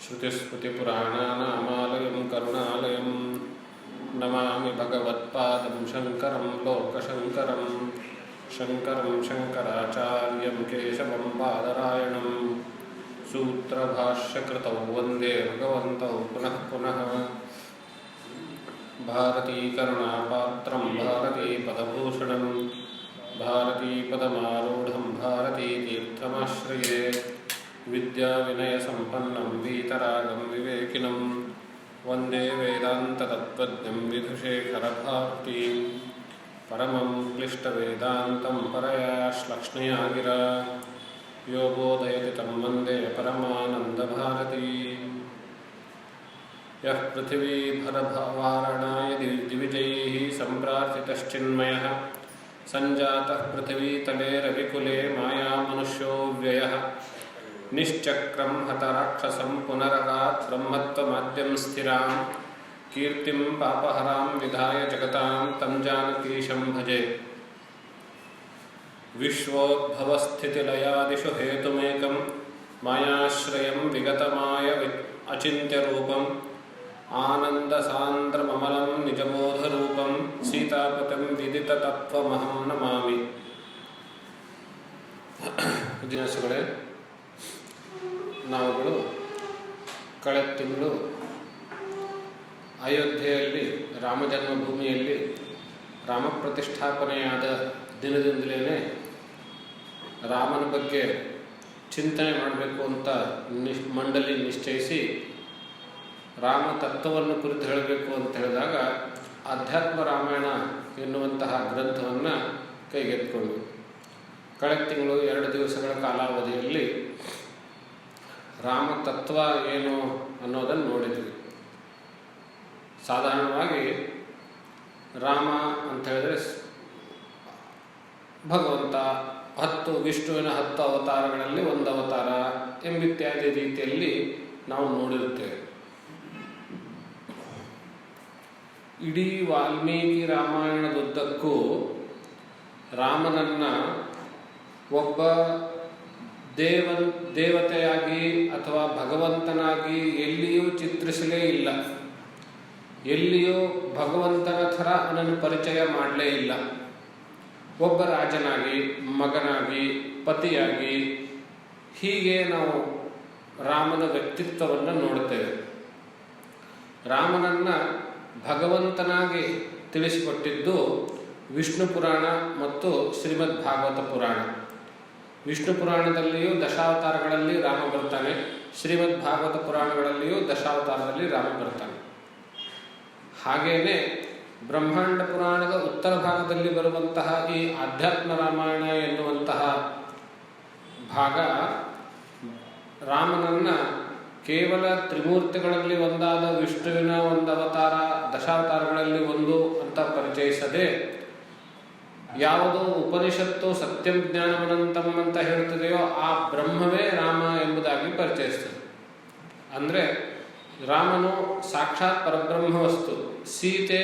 श्रुतिस्मृतिपुराणानामालयं करुणालयं नमामि भगवत्पादं शङ्करं लोकशङ्करं शङ्करं शङ्कराचार्यं केशवं बादरायणं सूत्रभाष्यकृतौ वन्दे भगवन्तौ पुनः पुनः भारतीकरुणापात्रं भारतीपदभूषणं भारतीपदमारूढं भारतीतीर्थमाश्रये विद्याविनयसम्पन्नं वीतरागं विवेकिनं वन्दे वेदान्ततत्त्वज्ञं विधुशेखरभारतीं परमं क्लिष्टवेदान्तं परया श्लक्ष्णया गिरा यो बोधयति तं वन्दे परमानन्दभारतीम् यः पृथिवीभरवारणाय दिविजैः सम्प्रार्थितश्चिन्मयः सञ्जातः पृथिवीतले रविकुले मायामनुष्यो व्ययः निश्चक्रं हतराक्षसं पुनरगात् ब्रह्मत्वमाद्यं स्थिरां कीर्तिं पापहरां विधाय जगतां तं जानकीशं भजे विश्वोद्भवस्थितिलयादिषु हेतुमेकं मायाश्रयं विगतमाय अचिन्त्यरूपम् आनन्दसान्द्रममलं निजबोधरूपं सीतापतिं विदिततत्त्वमहं नमामि। ದಿನಸುಗಳೇ, ನಾವುಗಳು ಕಳೆದ ತಿಂಗಳು ಅಯೋಧ್ಯೆಯಲ್ಲಿ ರಾಮಜನ್ಮಭೂಮಿಯಲ್ಲಿ ರಾಮ ಪ್ರತಿಷ್ಠಾಪನೆಯಾದ ದಿನದಿಂದಲೇ ರಾಮನ ಬಗ್ಗೆ ಚಿಂತನೆ ಮಾಡಬೇಕು ಅಂತ ಮಂಡಲಿ ನಿಶ್ಚಯಿಸಿ ರಾಮ ತತ್ವವನ್ನು ಕುರಿತು ಹೇಳಬೇಕು ಅಂತ ಹೇಳಿದಾಗ ಅಧ್ಯಾತ್ಮ ರಾಮಾಯಣ ಎನ್ನುವಂತಹ ಗ್ರಂಥವನ್ನು ಕೈಗೆತ್ತಿಕೊಂಡು ಕಳೆದ ತಿಂಗಳು 2 ದಿವಸಗಳ ಕಾಲಾವಧಿಯಲ್ಲಿ ರಾಮ ತತ್ವ ಏನು ಅನ್ನೋದನ್ನು ನೋಡಿದ್ವಿ. ಸಾಧಾರಣವಾಗಿ ರಾಮ ಅಂತ ಹೇಳಿದ್ರೆ ಭಗವಂತ ವಿಷ್ಣುವಿನ 10 ಅವತಾರಗಳಲ್ಲಿ ಒಂದು ಅವತಾರ ಎಂಬಿತ್ಯಾದಿ ರೀತಿಯಲ್ಲಿ ನಾವು ನೋಡಿರುತ್ತೇವೆ. ಇಡೀ ವಾಲ್ಮೀಕಿ ರಾಮಾಯಣದುದ್ದಕ್ಕೂ ರಾಮನನ್ನು ಒಬ್ಬ ದೇವತೆಯಾಗಿ ಅಥವಾ ಭಗವಂತನಾಗಿ ಎಲ್ಲಿಯೂ ಚಿತ್ರಿಸಲೇ ಇಲ್ಲ. ಎಲ್ಲಿಯೂ ಭಗವಂತನ ಥರ ಅವನನ್ನು ಪರಿಚಯ ಮಾಡಲೇ ಇಲ್ಲ. ಒಬ್ಬ ರಾಜನಾಗಿ, ಮಗನಾಗಿ, ಪತಿಯಾಗಿ, ಹೀಗೆ ನಾವು ರಾಮನ ವ್ಯಕ್ತಿತ್ವವನ್ನು ನೋಡುತ್ತೇವೆ. ರಾಮನನ್ನು ಭಗವಂತನಾಗಿ ತಿಳಿಸಿಕೊಟ್ಟಿದ್ದು ವಿಷ್ಣು ಪುರಾಣ ಮತ್ತು ಶ್ರೀಮದ್ ಭಾಗವತ ಪುರಾಣ. ವಿಷ್ಣು ಪುರಾಣದಲ್ಲಿಯೂ ದಶಾವತಾರಗಳಲ್ಲಿ ರಾಮ ಬರ್ತಾನೆ, ಶ್ರೀಮದ್ ಭಾಗವತ ಪುರಾಣಗಳಲ್ಲಿಯೂ ದಶಾವತಾರದಲ್ಲಿ ರಾಮ ಬರ್ತಾನೆ. ಹಾಗೇನೆ ಬ್ರಹ್ಮಾಂಡ ಪುರಾಣದ ಉತ್ತರ ಭಾಗದಲ್ಲಿ ಬರುವಂತಹ ಈ ಆಧ್ಯಾತ್ಮ ರಾಮಾಯಣ ಎನ್ನುವಂತಹ ಭಾಗ ರಾಮನನ್ನು ಕೇವಲ ತ್ರಿಮೂರ್ತಿಗಳಲ್ಲಿ ಒಂದಾದ ವಿಷ್ಣುವಿನ ಒಂದು ಅವತಾರ, ದಶಾವತಾರಗಳಲ್ಲಿ ಒಂದು ಅಂತ ಪರಿಚಯಿಸದೆ, ಯಾವುದೋ ಉಪನಿಷತ್ತು ಸತ್ಯಂ ಜ್ಞಾನಮನಂತಂ ಅಂತ ಹೇಳ್ತದೆಯೋ ಆ ಬ್ರಹ್ಮವೇ ರಾಮ ಎಂಬುದಾಗಿ ಪರಿಚಯಿಸ್ತದೆ. ಅಂದರೆ ರಾಮನು ಸಾಕ್ಷಾತ್ ಪರಬ್ರಹ್ಮ ವಸ್ತು, ಸೀತೆ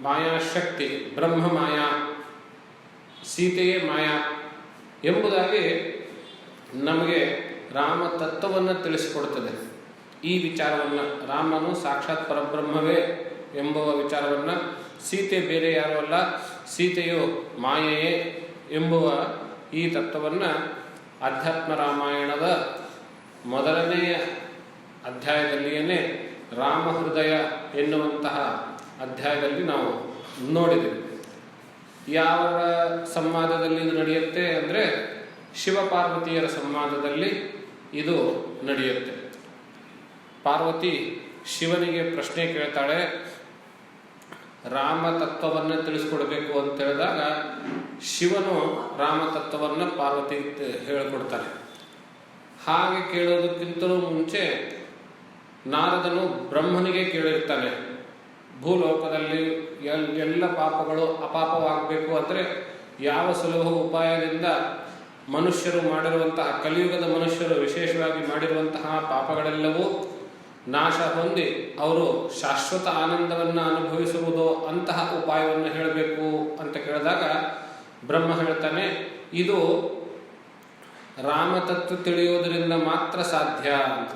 ಮಾಯಾಶಕ್ತಿ, ಬ್ರಹ್ಮ ಮಾಯಾ, ಸೀತೆಯೇ ಮಾಯಾ ಎಂಬುದಾಗಿ ನಮಗೆ ರಾಮ ತತ್ವವನ್ನು ತಿಳಿಸಿಕೊಡುತ್ತದೆ. ಈ ವಿಚಾರವನ್ನು, ರಾಮನು ಸಾಕ್ಷಾತ್ ಪರಬ್ರಹ್ಮವೇ ಎಂಬುವ ವಿಚಾರವನ್ನು, ಸೀತೆ ಬೇರೆ ಯಾರೂ ಅಲ್ಲ, ಸೀತೆಯು ಮಾಯೆಯೇ ಎಂಬುವ ಈ ತತ್ವವನ್ನು ಅಧ್ಯಾತ್ಮ ರಾಮಾಯಣದ ಮೊದಲನೆಯ ಅಧ್ಯಾಯದಲ್ಲಿಯೇ ರಾಮ ಹೃದಯ ಎನ್ನುವಂತಹ ಅಧ್ಯಾಯದಲ್ಲಿ ನಾವು ನೋಡಿದೆವು. ಯಾವ ಸಂವಾದದಲ್ಲಿ ಇದು ನಡೆಯುತ್ತೆ ಅಂದರೆ ಶಿವಪಾರ್ವತಿಯರ ಸಂವಾದದಲ್ಲಿ ಇದು ನಡೆಯುತ್ತೆ. ಪಾರ್ವತಿ ಶಿವನಿಗೆ ಪ್ರಶ್ನೆ ಕೇಳ್ತಾಳೆ, ರಾಮ ತತ್ವವನ್ನು ತಿಳಿಸ್ಕೊಡ್ಬೇಕು ಅಂತ ಹೇಳಿದಾಗ ಶಿವನು ರಾಮ ತತ್ವವನ್ನು ಪಾರ್ವತಿ ಹೇಳಿಕೊಡ್ತಾರೆ. ಹಾಗೆ ಕೇಳೋದಕ್ಕಿಂತಲೂ ಮುಂಚೆ ನಾರದನು ಬ್ರಹ್ಮನಿಗೆ ಕೇಳಿರ್ತಾನೆ, ಭೂಲೋಕದಲ್ಲಿ ಎಲ್ಲ ಪಾಪಗಳು ಅಪಾಪವಾಗಬೇಕು ಅಂದರೆ ಯಾವ ಸುಲಭ ಉಪಾಯದಿಂದ ಮನುಷ್ಯರು ಮಾಡಿರುವಂತಹ, ಕಲಿಯುಗದ ಮನುಷ್ಯರು ವಿಶೇಷವಾಗಿ ಮಾಡಿರುವಂತಹ ಪಾಪಗಳೆಲ್ಲವೂ ನಾಶ ಹೊಂದಿ ಅವರು ಶಾಶ್ವತ ಆನಂದವನ್ನು ಅನುಭವಿಸುವುದು ಅಂತಹ ಉಪಾಯವನ್ನು ಹೇಳಬೇಕು ಅಂತ ಕೇಳಿದಾಗ ಬ್ರಹ್ಮ ಹೇಳ್ತಾನೆ, ಇದು ರಾಮತತ್ವ ತಿಳಿಯೋದರಿಂದ ಮಾತ್ರ ಸಾಧ್ಯ ಅಂತ.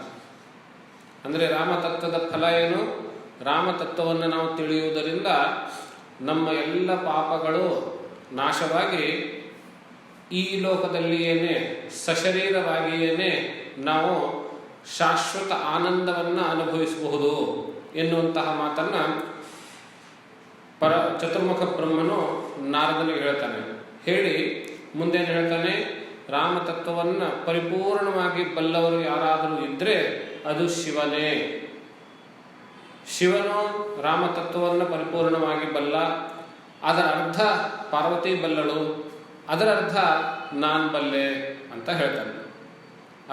ಅಂದರೆ ರಾಮತತ್ವದ ಫಲ ಏನು? ರಾಮತತ್ವವನ್ನು ನಾವು ತಿಳಿಯುವುದರಿಂದ ನಮ್ಮ ಎಲ್ಲ ಪಾಪಗಳು ನಾಶವಾಗಿ ಈ ಲೋಕದಲ್ಲಿಯೇನೆ ಸಶರೀರವಾಗಿಯೇನೆ ನಾವು ಶಾಶ್ವತ ಆನಂದವನ್ನು ಅನುಭವಿಸಬಹುದು ಎನ್ನುವಂತಹ ಮಾತನ್ನು ಚತುರ್ಮುಖ ಬ್ರಹ್ಮನು ನಾರದನಿಗೆ ಹೇಳ್ತಾನೆ. ಹೇಳಿ ಮುಂದೇನು ಹೇಳ್ತಾನೆ? ರಾಮತತ್ವವನ್ನು ಪರಿಪೂರ್ಣವಾಗಿ ಬಲ್ಲವರು ಯಾರಾದರೂ ಇದ್ದರೆ ಅದು ಶಿವನೇ. ಶಿವನು ರಾಮತತ್ವವನ್ನು ಪರಿಪೂರ್ಣವಾಗಿ ಬಲ್ಲ. ಅದರ ಅರ್ಥ ಪಾರ್ವತಿ ಬಲ್ಲಳು, ಅದರ ಅರ್ಥ ನಾನು ಬಲ್ಲೆ ಅಂತ ಹೇಳ್ತಾನೆ.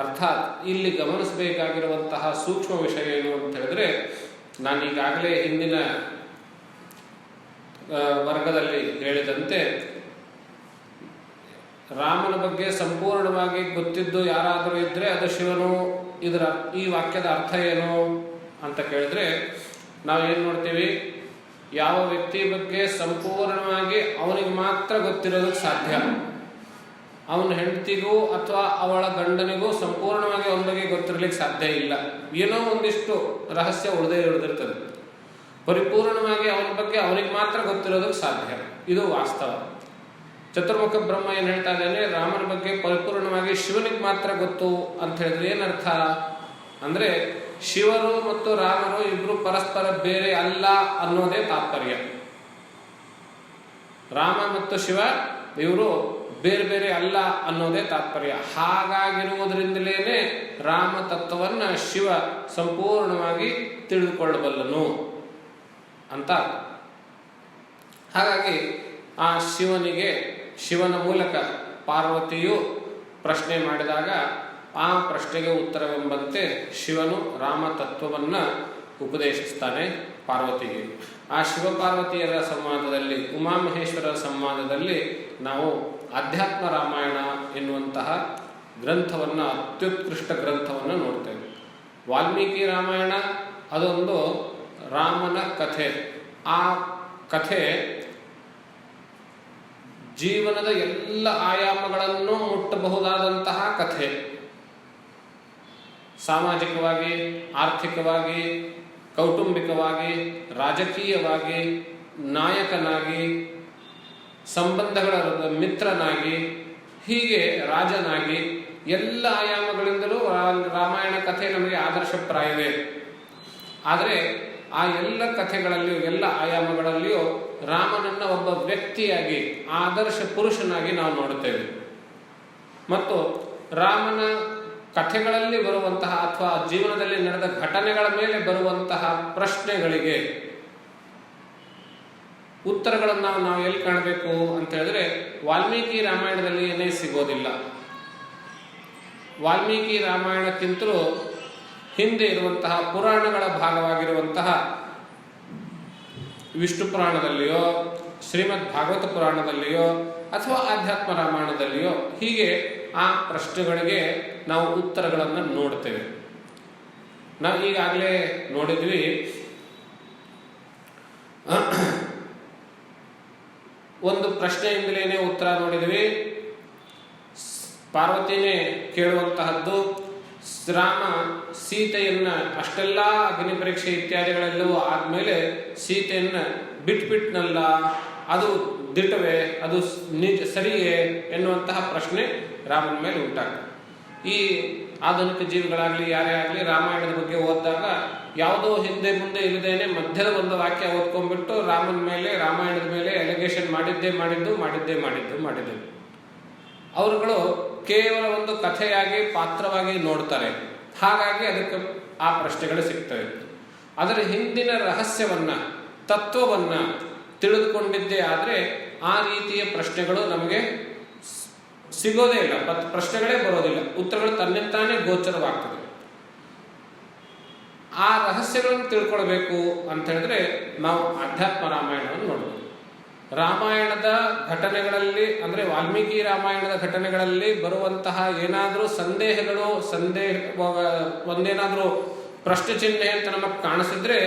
ಅರ್ಥಾತ್ ಇಲ್ಲಿ ಗಮನಿಸಬೇಕಾಗಿರುವಂತಹ ಸೂಕ್ಷ್ಮ ವಿಷಯ ಏನು ಅಂತ ಹೇಳಿದ್ರೆ, ನಾನೀಗಾಗಲೇ ಹಿಂದಿನ ವರ್ಗದಲ್ಲಿ ಹೇಳಿದಂತೆ ರಾಮನ ಬಗ್ಗೆ ಸಂಪೂರ್ಣವಾಗಿ ಗೊತ್ತಿದ್ದು ಯಾರಾದರೂ ಇದ್ದರೆ ಅದು ಶಿವನು. ಈ ವಾಕ್ಯದ ಅರ್ಥ ಏನು ಅಂತ ಕೇಳಿದ್ರೆ ನಾವೇನು ನೋಡ್ತೀವಿ? ಯಾವ ವ್ಯಕ್ತಿ ಬಗ್ಗೆ ಸಂಪೂರ್ಣವಾಗಿ ಅವನಿಗೆ ಮಾತ್ರ ಗೊತ್ತಿರೋದಕ್ಕೆ ಸಾಧ್ಯ. ಅವನ ಹೆಂಡತಿಗೂ ಅಥವಾ ಅವಳ ಗಂಡನಿಗೂ ಸಂಪೂರ್ಣವಾಗಿ ಅವನ ಬಗ್ಗೆ ಗೊತ್ತಿರಲಿಕ್ಕೆ ಸಾಧ್ಯ ಇಲ್ಲ. ಏನೋ ಒಂದಿಷ್ಟು ರಹಸ್ಯ ಉಳಿದಿರ್ತದೆ. ಪರಿಪೂರ್ಣವಾಗಿ ಅವನ ಬಗ್ಗೆ ಅವನಿಗೆ ಮಾತ್ರ ಗೊತ್ತಿರೋದಕ್ಕೆ ಸಾಧ್ಯ. ಇದು ವಾಸ್ತವ. ಚತುರ್ಮುಖ ಬ್ರಹ್ಮ ಏನು ಹೇಳ್ತಾ ಇದ್ದಾನೆ? ರಾಮನ ಬಗ್ಗೆ ಪರಿಪೂರ್ಣವಾಗಿ ಶಿವನಿಗೆ ಮಾತ್ರ ಗೊತ್ತು ಅಂತ ಹೇಳಿದ್ರೆ ಏನರ್ಥ ಅಂದರೆ ಶಿವರು ಮತ್ತು ರಾಮರು ಇಬ್ರು ಪರಸ್ಪರ ಬೇರೆ ಅಲ್ಲ ಅನ್ನೋದೇ ತಾತ್ಪರ್ಯ. ರಾಮ ಮತ್ತು ಶಿವ ಇವರು ಬೇರೆ ಬೇರೆ ಅಲ್ಲ ಅನ್ನೋದೇ ತಾತ್ಪರ್ಯ. ಹಾಗಾಗಿರುವುದರಿಂದಲೇ ರಾಮ ತತ್ವವನ್ನು ಶಿವ ಸಂಪೂರ್ಣವಾಗಿ ತಿಳಿದುಕೊಳ್ಳಬಲ್ಲನು ಅಂತ. ಹಾಗಾಗಿ ಆ ಶಿವನ ಮೂಲಕ ಪಾರ್ವತಿಯು ಪ್ರಶ್ನೆ ಮಾಡಿದಾಗ ಆ ಪ್ರಶ್ನೆಗೆ ಉತ್ತರವೆಂಬಂತೆ ಶಿವನು ರಾಮ ತತ್ವವನ್ನು ಉಪದೇಶಿಸ್ತಾನೆ ಪಾರ್ವತಿಗೆ. ಆ ಶಿವಪಾರ್ವತಿಯರ ಸಂವಾದದಲ್ಲಿ, ಉಮಾಮಹೇಶ್ವರರ ಸಂವಾದದಲ್ಲಿ ನಾವು ಅಧ್ಯಾತ್ಮ ರಾಮಾಯಣ ಎನ್ನುವಂತಹ ಗ್ರಂಥವನ್ನು, ಅತ್ಯುತ್ಕೃಷ್ಟ ಗ್ರಂಥವನ್ನು ನೋಡ್ತೇವೆ. ವಾಲ್ಮೀಕಿ ರಾಮಾಯಣ ಅದೊಂದು ರಾಮನ ಕಥೆ. ಆ ಕಥೆ ಜೀವನದ ಎಲ್ಲ ಆಯಾಮಗಳನ್ನು ಮುಟ್ಟಬಹುದಾದಂತಹ ಕಥೆ. ಸಾಮಾಜಿಕವಾಗಿ, ಆರ್ಥಿಕವಾಗಿ, ಕೌಟುಂಬಿಕವಾಗಿ, ರಾಜಕೀಯವಾಗಿ, ನಾಯಕನಾಗಿ, ಸಂಬಂಧಗಳ ಮಿತ್ರನಾಗಿ, ಹೀಗೆ ರಾಜನಾಗಿ ಎಲ್ಲ ಆಯಾಮಗಳಿಂದಲೂ ರಾಮಾಯಣ ಕಥೆ ನಮಗೆ ಆದರ್ಶಪ್ರಾಯವೇ. ಆದರೆ ಆ ಎಲ್ಲ ಕಥೆಗಳಲ್ಲಿಯೂ, ಎಲ್ಲ ಆಯಾಮಗಳಲ್ಲಿಯೂ ರಾಮನನ್ನು ಒಬ್ಬ ವ್ಯಕ್ತಿಯಾಗಿ, ಆದರ್ಶ ಪುರುಷನಾಗಿ ನಾವು ನೋಡುತ್ತೇವೆ. ಮತ್ತು ರಾಮನ ಕಥೆಗಳಲ್ಲಿ ಬರುವಂತಹ ಅಥವಾ ಜೀವನದಲ್ಲಿ ನಡೆದ ಘಟನೆಗಳ ಮೇಲೆ ಬರುವಂತಹ ಪ್ರಶ್ನೆಗಳಿಗೆ ಉತ್ತರಗಳನ್ನು ನಾವು ಎಲ್ಲಿ ಕಾಣಬೇಕು ಅಂತ ಹೇಳಿದ್ರೆ ವಾಲ್ಮೀಕಿ ರಾಮಾಯಣದಲ್ಲಿ ಏನೇ ಸಿಗೋದಿಲ್ಲ. ವಾಲ್ಮೀಕಿ ರಾಮಾಯಣಕ್ಕಿಂತಲೂ ಹಿಂದೆ ಇರುವಂತಹ ಪುರಾಣಗಳ ಭಾಗವಾಗಿರುವಂತಹ ವಿಷ್ಣು ಪುರಾಣದಲ್ಲಿಯೋ, ಶ್ರೀಮದ್ ಭಾಗವತ ಪುರಾಣದಲ್ಲಿಯೋ ಅಥವಾ ಆಧ್ಯಾತ್ಮ ರಾಮಾಯಣದಲ್ಲಿಯೋ ಹೀಗೆ ಆ ಪ್ರಶ್ನೆಗಳಿಗೆ ನಾವು ಉತ್ತರಗಳನ್ನು ನೋಡ್ತೇವೆ. ನಾವು ಈಗಾಗಲೇ ನೋಡಿದ್ವಿ, ಒಂದು ಪ್ರಶ್ನೆಯಿಂದಲೇ ಉತ್ತರ ನೋಡಿದ್ವಿ. ಪಾರ್ವತಿನೇ ಕೇಳುವಂತಹದ್ದು, ರಾಮ ಸೀತೆಯನ್ನ ಅಷ್ಟೆಲ್ಲ ಅಗ್ನಿ ಪರೀಕ್ಷೆ ಇತ್ಯಾದಿಗಳೆಲ್ಲವೂ ಆದ್ಮೇಲೆ ಸೀತೆಯನ್ನ ಬಿಟ್ಬಿಟ್ನಲ್ಲ, ಅದು ದಿಟ್ಟವೇ, ಅದು ನಿಜ ಸರಿಯೇ ಎನ್ನುವಂತಹ ಪ್ರಶ್ನೆ ರಾಮನ ಮೇಲೆ ಉಂಟಾಗ್ತದೆ. ಈ ಆಧುನಿಕ ಜೀವಿಗಳಾಗಲಿ ಯಾರೇ ಆಗಲಿ ರಾಮಾಯಣದ ಬಗ್ಗೆ ಓದಿದಾಗ ಯಾವುದೋ ಹಿಂದೆ ಮುಂದೆ ಇಲ್ಲದೇನೆ ಮಧ್ಯದ ಒಂದು ವಾಕ್ಯ ಓದ್ಕೊಂಡ್ಬಿಟ್ಟು ರಾಮನ ಮೇಲೆ, ರಾಮಾಯಣದ ಮೇಲೆ ಎಲಿಗೇಷನ್ ಮಾಡಿದ್ದೇ ಅವರುಗಳು ಕೇವಲ ಒಂದು ಕಥೆಯಾಗಿ, ಪಾತ್ರವಾಗಿ ನೋಡ್ತಾರೆ. ಹಾಗಾಗಿ ಅದಕ್ಕೆ ಆ ಪ್ರಶ್ನೆಗಳು ಸಿಗ್ತವೆ. ಅದರ ಹಿಂದಿನ ರಹಸ್ಯವನ್ನ, ತತ್ವವನ್ನ ತಿಳಿದುಕೊಂಡಿದ್ದೇ ಆದರೆ ಆ ರೀತಿಯ ಪ್ರಶ್ನೆಗಳು ನಮಗೆ ಸಿಗೋದೇ ಇಲ್ಲ, ಪ್ರಶ್ನೆಗಳೇ ಬರೋದಿಲ್ಲ, ಉತ್ತರಗಳು ತನ್ನಿಂತಾನೇ ಗೋಚರವಾಗ್ತದೆ. ಆ ರಹಸ್ಯಗಳನ್ನು ತಿಳ್ಕೊಳ್ಬೇಕು ಅಂತ ಹೇಳಿದ್ರೆ ನಾವು ಅಧ್ಯಾತ್ಮ ರಾಮಾಯಣವನ್ನು ನೋಡಬೇಕು. ರಾಮಾಯಣದ ಘಟನೆಗಳಲ್ಲಿ ಅಂದರೆ ವಾಲ್ಮೀಕಿ ರಾಮಾಯಣದ ಘಟನೆಗಳಲ್ಲಿ ಬರುವಂತಹ ಏನಾದರೂ ಒಂದೇನಾದರೂ ಪ್ರಶ್ನೆ ಚಿಹ್ನೆ ಅಂತ ನಮಗೆ ಕಾಣಿಸಿದ್ರೆ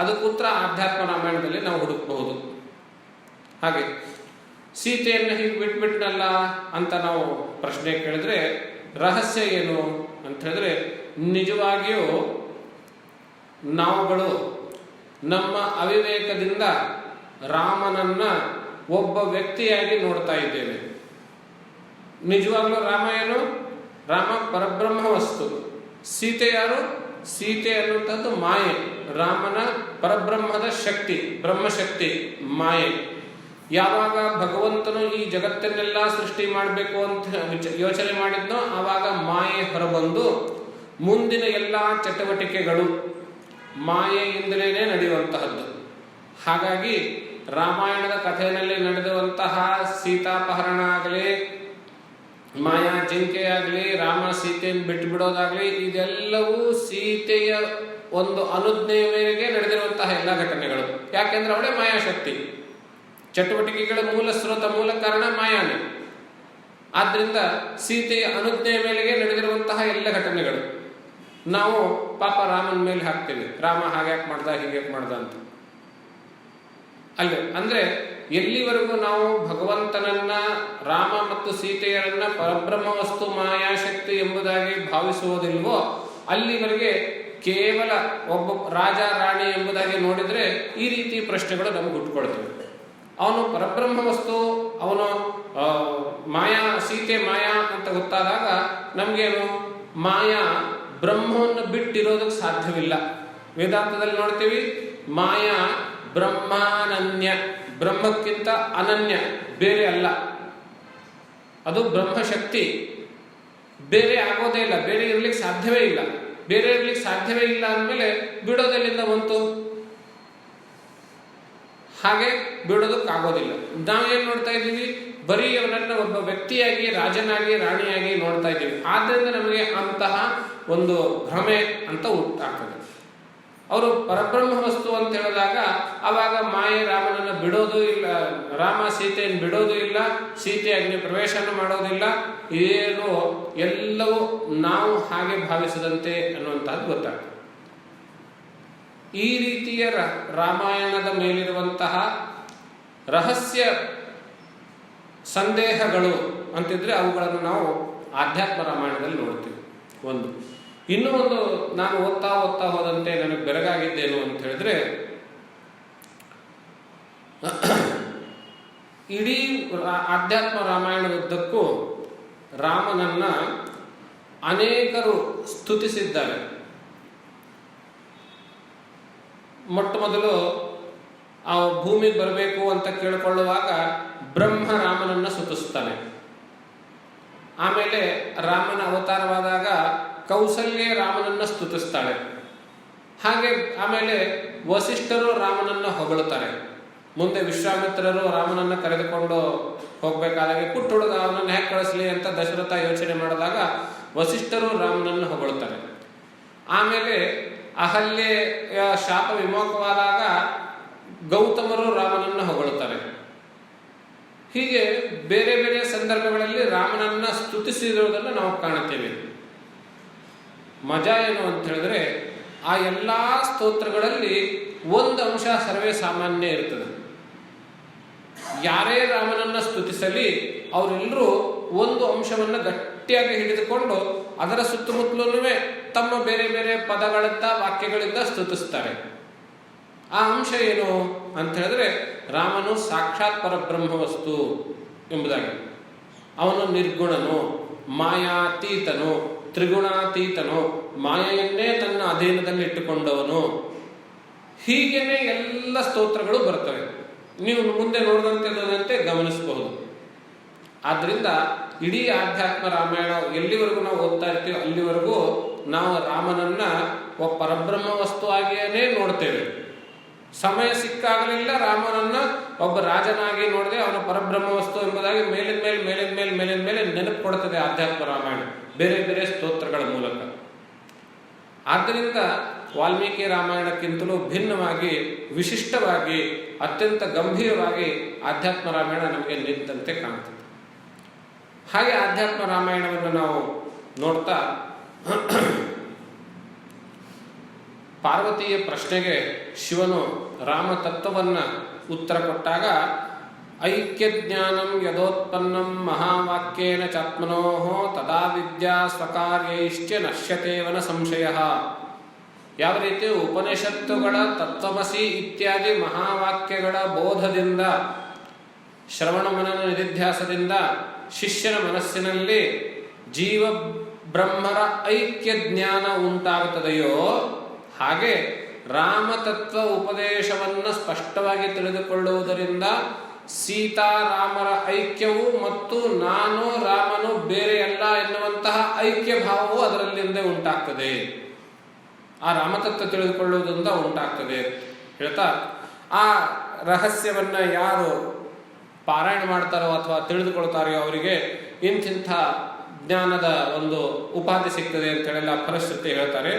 ಅದಕ್ಕೆ ಉತ್ತರ ಆಧ್ಯಾತ್ಮ ರಾಮಾಯಣದಲ್ಲಿ ನಾವು ಹುಡುಕಬಹುದು. ಹಾಗೆ ಸೀತೆಯನ್ನು ಹೀಗೆ ಬಿಟ್ಬಿಟ್ನಲ್ಲ ಅಂತ ನಾವು ಪ್ರಶ್ನೆ ಕೇಳಿದ್ರೆ ರಹಸ್ಯ ಏನು ಅಂತ ಹೇಳಿದ್ರೆ, ನಿಜವಾಗಿಯೂ ನಾವುಗಳು ನಮ್ಮ ಅವಿವೇಕದಿಂದ ರಾಮನನ್ನ ಒಬ್ಬ ವ್ಯಕ್ತಿಯಾಗಿ ನೋಡ್ತಾ ಇದ್ದೇವೆ. ನಿಜವಾಗ್ಲೂ ರಾಮ ಏನು? ರಾಮ ಪರಬ್ರಹ್ಮ ವಸ್ತು. ಸೀತೆ ಯಾರು? ಸೀತೆ ಅನ್ನುವಂಥದ್ದು ಮಾಯೆ, ರಾಮನ ಪರಬ್ರಹ್ಮದ ಶಕ್ತಿ, ಬ್ರಹ್ಮಶಕ್ತಿ, ಮಾಯೆ. ಯಾವಾಗ ಭಗವಂತನು ಈ ಜಗತ್ತನ್ನೆಲ್ಲ ಸೃಷ್ಟಿ ಮಾಡಬೇಕು ಅಂತ ಯೋಚನೆ ಮಾಡಿದ್ನೋ ಆವಾಗ ಮಾಯೆ ಹೊರಬಂದು ಮುಂದಿನ ಎಲ್ಲ ಚಟುವಟಿಕೆಗಳು ಮಾಯೆಯಿಂದಲೇ ನಡೆಯುವಂತಹದ್ದು. ಹಾಗಾಗಿ ರಾಮಾಯಣದ ಕಥೆಯಲ್ಲಿ ನಡೆದಿರುವಂತಹ ಸೀತಾಪಹರಣ ಆಗಲಿ, ಮಾಯಾ ಜಿಂಕೆಯಾಗಲಿ, ರಾಮ ಸೀತೆಯನ್ನು ಬಿಟ್ಟು ಬಿಡೋದಾಗ್ಲಿ, ಇದೆಲ್ಲವೂ ಸೀತೆಯ ಒಂದು ಅನುಜ್ಞೆಯ ಮೇರೆಗೆ ನಡೆದಿರುವಂತಹ ಎಲ್ಲ ಘಟನೆಗಳು. ಯಾಕೆಂದ್ರೆ ಅವಳೇ ಮಾಯಾಶಕ್ತಿ. ಚಟುವಟಿಕೆಗಳ ಮೂಲ ಸ್ರೋತ, ಮೂಲ ಕಾರಣ ಮಾಯಾನೆ. ಆದ್ರಿಂದ ಸೀತೆಯ ಅನುಜ್ಞೆಯ ಮೇಲೆಗೆ ನಡೆದಿರುವಂತಹ ಎಲ್ಲ ಘಟನೆಗಳು ನಾವು ಪಾಪ ರಾಮನ ಮೇಲೆ ಹಾಕ್ತೇವೆ. ರಾಮ ಹಾಗ್ಯಾಕೆ ಮಾಡ್ದ, ಹೀಗ್ಯಾಕೆ ಮಾಡ್ದ ಅಂತ. ಅಲ್ಲೇ ಅಂದ್ರೆ ಎಲ್ಲಿವರೆಗೂ ನಾವು ಭಗವಂತನನ್ನ, ರಾಮ ಮತ್ತು ಸೀತೆಯರನ್ನ ಪರಬ್ರಹ್ಮ ವಸ್ತು ಮಾಯಾಶಕ್ತಿ ಎಂಬುದಾಗಿ ಭಾವಿಸುವುದಿಲ್ವೋ ಅಲ್ಲಿವರೆಗೆ ಕೇವಲ ಒಬ್ಬ ರಾಜ ರಾಣಿ ಎಂಬುದಾಗಿ ನೋಡಿದ್ರೆ ಈ ರೀತಿ ಪ್ರಶ್ನೆಗಳು ನಮ್ಗೆ ಹುಟ್ಟುಕೊಳ್ತವೆ. ಅವನು ಪರಬ್ರಹ್ಮ ವಸ್ತು, ಅವನು ಮಾಯಾ, ಸೀತೆ ಮಾಯಾ ಅಂತ ಗೊತ್ತಾದಾಗ ನಮ್ಗೇನು, ಮಾಯಾ ಬ್ರಹ್ಮವನ್ನು ಬಿಟ್ಟಿರೋದಕ್ಕೆ ಸಾಧ್ಯವಿಲ್ಲ. ವೇದಾಂತದಲ್ಲಿ ನೋಡ್ತೀವಿ, ಮಾಯಾ ಬ್ರಹ್ಮಾನನ್ಯ, ಬ್ರಹ್ಮಕ್ಕಿಂತ ಅನನ್ಯ, ಬೇರೆ ಅಲ್ಲ. ಅದು ಬ್ರಹ್ಮಶಕ್ತಿ, ಬೇರೆ ಆಗೋದೇ ಇಲ್ಲ, ಬೇರೆ ಇರ್ಲಿಕ್ಕೆ ಸಾಧ್ಯವೇ ಇಲ್ಲ. ಬೇರೆ ಇರ್ಲಿಕ್ಕೆ ಸಾಧ್ಯವೇ ಇಲ್ಲ ಅಂದಮೇಲೆ ಬಿಡೋದೆಲ್ಲಿಂದ ಬಂತು? ಹಾಗೆ ಬಿಡೋದಕ್ಕಾಗೋದಿಲ್ಲ. ನಾವೇನ್ ನೋಡ್ತಾ ಇದ್ದೀವಿ? ಬರೀ ಅವನನ್ನ ಒಬ್ಬ ವ್ಯಕ್ತಿಯಾಗಿ, ರಾಜನಾಗಿ, ರಾಣಿಯಾಗಿ ನೋಡ್ತಾ ಇದ್ದೀವಿ. ಆದ್ರಿಂದ ನಮಗೆ ಅಂತಹ ಒಂದು ಭ್ರಮೆ ಅಂತ ಉಂಟಾಗ್ತದೆ. ಅವರು ಪರಬ್ರಹ್ಮ ವಸ್ತು ಅಂತ ಹೇಳಿದಾಗ ಅವಾಗ ಮಾಯೆ ರಾಮನನ್ನ ಬಿಡೋದು ಇಲ್ಲ, ರಾಮ ಸೀತೆಯನ್ನು ಬಿಡೋದು ಇಲ್ಲ, ಸೀತೆ ಅಗ್ನಿ ಪ್ರವೇಶನ ಮಾಡೋದಿಲ್ಲ. ಏನು ಎಲ್ಲವೂ ನಾವು ಹಾಗೆ ಭಾವಿಸದಂತೆ ಅನ್ನುವಂತಹದ್ದು ಗೊತ್ತಾಗ್ತದೆ. ಈ ರೀತಿಯ ರಾಮಾಯಣದ ಮೇಲಿರುವಂತಹ ರಹಸ್ಯ ಸಂದೇಹಗಳು ಅಂತಿದ್ರೆ ಅವುಗಳನ್ನು ನಾವು ಆಧ್ಯಾತ್ಮ ರಾಮಾಯಣದಲ್ಲಿ ನೋಡ್ತೀವಿ. ಒಂದು ಇನ್ನೂ ಒಂದು ನಾನು ಓದ್ತಾ ಹೋದಂತೆ ನನಗೆ ಬೆರಗಾಗಿದ್ದೇನು ಅಂತ ಹೇಳಿದ್ರೆ, ಇಡೀ ಆಧ್ಯಾತ್ಮ ರಾಮಾಯಣದುದ್ದಕ್ಕೂ ರಾಮನನ್ನ ಅನೇಕರು ಸ್ತುತಿಸಿದ್ದಾರೆ. ಮೊಟ್ಟ ಮೊದಲು ಆ ಭೂಮಿಗೆ ಬರಬೇಕು ಅಂತ ಕೇಳಿಕೊಳ್ಳುವಾಗ ಬ್ರಹ್ಮ ರಾಮನನ್ನ ಸ್ತುತಿಸ್ತಾನೆ. ಆಮೇಲೆ ರಾಮನ ಅವತಾರವಾದಾಗ ಕೌಸಲ್ಯ ರಾಮನನ್ನ ಸ್ತುತಿಸ್ತಾಳೆ. ಹಾಗೆ ಆಮೇಲೆ ವಸಿಷ್ಠರು ರಾಮನನ್ನ ಹೊಗಳುತ್ತಾರೆ. ಮುಂದೆ ವಿಶ್ವಾಮಿತ್ರರು ರಾಮನನ್ನ ಕರೆದುಕೊಂಡು ಹೋಗ್ಬೇಕಾದಾಗ ಪುಟ್ಟ ಹುಡುಗ ಅವನನ್ನು ಹೇಗೆ ಕಳಿಸ್ಲಿ ಅಂತ ದಶರಥ ಯೋಚನೆ ಮಾಡಿದಾಗ ವಸಿಷ್ಠರು ರಾಮನನ್ನ ಹೊಗಳುತ್ತಾರೆ. ಆಮೇಲೆ ಅಹಲ್ಯೆ ಶಾಪ ವಿಮೋಚವಾದಾಗ ಗೌತಮರು ರಾಮನನ್ನ ಹೊಗಳುತ್ತಾರೆ. ಹೀಗೆ ಬೇರೆ ಬೇರೆ ಸಂದರ್ಭಗಳಲ್ಲಿ ರಾಮನನ್ನ ಸ್ತುತಿಸಿರುವುದನ್ನು ನಾವು ಕಾಣುತ್ತೇವೆ. ಮಜಾ ಏನು ಅಂತ ಹೇಳಿದ್ರೆ, ಆ ಎಲ್ಲಾ ಸ್ತೋತ್ರಗಳಲ್ಲಿ ಒಂದು ಅಂಶ ಸರ್ವೇ ಸಾಮಾನ್ಯ ಇರ್ತದೆ. ಯಾರೇ ರಾಮನನ್ನ ಸ್ತುತಿಸಲಿ ಅವರೆಲ್ಲರೂ ಒಂದು ಅಂಶವನ್ನು ಗಟ್ಟಿಯಾಗಿ ಹಿಡಿದುಕೊಂಡು ಅದರ ಸುತ್ತಮುತ್ತಲೂ ತಮ್ಮ ಬೇರೆ ಬೇರೆ ಪದಗಳಿಂದ, ವಾಕ್ಯಗಳಿಂದ ಸ್ತುತಿಸ್ತಾರೆ. ಆ ಅಂಶ ಏನು ಅಂತ ಹೇಳಿದ್ರೆ, ರಾಮನು ಸಾಕ್ಷಾತ್ ಪರಬ್ರಹ್ಮ ವಸ್ತು ಎಂಬುದಾಗಿ, ಅವನು ನಿರ್ಗುಣನು, ಮಾಯಾತೀತನು, ತ್ರಿಗುಣಾತೀತನು, ಮಾಯೆಯನ್ನೇ ತನ್ನ ಅಧೀನದಲ್ಲಿ ಇಟ್ಟುಕೊಂಡವನು. ಹೀಗೇನೆ ಎಲ್ಲ ಸ್ತೋತ್ರಗಳು ಬರ್ತವೆ. ನೀವು ಮುಂದೆ ನೋಡಿದಂತೆ ಗಮನಿಸಬಹುದು. ಆದ್ರಿಂದ ಇಡೀ ಆಧ್ಯಾತ್ಮ ರಾಮಾಯಣ ಎಲ್ಲಿವರೆಗೂ ನಾವು ಓದ್ತಾ ಇರ್ತೀವಿ ಅಲ್ಲಿವರೆಗೂ ನಾವು ರಾಮನನ್ನ ಒಬ್ಬ ಪರಬ್ರಹ್ಮ ವಸ್ತುವಾಗಿಯೇ ನೋಡ್ತೇವೆ. ಸಮಯ ಸಿಕ್ಕಾಗಲಿಲ್ಲ ರಾಮನನ್ನ ಒಬ್ಬ ರಾಜನಾಗಿ ನೋಡದೆ ಅವನ ಪರಬ್ರಹ್ಮ ವಸ್ತು ಎಂಬುದಾಗಿ ಮೇಲಿನ ಮೇಲೆ ನೆನಪು ಕೊಡುತ್ತದೆ ಆಧ್ಯಾತ್ಮ ರಾಮಾಯಣ ಬೇರೆ ಬೇರೆ ಸ್ತೋತ್ರಗಳ ಮೂಲಕ. ಆದ್ದರಿಂದ ವಾಲ್ಮೀಕಿ ರಾಮಾಯಣಕ್ಕಿಂತಲೂ ಭಿನ್ನವಾಗಿ, ವಿಶಿಷ್ಟವಾಗಿ, ಅತ್ಯಂತ ಗಂಭೀರವಾಗಿ ಆಧ್ಯಾತ್ಮ ರಾಮಾಯಣ ನಮಗೆ ನಿಂತಂತೆ ಕಾಣುತ್ತದೆ. ಹಾಗೆ ಆಧ್ಯಾತ್ಮ ರಾಮಾಯಣವನ್ನು ನಾವು ನೋಡ್ತಾ ಪಾರ್ವತಿಯ ಪ್ರಶ್ನೆಗೆ ಶಿವನು ರಾಮ ತತ್ವವನ್ನು ಉತ್ತರ ಕೊಟ್ಟಾಗ, ಐಕ್ಯಜ್ಞಾನಂ ಯದೋತ್ಪನ್ನಂ ಮಹಾವಾಕ್ಯೇನ ಚಾತ್ಮನೋ ತದಾ ವಿದ್ಯಾ ಸ್ವಕಾರ್ಯೈಶ್ಚ ನಶ್ಯತೇವನ ಸಂಶಯ. ಯಾವ ರೀತಿ ಉಪನಿಷತ್ತುಗಳ ತತ್ವಮಸಿ ಇತ್ಯಾದಿ ಮಹಾವಾಕ್ಯಗಳ ಬೋಧದಿಂದ, ಶ್ರವಣ ಮನನ ನಿಧಿಧ್ಯಾಸದಿಂದ ಶಿಷ್ಯನ ಮನಸ್ಸಿನಲ್ಲಿ ಜೀವ ಬ್ರಹ್ಮರ ಐಕ್ಯ ಜ್ಞಾನ ಉಂಟಾಗುತ್ತದೆಯೋ ಹಾಗೆ ರಾಮತತ್ವ ಉಪದೇಶವನ್ನು ಸ್ಪಷ್ಟವಾಗಿ ತಿಳಿದುಕೊಳ್ಳುವುದರಿಂದ ಸೀತಾರಾಮರ ಐಕ್ಯವು ಮತ್ತು ನಾನು ರಾಮನು ಬೇರೆಯಲ್ಲ ಎನ್ನುವಂತಹ ಐಕ್ಯ ಭಾವವು ಅದರಲ್ಲಿಂದ ಉಂಟಾಗ್ತದೆ. ಆ ರಾಮತತ್ವ ತಿಳಿದುಕೊಳ್ಳುವುದರಿಂದ ಉಂಟಾಗ್ತದೆ ಹೇಳ್ತಾ, ಆ ರಹಸ್ಯವನ್ನ ಯಾರು ಪಾರಾಯಣ ಮಾಡ್ತಾರೋ ಅಥವಾ ತಿಳಿದುಕೊಳ್ತಾರೋ ಅವರಿಗೆ ಇಂತಿಂಥ ಜ್ಞಾನದ ಒಂದು ಉಪಾಧಿ ಸಿಗ್ತದೆ ಅಂತ ಹೇಳೆಲ್ಲ ಫಲಶ್ರುತಿ ಹೇಳ್ತಾರೆ.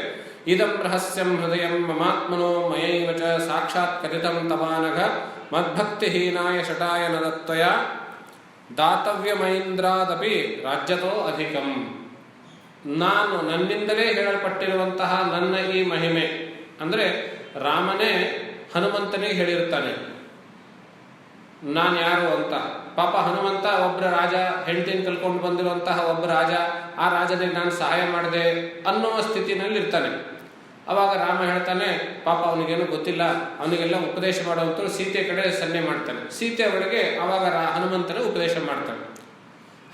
ಇದಂ ರಹಸ್ಯಂ ಹೃದಯಂ ಮಮಾತ್ಮನೋ ಮಯೈವ ಚ ಸಾಕ್ಷಾತ್ ಕಥಿತಂ ತವಾನಘ ಮದ್ಭಕ್ತಿಹೀನಾಯ ಶಟಾಯ ನದತ್ವಯ ದಾತವ್ಯಮೈಂದ್ರಾದಪಿ ರಾಜ್ಯತೋ ಅಧಿಕಂ. ನಾನು ನನ್ನಿಂದಲೇ ಹೇಳಲ್ಪಟ್ಟಿರುವಂತಹ ನನ್ನ ಈ ಮಹಿಮೆ ಅಂದ್ರೆ ರಾಮನೇ ಹನುಮಂತನಿಗೆ ಹೇಳಿರ್ತಾನೆ ನಾನು ಯಾರು ಅಂತ. ಪಾಪ ಹನುಮಂತ ಒಬ್ಬರ ರಾಜ, ಹೆಂಡತಿನ ಕಲ್ಕೊಂಡು ಬಂದಿರುವಂತಹ ಒಬ್ಬ ರಾಜ, ಆ ರಾಜನಿಗೆ ನಾನು ಸಹಾಯ ಮಾಡಿದೆ ಅನ್ನುವ ಸ್ಥಿತಿನಲ್ಲಿ ಇರ್ತಾನೆ. ಅವಾಗ ರಾಮ ಹೇಳ್ತಾನೆ, ಪಾಪ ಅವನಿಗೇನು ಗೊತ್ತಿಲ್ಲ, ಅವನಿಗೆಲ್ಲ ಉಪದೇಶ ಮಾಡುವಂತೂ ಸೀತೆ ಕಡೆ ಸನ್ನೆ ಮಾಡ್ತಾನೆ. ಸೀತೆ ಅವಳಿಗೆ ಅವಾಗ ಹನುಮಂತನೇ ಉಪದೇಶ ಮಾಡ್ತಾನೆ.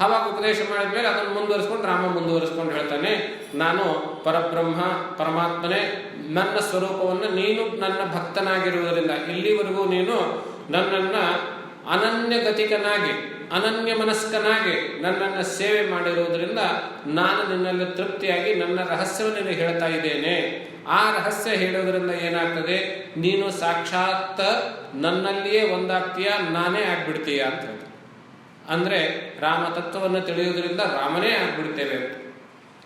ಅವಾಗ ಉಪದೇಶ ಮಾಡಿದ್ಮೇಲೆ ಅದನ್ನು ಮುಂದುವರಿಸ್ಕೊಂಡು ರಾಮ ಮುಂದುವರಿಸ್ಕೊಂಡು ಹೇಳ್ತಾನೆ, ನಾನು ಪರಬ್ರಹ್ಮ ಪರಮಾತ್ಮನೇ, ನನ್ನ ಸ್ವರೂಪವನ್ನು ನೀನು ನನ್ನ ಭಕ್ತನಾಗಿರುವುದರಿಂದ ಇಲ್ಲಿವರೆಗೂ ನೀನು ನನ್ನನ್ನ ಅನನ್ಯ ಗತಿಕನಾಗಿ ಅನನ್ಯ ಮನಸ್ಕನಾಗಿ ನನ್ನನ್ನು ಸೇವೆ ಮಾಡಿರುವುದರಿಂದ ನಾನು ನಿನ್ನಲ್ಲಿ ತೃಪ್ತಿಯಾಗಿ ನನ್ನ ರಹಸ್ಯವನ್ನು ನಿನಗೆ ಹೇಳ್ತಾ ಇದ್ದೇನೆ. ಆ ರಹಸ್ಯ ಹೇಳುವುದರಿಂದ ಏನಾಗ್ತದೆ, ನೀನು ಸಾಕ್ಷಾತ್ ನನ್ನಲ್ಲಿಯೇ ಒಂದಾಗ್ತೀಯ, ನಾನೇ ಆಗ್ಬಿಡ್ತೀಯ ಅಂತ ಹೇಳ್ತಾರೆ. ಅಂದ್ರೆ ರಾಮ ತತ್ವವನ್ನು ತಿಳಿಯುವುದರಿಂದ ರಾಮನೇ ಆಗ್ಬಿಡ್ತೇವೆ ಅಂತ.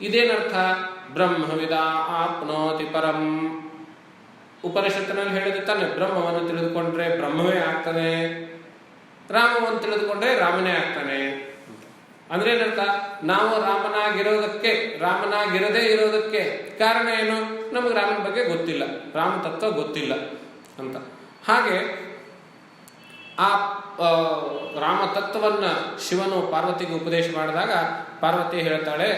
ಇದೇನರ್ಥ? ಬ್ರಹ್ಮವಿದ ಆಪ್ನೋತಿ ಪರಂ. ಉಪನಿಷತ್ತಿನಲ್ಲಿ ಹೇಳಿದ್ದಾನೆ, ಬ್ರಹ್ಮವನ್ನು ತಿಳಿದುಕೊಂಡ್ರೆ ಬ್ರಹ್ಮವೇ ಆಗ್ತಾನೆ, ರಾಮವನ್ನು ತಿಳಿದುಕೊಂಡ್ರೆ ರಾಮನೇ ಆಗ್ತಾನೆ. ಅಂದ್ರೆ ಏನರ್ಥ? ನಾವು ರಾಮನಾಗಿರದೇ ಇರೋದಕ್ಕೆ ಕಾರಣ ಏನು? ನಮಗೆ ರಾಮನ ಬಗ್ಗೆ ಗೊತ್ತಿಲ್ಲ, ರಾಮ ತತ್ವ ಗೊತ್ತಿಲ್ಲ ಅಂತ. ಹಾಗೆ ಆ ರಾಮ ತತ್ವವನ್ನ ಶಿವನು ಪಾರ್ವತಿಗೆ ಉಪದೇಶ ಮಾಡಿದಾಗ ಪಾರ್ವತಿ ಹೇಳ್ತಾಳೆ,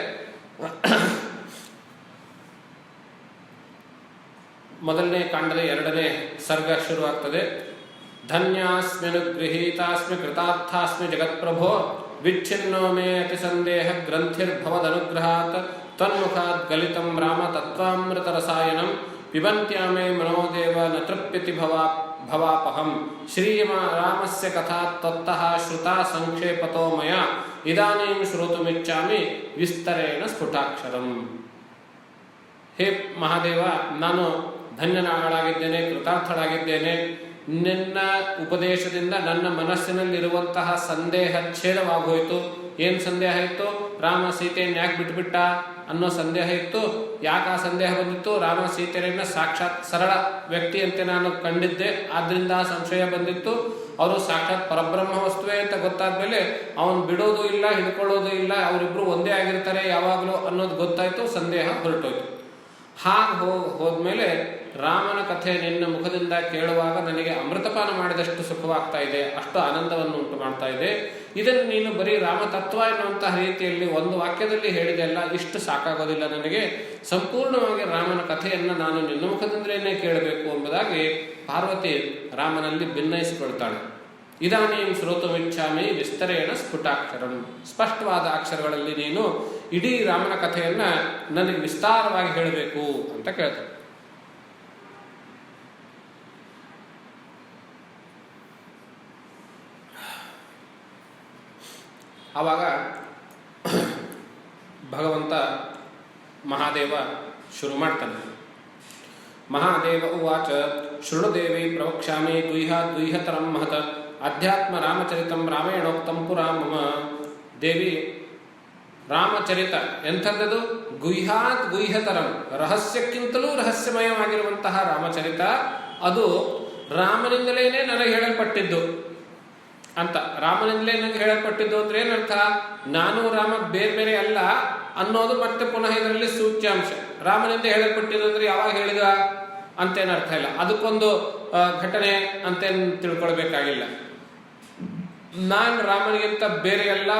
ಮೊದಲನೇ ಕಾಂಡದ 2ನೇ ಸರ್ಗ ಶುರುವಾಗ್ತದೆ. ಧನ್ಯಾಸ್ಮಿನು ಗೃಹೀತಾಸ್ಮಿ ಕೃತಾರ್ಥಾಸ್ಮಿ ಜಗತ್ಪ್ರಭೋ ವಿಚ್ಛಿನ್ನೋ ಮೇ ಅತಿ ಸಂದೇಹ ಗ್ರಂಥಿರ್ಭವದನುಗ್ರಹಾತ್ ತನ್ಮುಖಾತ್ ಗಲಿತಂ ರಾಮ ತತ್ವಾಮೃತ ರಸಾಯನಂ ಪಿಬಂತ್ಯಾಮೇ ಮನೋದೇವ ನ ತೃಪ್ಯತಿ ಭವಾಪಹಂ ಶ್ರೀರಾಮಸ್ಯ ಕಥಾ ತ್ವತ್ತಃ ಶ್ರುತಾ ಸಂಕ್ಷೇಪತೋ ಮಯ ಇದಾನೀಂ ಶ್ರೋತುಮಿಚ್ಛಾಮಿ ವಿಸ್ತರೇಣ ಸ್ಫುಟಾಕ್ಷರಂ. ಹೇ ಮಹಾದೇವ, ನಾನು ಧನ್ಯನಾಳಾಗಿದ್ದೇನೆ, ಕೃತಾರ್ಥಳಾಗಿದ್ದೇನೆ. ನಿನ್ನ ಉಪದೇಶದಿಂದ ನನ್ನ ಮನಸ್ಸಿನಲ್ಲಿರುವಂತಹ ಸಂದೇಹ ಛೇದವಾಗೋಯ್ತು. ಏನ್ ಸಂದೇಹ ಇತ್ತು? ರಾಮ ಸೀತೆಯನ್ನು ಯಾಕೆ ಬಿಟ್ಬಿಟ್ಟ ಅನ್ನೋ ಸಂದೇಹ ಇತ್ತು. ಯಾಕೆ ಆ ಸಂದೇಹ ಬಂದಿತ್ತು? ರಾಮ ಸೀತೆಯನ್ನ ಸಾಕ್ಷಾತ್ ಸರಳ ವ್ಯಕ್ತಿಯಂತೆ ನಾನು ಕಂಡಿದ್ದೆ, ಆದ್ರಿಂದ ಆ ಸಂಶಯ ಬಂದಿತ್ತು. ಅವರು ಸಾಕ್ಷಾತ್ ಪರಬ್ರಹ್ಮ ವಸ್ತುವೆ ಅಂತ ಗೊತ್ತಾದ್ಮೇಲೆ ಅವನು ಬಿಡೋದು ಇಲ್ಲ, ಹಿಡ್ಕೊಳ್ಳೋದು ಇಲ್ಲ, ಅವರಿಬ್ರು ಒಂದೇ ಆಗಿರ್ತಾರೆ ಯಾವಾಗಲೂ ಅನ್ನೋದು ಗೊತ್ತಾಯ್ತು. ಸಂದೇಹ ಹೊರಟೋಯ್ತು. ಹಾಗೆ ಹೋದ್ಮೇಲೆ ರಾಮನ ಕಥೆ ನಿನ್ನ ಮುಖದಿಂದ ಕೇಳುವಾಗ ನನಗೆ ಅಮೃತಪಾನ ಮಾಡಿದಷ್ಟು ಸುಖವಾಗ್ತಾ ಇದೆ, ಅಷ್ಟು ಆನಂದವನ್ನು ಉಂಟು ಮಾಡ್ತಾ ಇದೆ. ಇದನ್ನು ನೀನು ಬರೀ ರಾಮತತ್ವ ಎನ್ನುವಂತಹ ರೀತಿಯಲ್ಲಿ ಒಂದು ವಾಕ್ಯದಲ್ಲಿ ಹೇಳಿದೆಲ್ಲ, ಇಷ್ಟು ಸಾಕಾಗೋದಿಲ್ಲ ನನಗೆ. ಸಂಪೂರ್ಣವಾಗಿ ರಾಮನ ಕಥೆಯನ್ನು ನಾನು ನಿನ್ನ ಮುಖದಿಂದಲೇ ಕೇಳಬೇಕು ಎಂಬುದಾಗಿ ಪಾರ್ವತಿ ರಾಮನಲ್ಲಿ ಭಿನ್ನಯಿಸಿಕೊಳ್ತಾಳೆ. ಇದಾನೀಂ ಶ್ರೋತುಮಿಚ್ಛಾಮಿ ವಿಸ್ತರೇಣ ಸ್ಫುಟಾಕ್ಷರಂ. ಸ್ಪಷ್ಟವಾದ ಅಕ್ಷರಗಳಲ್ಲಿ ನೀನು ಇಡೀ ರಾಮನ ಕಥೆಯನ್ನ ನನಗೆ ವಿಸ್ತಾರವಾಗಿ ಹೇಳಬೇಕು ಅಂತ ಕೇಳ್ತಾಳೆ. ಆವಾಗ ಭಗವಂತ ಮಹಾದೇವ ಶುರು ಮಾಡ್ತಾನೆ. ಮಹಾದೇವ ಉವಾಚ ಶೃಣುದೇವಿ ಪ್ರವಕ್ಷ್ಯಾಮಿ ದ್ವಿಹತರಂ ಮಹತ ಅಧ್ಯಾತ್ಮ ರಾಮಚರಿತಂ ರಾಮೇಣೋಕ್ತಂ ಪುರಾ ಮಮ. ದೇವಿ, ರಾಮಚರಿತ ಎಂಥದ್ದು? ಗುಹ್ಯಾತ್ ಗುಹ್ಯತರಂ, ರಹಸ್ಯಕ್ಕಿಂತಲೂ ರಹಸ್ಯಮಯವಾಗಿರುವಂತಹ ರಾಮಚರಿತ. ಅದು ರಾಮನಿಂದಲೇನೆ ನನಗೆ ಹೇಳಲ್ಪಟ್ಟಿದ್ದು ಅಂತ. ರಾಮನಿಂದಲೇ ನನಗೆ ಹೇಳಲ್ಪಟ್ಟಿದ್ದು ಅಂದ್ರೆ ಏನರ್ಥ? ನಾನು ರಾಮ ಬೇರೆ ಬೇರೆ ಅಲ್ಲ ಅನ್ನೋದು ಮತ್ತೆ ಪುನಃ ಇದರಲ್ಲಿ ಸೂಚ್ಯಾಂಶ. ರಾಮನಿಂದ ಹೇಳಲ್ಪಟ್ಟಿದ್ದು ಅಂದ್ರೆ ಯಾವಾಗ ಹೇಳಿದ ಅಂತೇನರ್ಥ ಇಲ್ಲ, ಅದಕ್ಕೊಂದು ಘಟನೆ ಅಂತೇನು ತಿಳ್ಕೊಳ್ಬೇಕಾಗಿಲ್ಲ. ನಾನು ರಾಮನಿಗಿಂತ ಬೇರೆ ಅಲ್ಲ,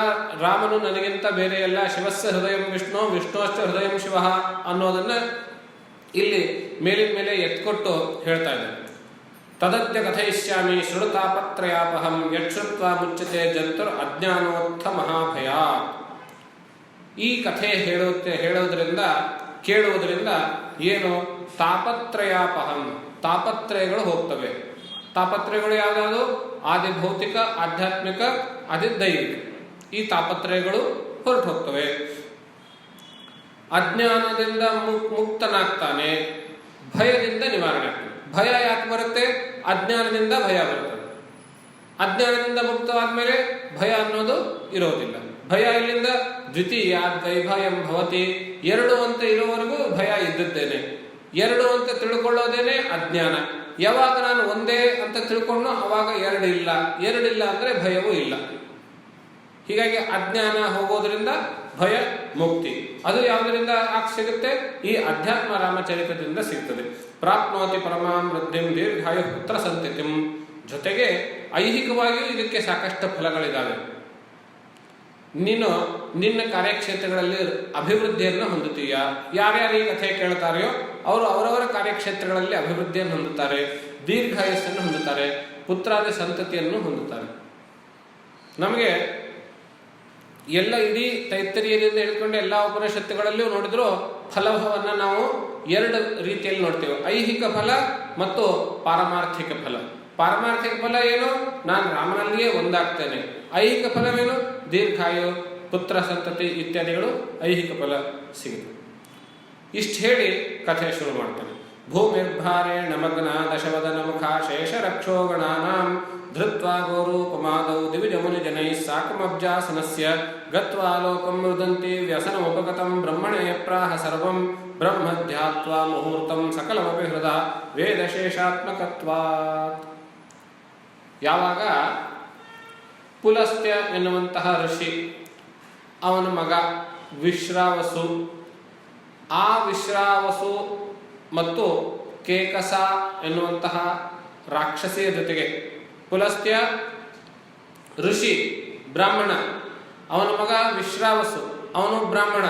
ರಾಮನು ನನಗಿಂತ ಬೇರೆ ಅಲ್ಲ. ಶಿವಸ್ಯ ಹೃದಯ ವಿಷ್ಣು, ವಿಷ್ಣುವಶ್ಚ ಹೃದಯ ಶಿವ ಅನ್ನೋದನ್ನ ಇಲ್ಲಿ ಮೇಲಿನ ಮೇಲೆ ಎತ್ಕೊಟ್ಟು ಹೇಳ್ತಾ ಇದ್ದಾರೆ. ತದದ್ಯ ಕಥಯಿಷ್ಯಾಮಿ ಶೃಣುತಾಪತ್ರಯಾಪಹಂ ಯಕ್ಷುತ್ವ ಮುಚ್ಚತೆ ಜಂತುರ್ ಅಜ್ಞಾನೋತ್ಥ ಮಹಾಭಯ. ಈ ಕಥೆ ಹೇಳೋದ್ರಿಂದ ಕೇಳುವುದರಿಂದ ಏನು? ತಾಪತ್ರಯಾಪಹಂ, ತಾಪತ್ರಯಗಳು ಹೋಗ್ತವೆ. ತಾಪತ್ರಯಗಳು ಯಾವುದಾದ್ರು? ಆದಿ ಭೌತಿಕ, ಆಧ್ಯಾತ್ಮಿಕ, ಆದಿ ದೈವಿಕ. ಈ ತಾಪತ್ರಯಗಳು ಹೊರಟು ಹೋಗ್ತವೆ. ಅಜ್ಞಾನದಿಂದ ಮುಕ್ತನಾಗ್ತಾನೆ, ಭಯದಿಂದ ನಿವಾರಣೆ ಆಗ್ತಾನೆ. ಭಯ ಯಾಕೆ ಬರುತ್ತೆ? ಅಜ್ಞಾನದಿಂದ ಭಯ ಬರುತ್ತದೆ. ಅಜ್ಞಾನದಿಂದ ಮುಕ್ತವಾದ್ಮೇಲೆ ಭಯ ಅನ್ನೋದು ಇರೋದಿಲ್ಲ. ಭಯ ಇಲ್ಲಿಂದ ದ್ವಿತೀಯ ದ್ವೈಭಯಂ ಭವತಿ. ಎರಡು ಅಂತ ಇರೋವರೆಗೂ ಭಯ ಇದ್ದಿದ್ದೇನೆ. ಎರಡು ಅಂತ ತಿಳ್ಕೊಳ್ಳೋದೇನೆ ಅಜ್ಞಾನ. ಯಾವಾಗ ನಾನು ಒಂದೇ ಅಂತ ತಿಳ್ಕೊಂಡು ಅವಾಗ ಎರಡಿಲ್ಲ. ಎರಡಿಲ್ಲ ಅಂದ್ರೆ ಭಯವೂ ಇಲ್ಲ. ಹೀಗಾಗಿ ಅಜ್ಞಾನ ಹೋಗೋದ್ರಿಂದ ಭಯ ಮುಕ್ತಿ. ಅದು ಯಾವುದರಿಂದ ಸಿಗುತ್ತೆ? ಈ ಅಧ್ಯಾತ್ಮ ರಾಮಚರಿತದಿಂದ ಸಿಗ್ತದೆ. ಪ್ರಾಪ್ನೋತಿ ಪರಮಾಂ ವೃದ್ಧಿಂ ದೀರ್ಘಾಯು ಪುತ್ರ ಸಂತತಿಂ. ಜೊತೆಗೆ ಐಹಿಕವಾಗಿಯೂ ಇದಕ್ಕೆ ಸಾಕಷ್ಟು ಫಲಗಳಿದ್ದಾವೆ. ನೀನು ನಿನ್ನ ಕಾರ್ಯಕ್ಷೇತ್ರಗಳಲ್ಲಿ ಅಭಿವೃದ್ಧಿಯನ್ನು ಹೊಂದುತ್ತೀಯ. ಯಾರ್ಯಾರು ಈ ಕಥೆ ಕೇಳ್ತಾರೆಯೋ ಅವರು ಅವರವರ ಕಾರ್ಯಕ್ಷೇತ್ರಗಳಲ್ಲಿ ಅಭಿವೃದ್ಧಿಯನ್ನು ಹೊಂದುತ್ತಾರೆ, ದೀರ್ಘಾಯಸ್ಸನ್ನು ಹೊಂದುತ್ತಾರೆ, ಪುತ್ರಾದಿ ಸಂತತಿಯನ್ನು ಹೊಂದುತ್ತಾರೆ. ನಮಗೆ ಎಲ್ಲ ಇಡೀ ತೈತ್ತರಿಯದಿಂದ ಹಿಡ್ಕೊಂಡು ಎಲ್ಲ ಉಪನಿಷತ್ತುಗಳಲ್ಲಿಯೂ ನೋಡಿದ್ರು ಫಲವನ್ನು ನಾವು ಎರಡು ರೀತಿಯಲ್ಲಿ ನೋಡ್ತೇವೆ. ಐಹಿಕ ಫಲ ಮತ್ತು ಪಾರಮಾರ್ಥಿಕ ಫಲ. ಪಾರಮಾರ್ಥಿಕ ಫಲ ಏನು? ನಾನು ರಾಮನಲ್ಲಿಯೇ ಒಂದಾಗ್ತೇನೆ. ಐಹಿಕ ಫಲವೇನು? ದೀರ್ಘಾಯು, ಪುತ್ರ ಸಂತತಿ ಇತ್ಯಾದಿಗಳು ಐಹಿಕ ಫಲ ಸಿಗುತ್ತೆ. ಇಷ್ಟು ಹೇಳಿ ಕಥೆ ಶುರು ಮಾಡ್ತಾನೆ. ಭೂಮಿರ್ಭಾರೇಣ ಮಗ್ನ ದಶವದನ ಮುಖ ಶೇಷ ರಕ್ಷೋಗಣಾನಾಂ ಧೃತ್ವಾ ಗೋರೂಪಮಾದೌ ದಿವಿಜಮುನಿ ಜನೈ ಸಾಕಮಬ್ಜಾಸನಸ್ಯ ಗತ್ವಾ ಲೋಕಂ ರುದಂತಿ ವ್ಯಸನಮುಪಗತಂ ಬ್ರಹ್ಮಣೇ ಪ್ರಾಹ ಸರ್ವಂ ಬ್ರಹ್ಮಧ್ಯಾತ್ವಾ ಮುಹೂರ್ತಂ ಸಕಲಮಪಿ ಹೃದ ವೇದಶೇಷಾತ್ಮಕತ್ವಾತ್. ಯಾವಾಗ ಪುಲಸ್ತ್ಯ ಎನ್ನುವಂತಹ ಋಷಿ, ಅವನ ಮಗ ವಿಶ್ರಾವಸು, ಆ ವಿಶ್ರಾವಸು ಮತ್ತು ಕೇಕಸ ಎನ್ನುವಂತಹ ರಾಕ್ಷಸಿಯ ಜೊತೆಗೆ, ಪುಲಸ್ತ್ಯ ಋಷಿ ಬ್ರಾಹ್ಮಣ, ಅವನ ಮಗ ವಿಶ್ರಾವಸು ಅವನು ಬ್ರಾಹ್ಮಣ,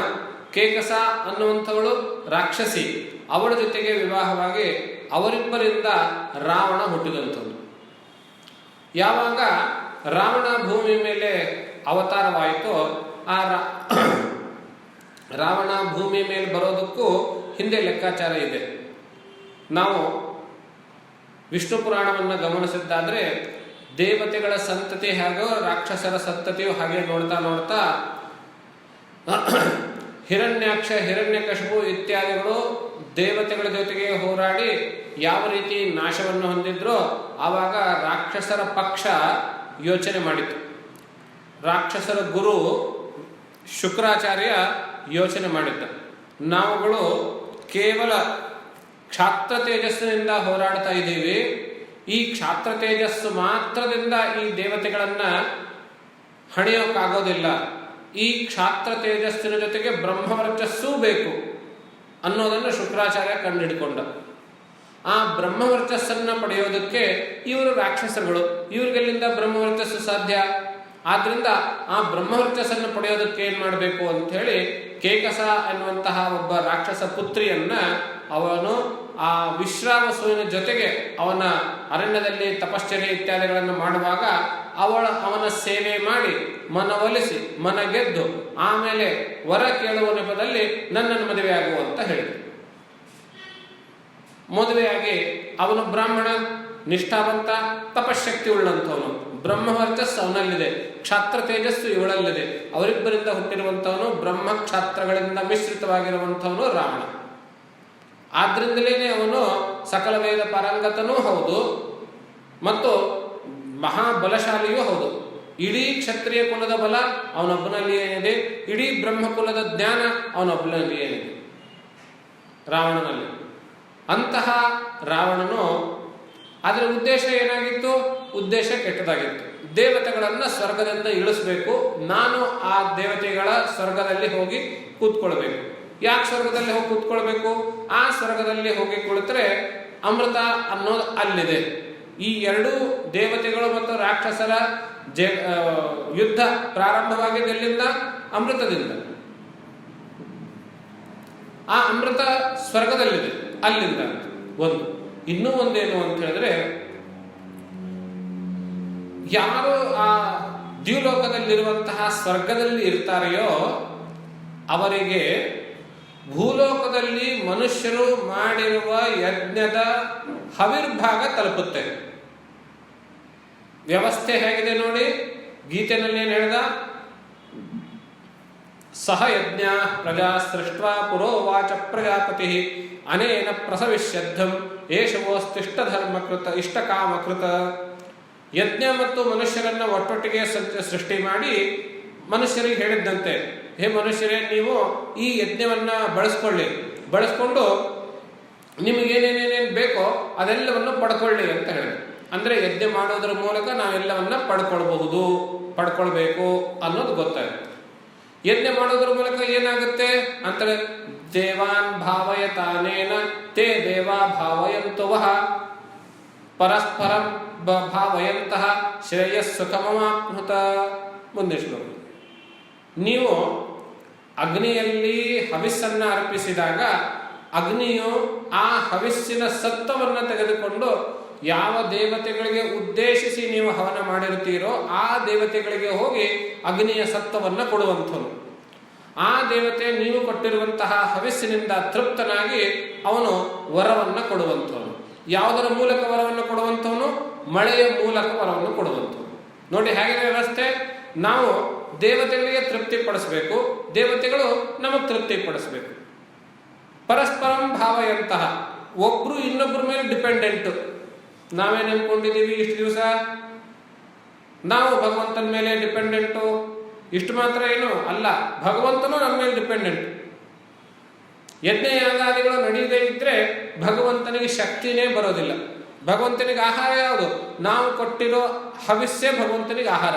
ಕೇಕಸ ಅನ್ನುವಂಥವಳು ರಾಕ್ಷಸಿ, ಅವಳ ಜೊತೆಗೆ ವಿವಾಹವಾಗಿ ಅವರಿಬ್ಬರಿಂದ ರಾವಣ ಹುಟ್ಟಿದಂಥದ್ದು. ಯಾವಾಗ ರಾವಣ ಭೂಮಿ ಮೇಲೆ ಅವತಾರವಾಯಿತೋ, ಆ ರಾವಣ ಭೂಮಿ ಮೇಲೆ ಬರೋದಕ್ಕೂ ಹಿಂದೆ ಲೆಕ್ಕಾಚಾರ ಇದೆ. ನಾವು ವಿಷ್ಣು ಪುರಾಣವನ್ನು ಗಮನಿಸಿದ್ದಾದ್ರೆ ದೇವತೆಗಳ ಸಂತತಿ ಹೇಗೋ ರಾಕ್ಷಸರ ಸಂತತಿಯು ಹಾಗೆ ನೋಡ್ತಾ ನೋಡ್ತಾ ಹಿರಣ್ಯಾಕ್ಷ, ಹಿರಣ್ಯಕಶಿಪು ಇತ್ಯಾದಿಗಳು ದೇವತೆಗಳ ಜೊತೆಗೆ ಹೋರಾಡಿ ಯಾವ ರೀತಿ ನಾಶವನ್ನು ಹೊಂದಿದ್ರೋ ಆವಾಗ ರಾಕ್ಷಸರ ಪಕ್ಷ ಯೋಚನೆ ಮಾಡಿತು. ರಾಕ್ಷಸರ ಗುರು ಶುಕ್ರಾಚಾರ್ಯ ಯೋಚನೆ ಮಾಡಿದ್ದ, ನಾವುಗಳು ಕೇವಲ ಕ್ಷಾತ್ರ ತೇಜಸ್ಸಿನಿಂದ ಹೋರಾಡ್ತಾ ಇದ್ದೀವಿ, ಈ ಕ್ಷಾತ್ರ ತೇಜಸ್ಸು ಮಾತ್ರದಿಂದ ಈ ದೇವತೆಗಳನ್ನ ಹಣಿಯೋಕ್ಕಾಗೋದಿಲ್ಲ, ಈ ಕ್ಷಾತ್ರ ತೇಜಸ್ಸಿನ ಜೊತೆಗೆ ಬ್ರಹ್ಮವರ್ಚಸ್ಸೂ ಬೇಕು ಅನ್ನೋದನ್ನು ಶುಕ್ರಾಚಾರ್ಯ ಕಂಡುಹಿಡ್ಕೊಂಡ. ಆ ಬ್ರಹ್ಮವರ್ಚಸ್ಸನ್ನು ಪಡೆಯೋದಕ್ಕೆ ಇವರು ರಾಕ್ಷಸಗಳು, ಇವ್ರಿಗೆಲ್ಲಿಂದ ಬ್ರಹ್ಮವರ್ಚಸ್ಸು ಸಾಧ್ಯ? ಆದ್ರಿಂದ ಆ ಬ್ರಹ್ಮವರ್ಚಸ್ಸನ್ನು ಪಡೆಯೋದಕ್ಕೆ ಏನ್ ಮಾಡಬೇಕು ಅಂತ ಹೇಳಿ ಕೇಕಸ ಎನ್ನುವಂತಹ ಒಬ್ಬ ರಾಕ್ಷಸ ಪುತ್ರಿಯನ್ನ ಅವನು ಆ ವಿಶ್ರಾವಸುವಿನ ಜೊತೆಗೆ ಅವನ ಅರಣ್ಯದಲ್ಲಿ ತಪಶ್ಚರ್ಯ ಇತ್ಯಾದಿಗಳನ್ನು ಮಾಡುವಾಗ ಅವನ ಸೇವೆ ಮಾಡಿ ಮನವೊಲಿಸಿ ಮನಗೆದ್ದು ಆಮೇಲೆ ವರ ಕೇಳುವ ನೆಪದಲ್ಲಿ ನನ್ನನ್ನು ಮದುವೆಯಾಗುವ ಅಂತ ಹೇಳಿದರು. ಮದುವೆಯಾಗಿ ಅವನು ಬ್ರಾಹ್ಮಣ, ನಿಷ್ಠಾವಂತ, ತಪಶಕ್ತಿ ಉಳ್ಳಂಥವನು, ಬ್ರಹ್ಮವರ್ಚಸ್ಸು ಅವನಲ್ಲಿದೆ, ಕ್ಷಾತ್ರ ತೇಜಸ್ಸು ಇವಳಲ್ಲಿದೆ. ಅವರಿಬ್ಬರಿಂದ ಹುಟ್ಟಿರುವಂಥವನು ಬ್ರಹ್ಮ ಕ್ಷಾತ್ರಗಳಿಂದ ಮಿಶ್ರಿತವಾಗಿರುವಂಥವನು ರಾವಣ. ಆದ್ರಿಂದಲೇ ಅವನು ಸಕಲ ವೇದ ಪಾರಂಗತನೂ ಹೌದು ಮತ್ತು ಮಹಾಬಲಶಾಲಿಯೂ ಹೌದು. ಇಡೀ ಕ್ಷತ್ರಿಯ ಕುಲದ ಬಲ ಅವನೊಬ್ಬನಲ್ಲಿ ಏನಿದೆ, ಇಡೀ ಬ್ರಹ್ಮಕುಲದ ಜ್ಞಾನ ಅವನೊಬ್ಬನಲ್ಲಿ ಏನಿದೆ ರಾವಣನಲ್ಲಿ. ಅಂತಹ ರಾವಣನು ಅದರ ಉದ್ದೇಶ ಏನಾಗಿತ್ತು? ಉದ್ದೇಶ ಕೆಟ್ಟದಾಗಿತ್ತು. ದೇವತೆಗಳನ್ನ ಸ್ವರ್ಗದಿಂದ ಇಳಿಸ್ಬೇಕು, ನಾನು ಆ ದೇವತೆಗಳ ಸ್ವರ್ಗದಲ್ಲಿ ಹೋಗಿ ಕೂತ್ಕೊಳ್ಬೇಕು. ಯಾಕೆ ಸ್ವರ್ಗದಲ್ಲಿ ಹೋಗಿ ಕೂತ್ಕೊಳ್ಬೇಕು? ಆ ಸ್ವರ್ಗದಲ್ಲಿ ಹೋಗಿ ಕುಳಿತರೆ ಅಮೃತ ಅನ್ನೋದು ಅಲ್ಲಿದೆ. ಈ ಎರಡೂ ದೇವತೆಗಳು ಮತ್ತು ರಾಕ್ಷಸರ ಯುದ್ಧ ಪ್ರಾರಂಭವಾಗಿದ್ದೆಲ್ಲಿಂದ? ಅಮೃತದಿಂದ. ಆ ಅಮೃತ ಸ್ವರ್ಗದಲ್ಲಿದೆ. ಅಲ್ಲಿಂದ ಒಂದು. ಇನ್ನೂ ಒಂದೇನು ಅಂತ ಹೇಳಿದ್ರೆ, ಯಾರು ಆ ದ್ಯುಲೋಕದಲ್ಲಿರುವಂತಹ ಸ್ವರ್ಗದಲ್ಲಿ ಇರ್ತಾರೆಯೋ ಅವರಿಗೆ ಭೂಲೋಕದಲ್ಲಿ ಮನುಷ್ಯರು ಮಾಡಿರುವ ಯಜ್ಞದ ಹವಿರ್ಭಾಗ ತಲುಪುತ್ತೆ. ವ್ಯವಸ್ಥೆ ಹೇಗಿದೆ ನೋಡಿ, ಗೀತೆನಲ್ಲಿ ಏನು ಹೇಳ್ದ? ಸಹ ಯಜ್ಞ ಪ್ರಜಾ ಸೃಷ್ಟ್ವಾ ಪುರೋವಾಚ ಪ್ರಜಾಪತಿ ಅನೇನ ಪ್ರಸವಿಷ್ಯದ್ಧಂ ಏಷವೋಸ್ತಿಷ್ಟ ಧರ್ಮಕೃತ ಇಷ್ಟಕಾಮಕೃತ. ಯಜ್ಞ ಮತ್ತು ಮನುಷ್ಯರನ್ನ ಒಟ್ಟೊಟ್ಟಿಗೆ ಸೃಷ್ಟಿ ಮಾಡಿ ಮನುಷ್ಯರಿಗೆ ಹೇಳಿದ್ದಂತೆ, ಹೇ ಮನುಷ್ಯರೇ, ನೀವು ಈ ಯಜ್ಞವನ್ನ ಬಳಸ್ಕೊಂಡು ನಿಮಗೇನೇನೇನೇನು ಬೇಕೋ ಅದೆಲ್ಲವನ್ನು ಪಡ್ಕೊಳ್ಳಿ ಅಂತ ಹೇಳಿ. ಅಂದ್ರೆ ಯಜ್ಞ ಮಾಡೋದ್ರ ಮೂಲಕ ನಾವೆಲ್ಲವನ್ನ ಪಡ್ಕೊಳ್ಬೇಕು ಅನ್ನೋದು ಗೊತ್ತಾಗುತ್ತೆ. ಯಜ್ಞ ಮಾಡೋದ್ರ ಮೂಲಕ ಏನಾಗುತ್ತೆ ಅಂತೇಳಿ, ದೇವಾನ್ ಭಾವಯತಾನೇನ ತೇ ದೇವಾ ಭಾವಯಂತುವಃ ಪರಸ್ಪರಂ ಭಾವಯಂತಹ ಶ್ರೇಯಸ್ಸುಖಮವಾಪ್ನುತ. ಮುಂದೆ ಶ್ಲೋಕ. ನೀವು ಅಗ್ನಿಯಲ್ಲಿ ಹವಿಸ್ಸನ್ನ ಅರ್ಪಿಸಿದಾಗ ಅಗ್ನಿಯು ಆ ಹವಿಸ್ಸಿನ ಸತ್ವವನ್ನು ತೆಗೆದುಕೊಂಡು ಯಾವ ದೇವತೆಗಳಿಗೆ ಉದ್ದೇಶಿಸಿ ನೀವು ಹವನ ಮಾಡಿರ್ತೀರೋ ಆ ದೇವತೆಗಳಿಗೆ ಹೋಗಿ ಅಗ್ನಿಯ ಸತ್ವವನ್ನು ಕೊಡುವಂಥವನು. ಆ ದೇವತೆ ನೀವು ಕೊಟ್ಟಿರುವಂತಹ ಹವಿಸ್ಸಿನಿಂದ ತೃಪ್ತನಾಗಿ ಅವನು ವರವನ್ನು ಕೊಡುವಂಥವನು. ಯಾವುದರ ಮೂಲಕ ವರವನ್ನು ಕೊಡುವಂಥವನು? ಮಳೆಯ ಮೂಲಕ ವರವನ್ನು ಕೊಡುವಂಥವನು. ನೋಡಿ ಹೇಗಿದೆ ವ್ಯವಸ್ಥೆ. ನಾವು ದೇವತೆಗಳಿಗೆ ತೃಪ್ತಿಪಡಿಸಬೇಕು, ದೇವತೆಗಳು ನಮಗೆ ತೃಪ್ತಿಪಡಿಸಬೇಕು. ಪರಸ್ಪರಂ ಭಾವಯಂತಹ, ಒಬ್ರು ಇನ್ನೊಬ್ಬರ ಮೇಲೆ ಡಿಪೆಂಡೆಂಟ್. ನಾವೇನು ಅನ್ಕೊಂಡಿದ್ದೀವಿ ಇಷ್ಟು ದಿವಸ? ನಾವು ಭಗವಂತನ ಮೇಲೆ ಡಿಪೆಂಡೆಂಟು. ಇಷ್ಟು ಮಾತ್ರ ಏನು ಅಲ್ಲ, ಭಗವಂತನು ನಮ್ಮ ಮೇಲೆ ಡಿಪೆಂಡೆಂಟ್. ಯಜ್ಞ ಯಾಗಾದಿಗಳು ನಡೆಯದೇ ಇದ್ರೆ ಭಗವಂತನಿಗೆ ಶಕ್ತಿನೇ ಬರೋದಿಲ್ಲ. ಭಗವಂತನಿಗೆ ಆಹಾರ ಯಾವುದು? ನಾವು ಕೊಟ್ಟಿರೋ ಹವಿಸ್ಸೇ ಭಗವಂತನಿಗೆ ಆಹಾರ.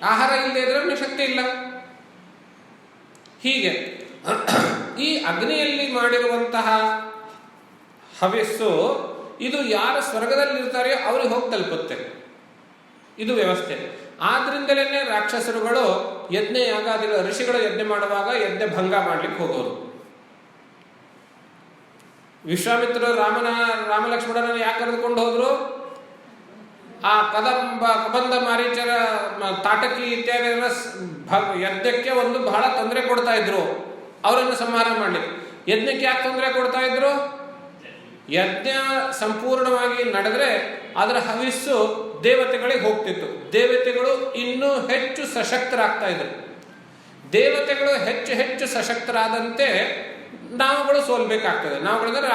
ಆಹಾರ ಇಲ್ಲದೆ ಇದ್ರೆ ಶಕ್ತಿ ಇಲ್ಲ. ಹೀಗೆ ಈ ಅಗ್ನಿಯಲ್ಲಿ ಮಾಡಿರುವಂತಹ ಹವಿಸ್ಸು ಇದು ಯಾರು ಸ್ವರ್ಗದಲ್ಲಿರ್ತಾರೆಯೋ ಅವ್ರಿಗೆ ಹೋಗಿ ತಲುಪುತ್ತೆ. ಇದು ವ್ಯವಸ್ಥೆ. ಆದ್ರಿಂದಲೇ ರಾಕ್ಷಸರುಗಳು ಯಜ್ಞ ಯಾಗಾದಿಗಳ ಋಷಿಗಳು ಯಜ್ಞ ಮಾಡುವಾಗ ಯಜ್ಞ ಭಂಗ ಮಾಡ್ಲಿಕ್ಕೆ ಹೋಗೋರು. ವಿಶ್ವಾಮಿತ್ರರು ರಾಮಲಕ್ಷ್ಮಣರನ್ನು ಯಾಕೆ ಕರೆದುಕೊಂಡು ಹೋದ್ರು? ಆ ಕಬಂಧ ಮಾರೀಚರ ತಾಟಕಿ ಇತ್ಯಾದಿ ಯಜ್ಞಕ್ಕೆ ಒಂದು ಬಹಳ ತೊಂದರೆ ಕೊಡ್ತಾ ಇದ್ರು. ಅವರನ್ನು ಸಂಹಾರ ಮಾಡ್ಲಿಕ್ಕೆ. ಯಜ್ಞಕ್ಕೆ ಯಾಕೆ ತೊಂದರೆ ಕೊಡ್ತಾ ಇದ್ರು? ಯಜ್ಞ ಸಂಪೂರ್ಣವಾಗಿ ನಡೆದ್ರೆ ಅದರ ಹವಿಸ್ಸು ದೇವತೆಗಳಿಗೆ ಹೋಗ್ತಿತ್ತು. ದೇವತೆಗಳು ಇನ್ನೂ ಹೆಚ್ಚು ಸಶಕ್ತರಾಗ್ತಾ ಇದ್ರು. ದೇವತೆಗಳು ಹೆಚ್ಚು ಹೆಚ್ಚು ಸಶಕ್ತರಾದಂತೆ ನಾವುಗಳು ಸೋಲ್ಬೇಕಾಗ್ತದೆ. ನಾವುಗಳಂದ್ರೆ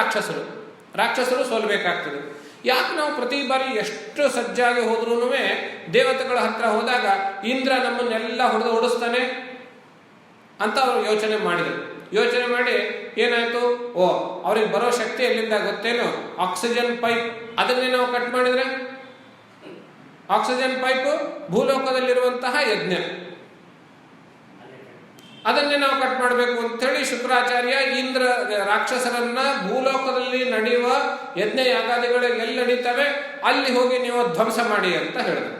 ರಾಕ್ಷಸರು ಸೋಲ್ಬೇಕಾಗ್ತದೆ. ಯಾಕೆ ನಾವು ಪ್ರತಿ ಬಾರಿ ಎಷ್ಟು ಸಜ್ಜಾಗಿ ಹೋದ್ರೂ ದೇವತೆಗಳ ಹತ್ರ ಹೋದಾಗ ಇಂದ್ರ ನಮ್ಮನ್ನೆಲ್ಲ ಓಡಿಸ್ತಾನೆ ಅಂತ ಅವರು ಯೋಚನೆ ಮಾಡಿದರು. ಯೋಚನೆ ಮಾಡಿ ಏನಾಯ್ತು, ಅವ್ರಿಗೆ ಬರೋ ಶಕ್ತಿ ಎಲ್ಲಿಂದ ಗೊತ್ತೇನು? Oxygen pipe. ಅದನ್ನೇ ನಾವು ಕಟ್ ಮಾಡಿದ್ರೆ ಆಕ್ಸಿಜನ್ ಪೈಪ್ ಭೂಲೋಕದಲ್ಲಿರುವಂತಹ ಯಜ್ಞ, ಅದನ್ನೇ ನಾವು ಕಟ್ ಮಾಡಬೇಕು ಅಂತೇಳಿ ಶುಕ್ರಾಚಾರ್ಯ ಇಂದ್ರ ರಾಕ್ಷಸರನ್ನ ಭೂಲೋಕದಲ್ಲಿ ನಡೆಯುವ ಯಜ್ಞ ಯಾಗಾದಿಗಳು ಎಲ್ಲಿ ನಡೀತವೆ ಅಲ್ಲಿ ಹೋಗಿ ನೀವು ಧ್ವಂಸ ಮಾಡಿ ಅಂತ ಹೇಳಿದ್ರು.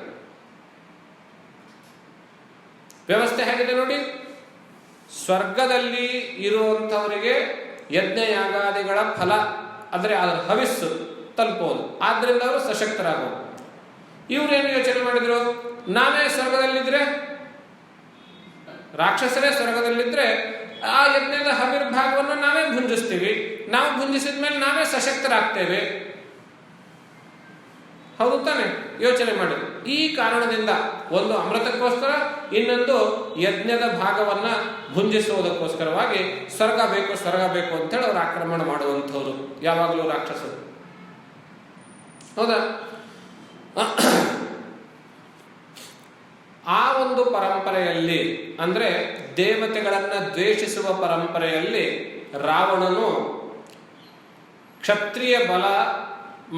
ವ್ಯವಸ್ಥೆ ಹೇಗಿದೆ ನೋಡಿ. ಸ್ವರ್ಗದಲ್ಲಿ ಇರುವಂಥವರಿಗೆ ಯಜ್ಞ ಯಾಗಾದಿಗಳ ಫಲ ಅಂದರೆ ಅದರ ಹವಿಸ್ಸು ತಲುಪೋದು. ಆದ್ರಿಂದ ಅವರು ಸಶಕ್ತರಾಗೋದು. ಇವ್ರೇನು ಯೋಚನೆ ಮಾಡಿದ್ರು? ನಾವೇ ಸ್ವರ್ಗದಲ್ಲಿದ್ರೆ, ರಾಕ್ಷಸರೇ ಸ್ವರ್ಗದಲ್ಲಿದ್ರೆ ಆ ಯಜ್ಞದ ಹವಿರ್ಭಾಗವನ್ನು ನಾವೇ ಭುಂಜಿಸ್ತೀವಿ. ನಾವು ಭುಂಜಿಸಿದ ಮೇಲೆ ನಾವೇ ಸಶಕ್ತರಾಗ್ತೇವೆ. ಹೌದು ತಾನೆ? ಯೋಚನೆ ಮಾಡಿ. ಈ ಕಾರಣದಿಂದ ಒಂದು ಅಮೃತಕ್ಕೋಸ್ಕರ, ಇನ್ನೊಂದು ಯಜ್ಞದ ಭಾಗವನ್ನ ಭುಂಜಿಸುವುದಕ್ಕೋಸ್ಕರವಾಗಿ ಸ್ವರ್ಗ ಬೇಕು ಅಂತೇಳಿ ಅವರು ಆಕ್ರಮಣ ಮಾಡುವಂಥವ್ರು ಯಾವಾಗಲೂ ರಾಕ್ಷಸರು. ಹೌದಾ? ಆ ಒಂದು ಪರಂಪರೆಯಲ್ಲಿ ಅಂದ್ರೆ ದೇವತೆಗಳನ್ನ ದ್ವೇಷಿಸುವ ಪರಂಪರೆಯಲ್ಲಿ ರಾವಣನು ಕ್ಷತ್ರಿಯ ಬಲ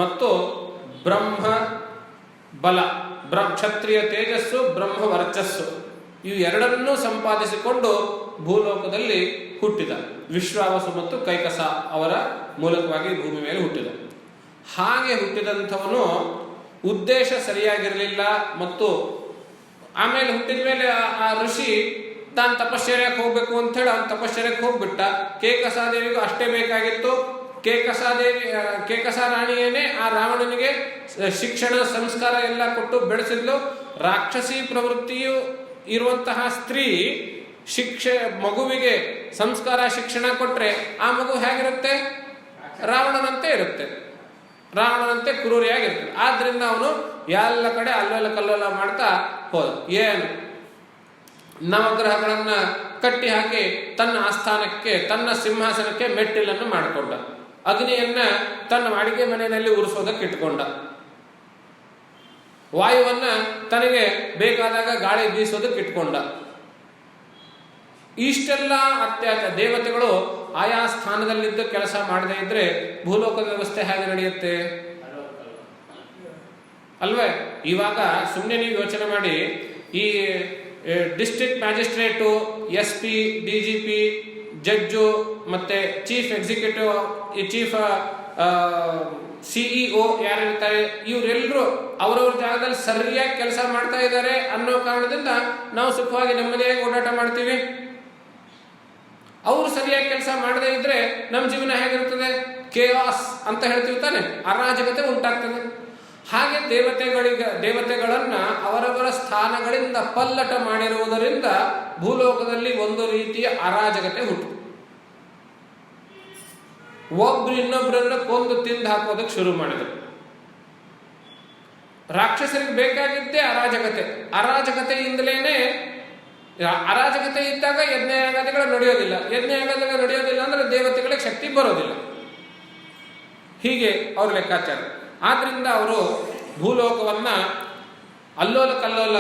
ಮತ್ತು ಬ್ರಹ್ಮ ಬಲ, ಕ್ಷತ್ರಿಯ ತೇಜಸ್ಸು, ಬ್ರಹ್ಮ ವರ್ಚಸ್ಸು, ಇವು ಎರಡನ್ನೂ ಸಂಪಾದಿಸಿಕೊಂಡು ಭೂಲೋಕದಲ್ಲಿ ಹುಟ್ಟಿದ. ವಿಶ್ವಾವಸು ಮತ್ತು ಕೈಕಸ ಅವರ ಮೂಲಕವಾಗಿ ಭೂಮಿ ಮೇಲೆ ಹುಟ್ಟಿದ. ಹಾಗೆ ಹುಟ್ಟಿದಂಥವನು ಉದ್ದೇಶ ಸರಿಯಾಗಿರಲಿಲ್ಲ. ಮತ್ತು ಆಮೇಲೆ ಹುಟ್ಟಿದ ಮೇಲೆ ಆ ಋಷಿ ತಾನು ತಪಶ್ಚರ್ಯಕ್ಕೆ ಹೋಗ್ಬೇಕು ಅಂತ ಹೇಳಿ ಅವ್ನು ತಪಶ್ಚರ್ಯಕ್ಕೆ ಹೋಗ್ಬಿಟ್ಟ. ಕೇಕಸಾದೇವಿಗೂ ಅಷ್ಟೇ ಬೇಕಾಗಿತ್ತು. ಕೇಕಸ ರಾಣಿಯೇನೆ ಆ ರಾವಣನಿಗೆ ಶಿಕ್ಷಣ ಸಂಸ್ಕಾರ ಎಲ್ಲ ಕೊಟ್ಟು ಬೆಳೆಸಿದ್ಲು. ರಾಕ್ಷಸಿ ಪ್ರವೃತ್ತಿಯು ಇರುವಂತಹ ಸ್ತ್ರೀ ಮಗುವಿಗೆ ಸಂಸ್ಕಾರ ಶಿಕ್ಷಣ ಕೊಟ್ರೆ ಆ ಮಗು ಹೇಗಿರುತ್ತೆ? ರಾವಣನಂತೆ ಇರುತ್ತೆ, ರಾವಣನಂತೆ ಕ್ರೂರಿಯಾಗಿರುತ್ತೆ. ಆದ್ರಿಂದ ಅವನು ಎಲ್ಲ ಕಡೆ ಅಲ್ಲೋಲ ಕಲ್ಲೋಲ ಮಾಡ್ತಾ ಹೋದ. ಏನು ನವಗ್ರಹಗಳನ್ನ ಕಟ್ಟಿ ಹಾಕಿ ತನ್ನ ಆಸ್ಥಾನಕ್ಕೆ, ತನ್ನ ಸಿಂಹಾಸನಕ್ಕೆ ಮೆಟ್ಟಿಲನ್ನು ಮಾಡಿಕೊಂಡ. ಅಗ್ನಿಯನ್ನ ತನ್ನ ಅಡಿಗೆ ಮನೆಯಲ್ಲಿ ಉರಿಸೋದಕ್ಕೆ ಇಟ್ಕೊಂಡ. ವಾಯುವನ್ನ ತನಗೆ ಬೇಕಾದಾಗ ಗಾಳಿ ಬೀಸೋದಕ್ಕೆ ಇಟ್ಕೊಂಡ. ಇಷ್ಟೆಲ್ಲ ಅತ್ಯಾಚಾರ. ದೇವತೆಗಳು ಆಯಾ ಸ್ಥಾನದಲ್ಲಿದ್ದು ಕೆಲಸ ಮಾಡದೇ ಇದ್ರೆ ಭೂಲೋಕದ ವ್ಯವಸ್ಥೆ ಹೇಗೆ ನಡೆಯುತ್ತೆ ಅಲ್ವೇ? ಇವಾಗ ಸುಮ್ಮನೆ ನೀವು ಯೋಚನೆ ಮಾಡಿ, ಈ district magistrate, SP, DGP, judge ಮತ್ತೆ ಚೀಫ್ ಎಕ್ಸಿಕ್ಯೂಟಿವ್, ಈ ಚೀಫ್ CEO ಯಾರಿರ್ತಾರೆ, ಇವರೆಲ್ಲರೂ ಅವರವ್ರ ಜಾಗದಲ್ಲಿ ಸರಿಯಾಗಿ ಕೆಲಸ ಮಾಡ್ತಾ ಇದ್ದಾರೆ ಅನ್ನೋ ಕಾರಣದಿಂದ ನಾವು ಸುಖವಾಗಿ ನೆಮ್ಮದಿಯಾಗಿ ಓಡಾಟ ಮಾಡ್ತೀವಿ. ಅವರು ಸರಿಯಾಗಿ ಕೆಲಸ ಮಾಡದೇ ಇದ್ರೆ ನಮ್ಮ ಜೀವನ ಹೇಗಿರ್ತದೆ? ಕೇಯಾಸ್ ಅಂತ ಹೇಳ್ತೀವಿ ತಾನೆ, ಅರಾಜಕತೆ ಉಂಟಾಗ್ತದೆ. ಹಾಗೆ ದೇವತೆಗಳನ್ನ ಅವರವರ ಸ್ಥಾನಗಳಿಂದ ಪಲ್ಲಟ ಮಾಡಿರುವುದರಿಂದ ಭೂಲೋಕದಲ್ಲಿ ಒಂದು ರೀತಿಯ ಅರಾಜಕತೆ ಹುಟ್ಟು. ಒಬ್ರು ಇನ್ನೊಬ್ಬರನ್ನ ಕೊಂದು ತಿಂದು ಹಾಕೋದಕ್ಕೆ ಶುರು ಮಾಡಿದರು. ರಾಕ್ಷಸರಿಗೆ ಬೇಕಾಗಿದ್ದೇ ಅರಾಜಕತೆ. ಅರಾಜಕತೆಯಿಂದಲೇನೆ, ಅರಾಜಕತೆ ಇದ್ದಾಗ ಯಜ್ಞಯಾಗಾದಿಗಳು ನಡೆಯೋದಿಲ್ಲ. ಯಜ್ಞಯಾಗಾದಿಗಳು ನಡೆಯೋದಿಲ್ಲ ಅಂದ್ರೆ ದೇವತೆಗಳಿಗೆ ಶಕ್ತಿ ಬರೋದಿಲ್ಲ. ಹೀಗೆ ಅವ್ರ ಲೆಕ್ಕಾಚಾರ. ಆದ್ರಿಂದ ಅವರು ಭೂಲೋಕವನ್ನ ಅಲ್ಲೋಲ ಕಲ್ಲೋಲ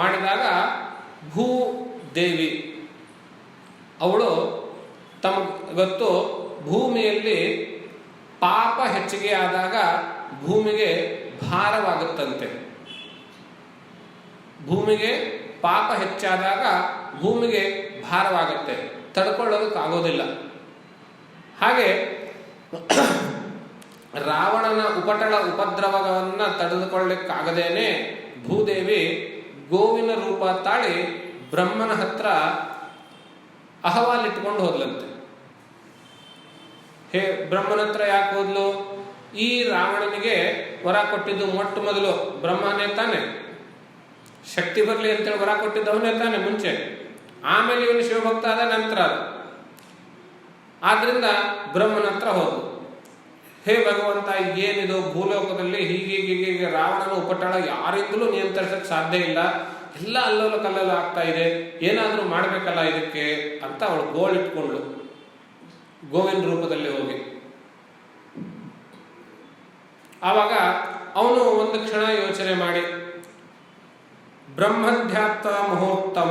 ಮಾಡಿದಾಗ ಭೂದೇವಿ ಅವಳು ತಮಗೊತ್ತು ಭೂಮಿಯಲ್ಲಿ ಪಾಪ ಹೆಚ್ಚಿಗೆ ಆದಾಗ ಭೂಮಿಗೆ ಭಾರವಾಗುತ್ತಂತೆ. ಭೂಮಿಗೆ ಪಾಪ ಹೆಚ್ಚಾದಾಗ ಭೂಮಿಗೆ ಭಾರವಾಗುತ್ತೆ, ತಡ್ಕೊಳ್ಳೋದಕ್ಕಾಗೋದಿಲ್ಲ. ಹಾಗೆ ರಾವಣನ ಉಪದ್ರವವನ್ನು ತಡೆದುಕೊಳ್ಳಲಿಕ್ಕಾಗದೇನೆ ಭೂದೇವಿ ಗೋವಿನ ರೂಪ ತಾಳಿ ಬ್ರಹ್ಮನ ಹತ್ರ ಅಹವಾಲಿಟ್ಕೊಂಡು ಹೋದ್ಲಂತೆ. ಬ್ರಹ್ಮನ ಹತ್ರ ಯಾಕೆ ಹೋದ್ಲು? ಈ ರಾವಣನಿಗೆ ವರ ಕೊಟ್ಟಿದ್ದು ಮೊಟ್ಟ ಮೊದಲು ಬ್ರಹ್ಮನೇ ತಾನೆ. ಶಕ್ತಿ ಬರಲಿ ಅಂತೇಳಿ ವರ ಕೊಟ್ಟಿದ್ದವನೇ ತಾನೆ ಮುಂಚೆ. ಆಮೇಲೆ ಇವನು ಶಿವಭಕ್ತ ಆದ ನಂತರ. ಆದ್ರಿಂದ ಬ್ರಹ್ಮನ ಹತ್ರ ಹೋದ್ಲು. ಹೇ ಭಗವಂತ, ಏನಿದು ಭೂಲೋಕದಲ್ಲಿ ಹೀಗೆ ರಾವಣನ ಉಪಟಳ ಯಾರಿಂದಲೂ ನಿಯಂತ್ರಿಸಕ್ಕೆ ಸಾಧ್ಯ ಇಲ್ಲ, ಎಲ್ಲ ಅಲ್ಲೋಲ ಕಲ್ಲೋಲ ಆಗ್ತಾ ಇದೆ, ಏನಾದ್ರೂ ಮಾಡ್ಬೇಕಲ್ಲ ಇದಕ್ಕೆ ಅಂತ ಅವಳು ಗೋಳಿಟ್ಕೊಂಡ್ಳು ಗೋವಿನ ರೂಪದಲ್ಲಿ ಹೋಗಿ. ಆವಾಗ ಅವನು ಒಂದು ಕ್ಷಣ ಯೋಚನೆ ಮಾಡಿ, ಬ್ರಹ್ಮಧ್ಯಾತ್ವ ಮುಹೂರ್ತಂ,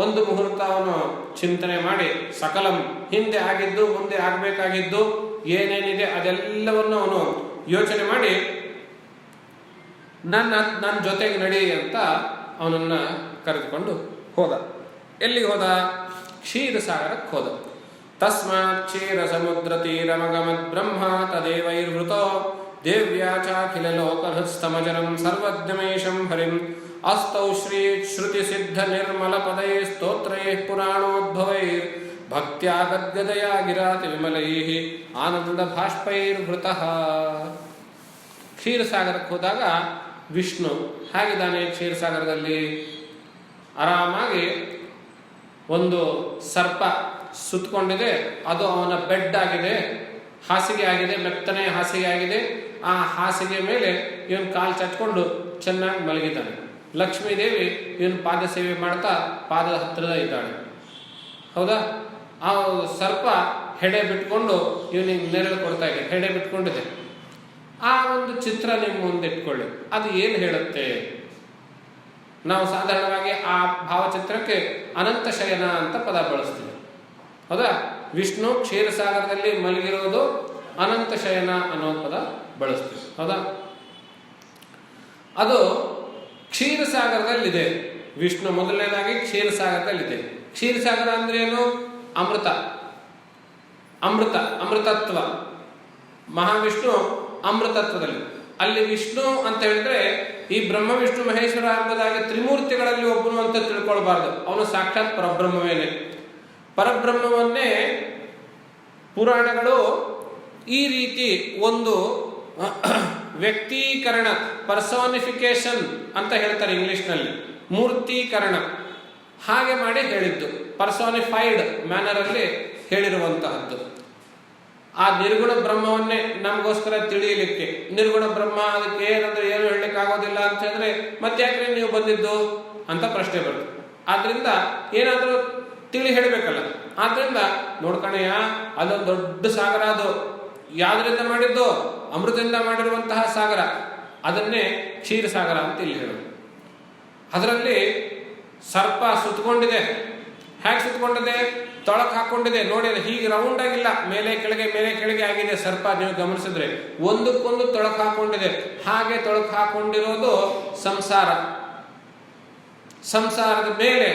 ಒಂದು ಮುಹೂರ್ತ ಅವನು ಚಿಂತನೆ ಮಾಡಿ, ಸಕಲಂ, ಹಿಂದೆ ಆಗಿದ್ದು ಮುಂದೆ ಆಗ್ಬೇಕಾಗಿದ್ದು ಏನೇನಿದೆ ಅದೆಲ್ಲವನ್ನು ಅವನು ಯೋಚನೆ ಮಾಡಿ, ನನ್ನ ಜೊತೆಗೆ ನಡಿ ಅಂತ ಅವನನ್ನ ಕರೆದುಕೊಂಡು ಹೋದ. ಎಲ್ಲಿಗೆ ಹೋದ? ಕ್ಷೀರಸಾಗರಕ್ಕೆ ಹೋದ. ತಸ್ಮಾತ್ ಕ್ಷೀರ ಸಮುದ್ರ ತೀರಮಗಮದ್ ಬ್ರಹ್ಮ ತದೇವೈರ್ವೃತೋ ದೇವ್ಯಾಚಾಖಿಲ ಲೋಕಹಸ್ತಮಜನಂ ಸರ್ವಜ್ಞಮೇಶಂ ಹರಿಂ ಅಸ್ತೌ ಶ್ರೀ ಶ್ರುತಿ ಸಿದ್ಧ ನಿರ್ಮಲ ಪದೈ ಸ್ತೋತ್ರೈ ಪುರಾಣೋದ್ಭವೈ ಭಕ್ತ್ಯಾ ಗದ್ಗದಯಾ ಗಿರಾತಿ ವಿಮಲೈ ಆನಂದ ಭಾಷ್ಪೈರ್ವೃತಃ. ಕ್ಷೀರಸಾಗರಕ್ಕೆ ಹೋದಾಗ ವಿಷ್ಣು ಹೇಗಿದ್ದಾನೆ? ಕ್ಷೀರಸಾಗರದಲ್ಲಿ ಆರಾಮಾಗಿ ಒಂದು ಸರ್ಪ ಸುತ್ತಕೊಂಡಿದೆ, ಅದು ಅವನ ಬೆಡ್ ಆಗಿದೆ, ಹಾಸಿಗೆ ಆಗಿದೆ, ಮೆತ್ತನೆ ಹಾಸಿಗೆ ಆಗಿದೆ. ಆ ಹಾಸಿಗೆ ಮೇಲೆ ಇವನು ಕಾಲು ಚಚ್ಕೊಂಡು ಚೆನ್ನಾಗಿ ಮಲಗಿದ್ದಾನೆ. ಲಕ್ಷ್ಮೀದೇವಿ ಇವನು ಪಾದ ಸೇವೆ ಮಾಡ್ತಾ ಪಾದದ ಹತ್ತಿರದ ಇದ್ದಾಳೆ. ಹೌದಾ? ಆ ಸರ್ಪ ಹೆಡೆ ಬಿಟ್ಕೊಂಡು ಇವನಿಗೆ ನೆರಳು ಕೊಡ್ತಾ ಇದೆ, ಹೆಡೆ ಬಿಟ್ಕೊಂಡಿದೆ. ಆ ಒಂದು ಚಿತ್ರ ನಿಮ್ಮ ಮುಂದೆ ಇಟ್ಕೊಳ್ಳಿ. ಅದು ಏನು ಹೇಳುತ್ತೆ? ನಾವು ಸಾಧಾರಣವಾಗಿ ಆ ಭಾವಚಿತ್ರಕ್ಕೆ ಅನಂತ ಶಯನ ಅಂತ ಪದ ಬಳಸ್ತೀವಿ. ಹೌದಾ? ವಿಷ್ಣು ಕ್ಷೀರಸಾಗರದಲ್ಲಿ ಮಲಗಿರೋದು ಅನಂತ ಶಯನ ಅನ್ನೋ ಪದ ಬಳಸ್ತೀವಿ. ಹೌದಾ? ಅದು ಕ್ಷೀರಸಾಗರದಲ್ಲಿದೆ. ವಿಷ್ಣು ಮೊದಲನೇದಾಗಿ ಕ್ಷೀರಸಾಗರದಲ್ಲಿದೆ. ಕ್ಷೀರಸಾಗರ ಅಂದ್ರೆ ಏನು? ಅಮೃತ, ಅಮೃತತ್ವ. ಮಹಾವಿಷ್ಣು ಅಮೃತತ್ವದಲ್ಲಿ. ಅಲ್ಲಿ ವಿಷ್ಣು ಅಂತ ಹೇಳಿದ್ರೆ ಈ ಬ್ರಹ್ಮ ವಿಷ್ಣು ಮಹೇಶ್ವರ ಎಂಬುದಾಗಿ ತ್ರಿಮೂರ್ತಿಗಳಲ್ಲಿ ಒಬ್ಬನು ಅಂತ ತಿಳ್ಕೊಳ್ಬಾರ್ದು. ಅವನು ಸಾಕ್ಷಾತ್ ಪರಬ್ರಹ್ಮವೇನೆ. ಪರಬ್ರಹ್ಮವನ್ನೇ ಪುರಾಣಗಳು ಈ ರೀತಿ ಒಂದು ವ್ಯಕ್ತೀಕರಣ, ಪರ್ಸೋನಿಫಿಕೇಶನ್ ಅಂತ ಹೇಳ್ತಾರೆ ಇಂಗ್ಲಿಷ್ನಲ್ಲಿ, ಮೂರ್ತೀಕರಣ ಹಾಗೆ ಮಾಡಿ ಹೇಳಿದ್ದು, ಪರ್ಸೋನಿಫೈಡ್ ಮ್ಯಾನರ್ ಅಲ್ಲಿ ಹೇಳಿರುವಂತಹದ್ದು. ಆ ನಿರ್ಗುಣ ಬ್ರಹ್ಮವನ್ನೇ ನಮಗೋಸ್ಕರ ತಿಳಿಯಲಿಕ್ಕೆ, ನಿರ್ಗುಣ ಬ್ರಹ್ಮ ಅದಕ್ಕೆ ಏನಂದ್ರೆ ಏನು ಹೇಳಲಿಕ್ಕೆ ಆಗೋದಿಲ್ಲ ಅಂತ ಹೇಳಿದ್ರೆ ಮತ್ತೆ ಯಾಕ್ರೆ ನೀವು ಬಂದಿದ್ದು ಅಂತ ಪ್ರಶ್ನೆ ಬರುತ್ತೆ. ಆದ್ರಿಂದ ಏನಾದರೂ ತಿಳಿ ಹೇಳಬೇಕಲ್ಲ. ಆದ್ರಿಂದ ನೋಡ್ಕಣಯ್ಯ, ಅದೊಂದು ದೊಡ್ಡ ಸಾಗರ, ಅದು ಯಾವ್ದ್ರಿಂದ ಮಾಡಿದ್ದು? ಅಮೃತದಿಂದ ಮಾಡಿರುವಂತಹ ಸಾಗರ, ಅದನ್ನೇ ಕ್ಷೀರ ಸಾಗರ ಅಂತ ಇಲ್ಲಿ ಹೇಳೋದು. ಅದರಲ್ಲಿ ಸರ್ಪ ಸುತ್ತಕೊಂಡಿದೆ. ಹೇಗೆ ಸುತ್ತಕೊಂಡಿದೆ? ತೊಳಕ್ ಹಾಕೊಂಡಿದೆ. ನೋಡಿ, ಹೀಗೆ ರೌಂಡ್ ಆಗಿಲ್ಲ, ಮೇಲೆ ಕೆಳಗೆ ಮೇಲೆ ಕೆಳಗೆ ಆಗಿದೆ ಸರ್ಪ. ನೀವು ಗಮನಿಸಿದ್ರೆ ಒಂದಕ್ಕೊಂದು ತೊಳಕ್ ಹಾಕೊಂಡಿದೆ. ಹಾಗೆ ತೊಳಕ್ ಹಾಕೊಂಡಿರೋದು ಸಂಸಾರ. ಸಂಸಾರದ ಮೇಲೆ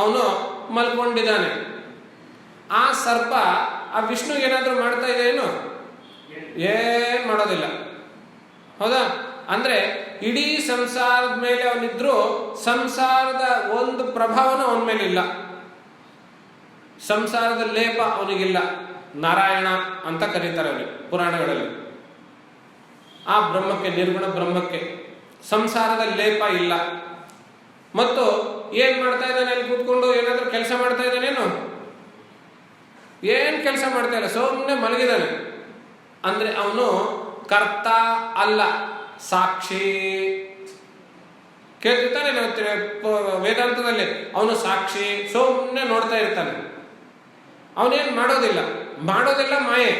ಅವನು ಮಲ್ಕೊಂಡಿದ್ದಾನೆ. ಆ ಸರ್ಪ ಆ ವಿಷ್ಣು ಏನಾದ್ರೂ ಮಾಡ್ತಾ ಇದೆ ಏನು? ಏನ್ ಮಾಡೋದಿಲ್ಲ. ಹೌದಾ? ಅಂದ್ರೆ ಇಡೀ ಸಂಸಾರದ ಮೇಲೆ ಅವನಿದ್ರು ಸಂಸಾರದ ಒಂದು ಪ್ರಭಾವನ ಅವನ ಮೇಲೆ ಇಲ್ಲ, ಸಂಸಾರದ ಲೇಪ ಅವನಿಗಿಲ್ಲ. ನಾರಾಯಣ ಅಂತ ಕರೀತಾರೆ ಅವನಿಗೆ ಪುರಾಣಗಳಲ್ಲಿ. ಆ ಬ್ರಹ್ಮಕ್ಕೆ, ನಿರ್ಗುಣ ಬ್ರಹ್ಮಕ್ಕೆ ಸಂಸಾರದ ಲೇಪ ಇಲ್ಲ. ಮತ್ತು ಏನ್ ಮಾಡ್ತಾ ಇದ್ದಾನೆ? ಅಲ್ಲಿ ಕೂತ್ಕೊಂಡು ಏನಾದ್ರೂ ಕೆಲಸ ಮಾಡ್ತಾ ಇದ್ದಾನೇನು? ಏನ್ ಕೆಲಸ ಮಾಡ್ತಾ ಇಲ್ಲ, ಸುಮ್ಮನೆ ಮಲಗಿದಾನೆ. ಅಂದ್ರೆ ಅವನು ಕರ್ತ ಅಲ್ಲ, ಸಾಕ್ಷಿ. ಕೇಳ್ತಿರ್ತಾನೆ ವೇದಾಂತದಲ್ಲಿ, ಅವನು ಸಾಕ್ಷಿ, ಸುಮ್ಮನೆ ನೋಡ್ತಾ ಇರ್ತಾನೆ. ಅವನೇನ್ ಮಾಡೋದಿಲ್ಲ, ಮಾಡೋದಿಲ್ಲ ಮಾಯೆ.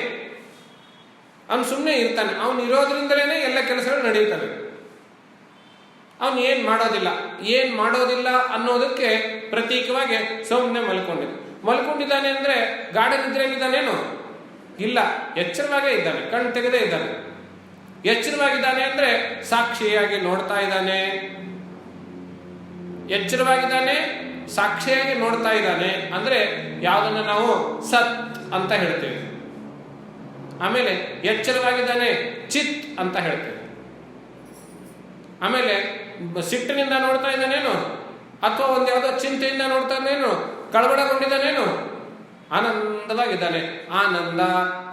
ಅವನು ಸುಮ್ಮನೆ ಇರ್ತಾನೆ. ಅವನು ಇರೋದ್ರಿಂದಲೇ ಎಲ್ಲ ಕೆಲಸಗಳು ನಡೆಯುತ್ತವೆ. ಅವನು ಏನ್ ಮಾಡೋದಿಲ್ಲ. ಏನ್ ಮಾಡೋದಿಲ್ಲ ಅನ್ನೋದಕ್ಕೆ ಪ್ರತೀಕವಾಗಿ ಸುಮ್ಮನೆ ಮಲ್ಕೊಂಡಿದ್ದಾನೆ. ಅಂದ್ರೆ ಗಾಢ ನಿದ್ರೆಯಲ್ಲಿದ್ದಾನೇನು? ಇಲ್ಲ, ಎಚ್ಚರವಾಗೇ ಇದ್ದಾನೆ, ಕಣ್ಣು ತೆಗೆದೇ ಇದ್ದಾನೆ. ಎಚ್ಚರವಾಗಿದ್ದಾನೆ ಅಂದ್ರೆ ಸಾಕ್ಷಿಯಾಗಿ ನೋಡ್ತಾ ಇದ್ದಾನೆ. ಎಚ್ಚರವಾಗಿದ್ದಾನೆ, ಸಾಕ್ಷಿಯಾಗಿ ನೋಡ್ತಾ ಇದ್ದಾನೆ. ಅಂದ್ರೆ ಯಾವುದನ್ನ ನಾವು ಸತ್ ಅಂತ ಹೇಳ್ತೇವೆ. ಆಮೇಲೆ ಎಚ್ಚರವಾಗಿದ್ದಾನೆ, ಚಿತ್ ಅಂತ ಹೇಳ್ತೇವೆ. ಆಮೇಲೆ ಸಿಟ್ಟಿನಿಂದ ನೋಡ್ತಾ ಇದ್ದಾನೇನು? ಅಥವಾ ಒಂದು ಯಾವುದೋ ಚಿಂತೆಯಿಂದ ನೋಡ್ತಾ ಇದ್ದಾನೇನು? ಕಳವಳಗೊಂಡಿದ್ದಾನೇನು? ಆನಂದವಾಗಿದ್ದಾನೆ. ಆನಂದ,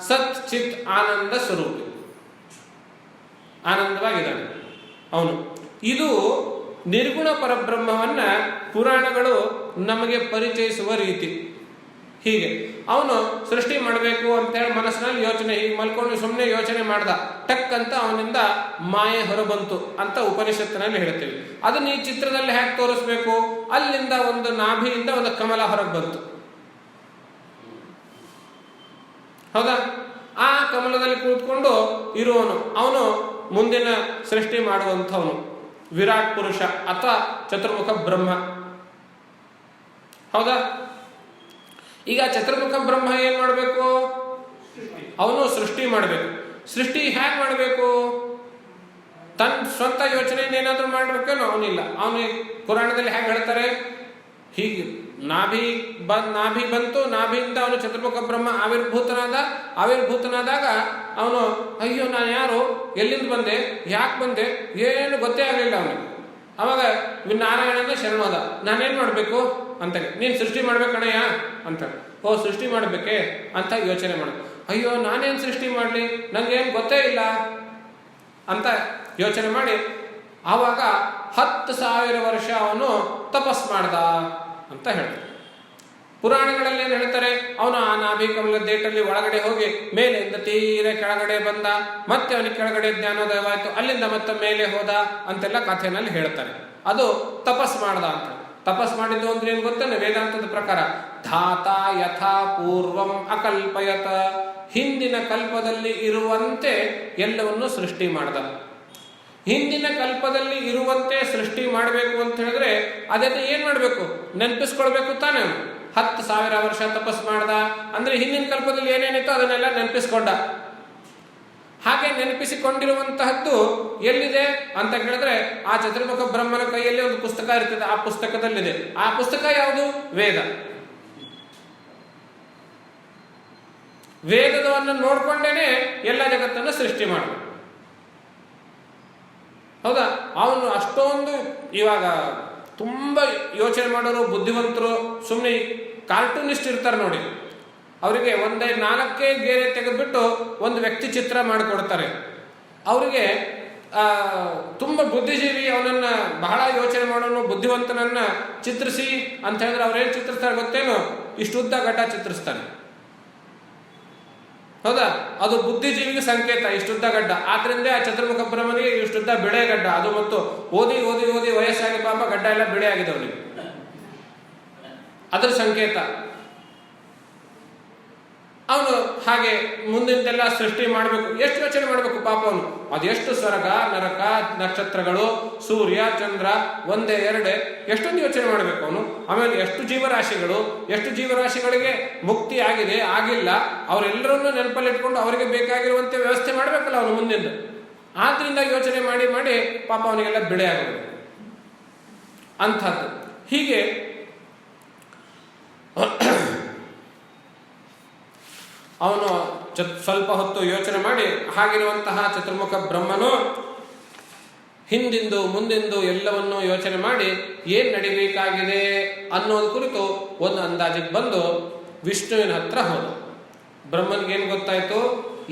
ಸತ್ ಚಿತ್ ಆನಂದ ಸ್ವರೂಪ, ಆನಂದವಾಗಿದ್ದಾನೆ ಅವನು. ಇದು ನಿರ್ಗುಣ ಪರಬ್ರಹ್ಮವನ್ನ ಪುರಾಣಗಳು ನಮಗೆ ಪರಿಚಯಿಸುವ ರೀತಿ. ಹೀಗೆ ಅವನು ಸೃಷ್ಟಿ ಮಾಡಬೇಕು ಅಂತ ಹೇಳಿ ಮನಸ್ಸಿನಲ್ಲಿ ಯೋಚನೆ, ಹೀಗೆ ಮಲ್ಕೊಂಡು ಸುಮ್ಮನೆ ಯೋಚನೆ ಮಾಡ್ದ, ಟಕ್ ಅಂತ ಅವನಿಂದ ಮಾಯೆ ಹೊರಬಂತು ಅಂತ ಉಪನಿಷತ್ತಿನಲ್ಲಿ ಹೇಳ್ತೇವೆ. ಅದನ್ನ ಈ ಚಿತ್ರದಲ್ಲಿ ಹೇಗೆ ತೋರಿಸ್ಬೇಕು? ಅಲ್ಲಿಂದ ಒಂದು ನಾಭಿಯಿಂದ ಒಂದು ಕಮಲ ಹೊರಗೆ ಬಂತು. ಹೌದಾ? ಆ ಕಮಲದಲ್ಲಿ ಕೂತ್ಕೊಂಡು ಇರುವವನು ಅವನು ಮುಂದಿನ ಸೃಷ್ಟಿ ಮಾಡುವಂಥವನು ವಿರಾಟ್ ಪುರುಷ ಅಥವಾ ಚತುರ್ಮುಖ ಬ್ರಹ್ಮ. ಹೌದಾ? ಈಗ ಚತುರ್ಮುಖ ಬ್ರಹ್ಮ ಏನ್ ಮಾಡಬೇಕು? ಅವನು ಸೃಷ್ಟಿ ಮಾಡಬೇಕು. ಸೃಷ್ಟಿ ಹೇಗೆ ಮಾಡಬೇಕು? ತನ್ನ ಸ್ವಂತ ಯೋಚನೆಯಿಂದ ಏನಾದ್ರೂ ಮಾಡ್ಬೇಕೇನೋ? ಅವನಿಲ್ಲ. ಅವನಿಗೆ ಪುರಾಣದಲ್ಲಿ ಹೇಗೆ ಹೇಳ್ತಾರೆ? ಹೀಗೆ ನಾಭಿ ಬಂತು, ನಾಭಿಯಿಂದ ಅವನು ಚತುರ್ಮುಖ ಬ್ರಹ್ಮ ಆವಿರ್ಭೂತನಾದಾಗ ಅವನು ಅಯ್ಯೋ ನಾನು ಯಾರು, ಎಲ್ಲಿಂದ ಬಂದೆ, ಯಾಕೆ ಬಂದೆ, ಏನು ಗೊತ್ತೇ ಆಗಲಿಲ್ಲ ಅವನಿಗೆ. ಅವಾಗ ನಾರಾಯಣನ ಶರಣೋದ. ನಾನೇನ್ ಮಾಡ್ಬೇಕು ಅಂತ, ನೀನ್ ಸೃಷ್ಟಿ ಮಾಡ್ಬೇಕಣಯ್ಯ ಅಂತ. ಓ ಸೃಷ್ಟಿ ಮಾಡ್ಬೇಕೆ ಅಂತ ಯೋಚನೆ ಮಾಡ. ಅಯ್ಯೋ ನಾನೇನ್ ಸೃಷ್ಟಿ ಮಾಡ್ಲಿ, ನಂಗೇನ್ ಗೊತ್ತೇ ಇಲ್ಲ ಅಂತ ಯೋಚನೆ ಮಾಡಿ ಆವಾಗ 10,000 ವರ್ಷ ಅವನು ತಪಸ್ ಮಾಡ್ದ ಅಂತ ಹೇಳ್ತಾರೆ ಪುರಾಣಗಳಲ್ಲಿ. ಏನ್ ಹೇಳ್ತಾರೆ? ಅವನು ಆ ನಾಭಿ ಕಮಲ ದೇಟಲ್ಲಿ ಒಳಗಡೆ ಹೋಗಿ ಮೇಲಿಂದ ತೀರ ಕೆಳಗಡೆ ಬಂದ, ಮತ್ತೆ ಅವನಿಗೆ ಕೆಳಗಡೆ ಜ್ಞಾನೋದಯವಾಯ್ತು, ಅಲ್ಲಿಂದ ಮತ್ತೆ ಮೇಲೆ ಹೋದ ಅಂತೆಲ್ಲ ಕಥೆನಲ್ಲಿ ಹೇಳ್ತಾರೆ. ಅದು ತಪಸ್ ಮಾಡ್ದ ಅಂತ. ತಪಸ್ ಮಾಡಿದ್ದು ಅಂದ್ರೆ ಏನ್ ಗೊತ್ತೇನೆ? ವೇದಾಂತದ ಪ್ರಕಾರ ಧಾತ ಯಥಾ ಪೂರ್ವಂ ಅಕಲ್ಪಯತ, ಹಿಂದಿನ ಕಲ್ಪದಲ್ಲಿ ಇರುವಂತೆ ಎಲ್ಲವನ್ನು ಸೃಷ್ಟಿ ಮಾಡ್ದ. ಹಿಂದಿನ ಕಲ್ಪದಲ್ಲಿ ಇರುವಂತೆ ಸೃಷ್ಟಿ ಮಾಡಬೇಕು ಅಂತ ಹೇಳಿದ್ರೆ ಅದನ್ನ ಏನ್ ಮಾಡ್ಬೇಕು? ನೆನಪಿಸ್ಕೊಳ್ಬೇಕು ತಾನೆ. 10,000 ವರ್ಷ ತಪಸ್ ಮಾಡ್ದ ಅಂದ್ರೆ ಹಿಂದಿನ ಕಲ್ಪದಲ್ಲಿ ಏನೇನಿತ್ತು ಅದನ್ನೆಲ್ಲ ನೆನಪಿಸ್ಕೊಂಡ. ಹಾಗೆ ನೆನಪಿಸಿಕೊಂಡಿರುವಂತಹದ್ದು ಎಲ್ಲಿದೆ ಅಂತ ಕೇಳಿದ್ರೆ ಆ ಚತುರ್ಮುಖ ಬ್ರಹ್ಮನ ಕೈಯಲ್ಲಿ ಒಂದು ಪುಸ್ತಕ ಇರ್ತದೆ. ಆ ಪುಸ್ತಕದಲ್ಲಿದೆ. ಆ ಪುಸ್ತಕ ಯಾವುದು? ವೇದ. ವೇದವನ್ನು ನೋಡ್ಕೊಂಡೇನೆ ಎಲ್ಲ ಜಗತ್ತನ್ನು ಸೃಷ್ಟಿ ಮಾಡಬೇಕು. ಹೌದಾ? ಅವನು ಅಷ್ಟೊಂದು ಇವಾಗ ತುಂಬ ಯೋಚನೆ ಮಾಡೋರು ಬುದ್ಧಿವಂತರು ಸುಮ್ಮನೆ ಕಾರ್ಟೂನಿಸ್ಟ್ ಇರ್ತಾರೆ ನೋಡಿ, ಅವರಿಗೆ ಒಂದೇ 4 ಗೆರೆ ತೆಗೆದುಬಿಟ್ಟು ಒಂದು ವ್ಯಕ್ತಿ ಚಿತ್ರ ಮಾಡಿಕೊಡ್ತಾರೆ. ಅವರಿಗೆ ತುಂಬ ಬುದ್ಧಿಜೀವಿ, ಅವನನ್ನ ಬಹಳ ಯೋಚನೆ ಮಾಡೋನು ಬುದ್ಧಿವಂತನನ್ನ ಚಿತ್ರಿಸಿ ಅಂತ ಹೇಳಿದ್ರೆ ಅವ್ರೇನು ಚಿತ್ರಿಸ್ತಾರೆ ಗೊತ್ತೇನು? ಇಷ್ಟುದ್ದ ಗಡ್ಡ ಚಿತ್ರಿಸ್ತಾನೆ. ಹೌದಾ? ಅದು ಬುದ್ಧಿಜೀವಿಗೆ ಸಂಕೇತ, ಇಷ್ಟುದ್ದ ಗಡ್ಡ. ಆದ್ರಿಂದ ಆ ಚತುರ್ಮುಖ ಬ್ರಹ್ಮನಿಗೆ ಇಷ್ಟುದ್ದ ಬಿಳೆ ಗಡ್ಡ. ಅದು ಮತ್ತು ಓದಿ ಓದಿ ಓದಿ ವಯಸ್ಸಾಗಿ ಪಾಪ ಗಡ್ಡ ಎಲ್ಲ ಬಿಳೆ ಆಗಿದೆ ಅವನಿಗೆ, ಅದ್ರ ಸಂಕೇತ. ಅವನು ಹಾಗೆ ಮುಂದಿಂದೆಲ್ಲ ಸೃಷ್ಟಿ ಮಾಡಬೇಕು, ಎಷ್ಟು ಯೋಚನೆ ಮಾಡಬೇಕು ಪಾಪ ಅವನು. ಅದೆಷ್ಟು ಸ್ವರ್ಗ ನರಕ ನಕ್ಷತ್ರಗಳು ಸೂರ್ಯ ಚಂದ್ರ ಒಂದೇ ಎರಡೇ ಎಷ್ಟೊಂದು ಯೋಚನೆ ಮಾಡಬೇಕು ಅವನು. ಆಮೇಲೆ ಎಷ್ಟು ಜೀವರಾಶಿಗಳಿಗೆ ಮುಕ್ತಿ ಆಗಿದೆ ಆಗಿಲ್ಲ, ಅವರೆಲ್ಲರನ್ನೂ ನೆನಪಲ್ಲಿಟ್ಕೊಂಡು ಅವರಿಗೆ ಬೇಕಾಗಿರುವಂತೆ ವ್ಯವಸ್ಥೆ ಮಾಡಬೇಕಲ್ಲ ಅವನು ಮುಂದಿಂದ. ಆದ್ರಿಂದ ಯೋಚನೆ ಮಾಡಿ ಮಾಡಿ ಪಾಪ ಅವನಿಗೆಲ್ಲ ಬಿಡೆ ಆಗೋದು ಅಂಥದ್ದು. ಹೀಗೆ ಅವನು ಸ್ವಲ್ಪ ಹೊತ್ತು ಯೋಚನೆ ಮಾಡಿ ಹಾಗಿರುವಂತಹ ಚತುರ್ಮುಖ ಬ್ರಹ್ಮನು ಹಿಂದಿಂದು ಮುಂದಿಂದು ಎಲ್ಲವನ್ನೂ ಯೋಚನೆ ಮಾಡಿ ಏನ್ ನಡಿಬೇಕಾಗಿದೆ ಅನ್ನೋದು ಕುರಿತು ಒಂದು ಅಂದಾಜಿಗೆ ಬಂದು ವಿಷ್ಣುವಿನ ಹತ್ರ ಹೋದ. ಬ್ರಹ್ಮನಿಗೇನು ಗೊತ್ತಾಯ್ತು?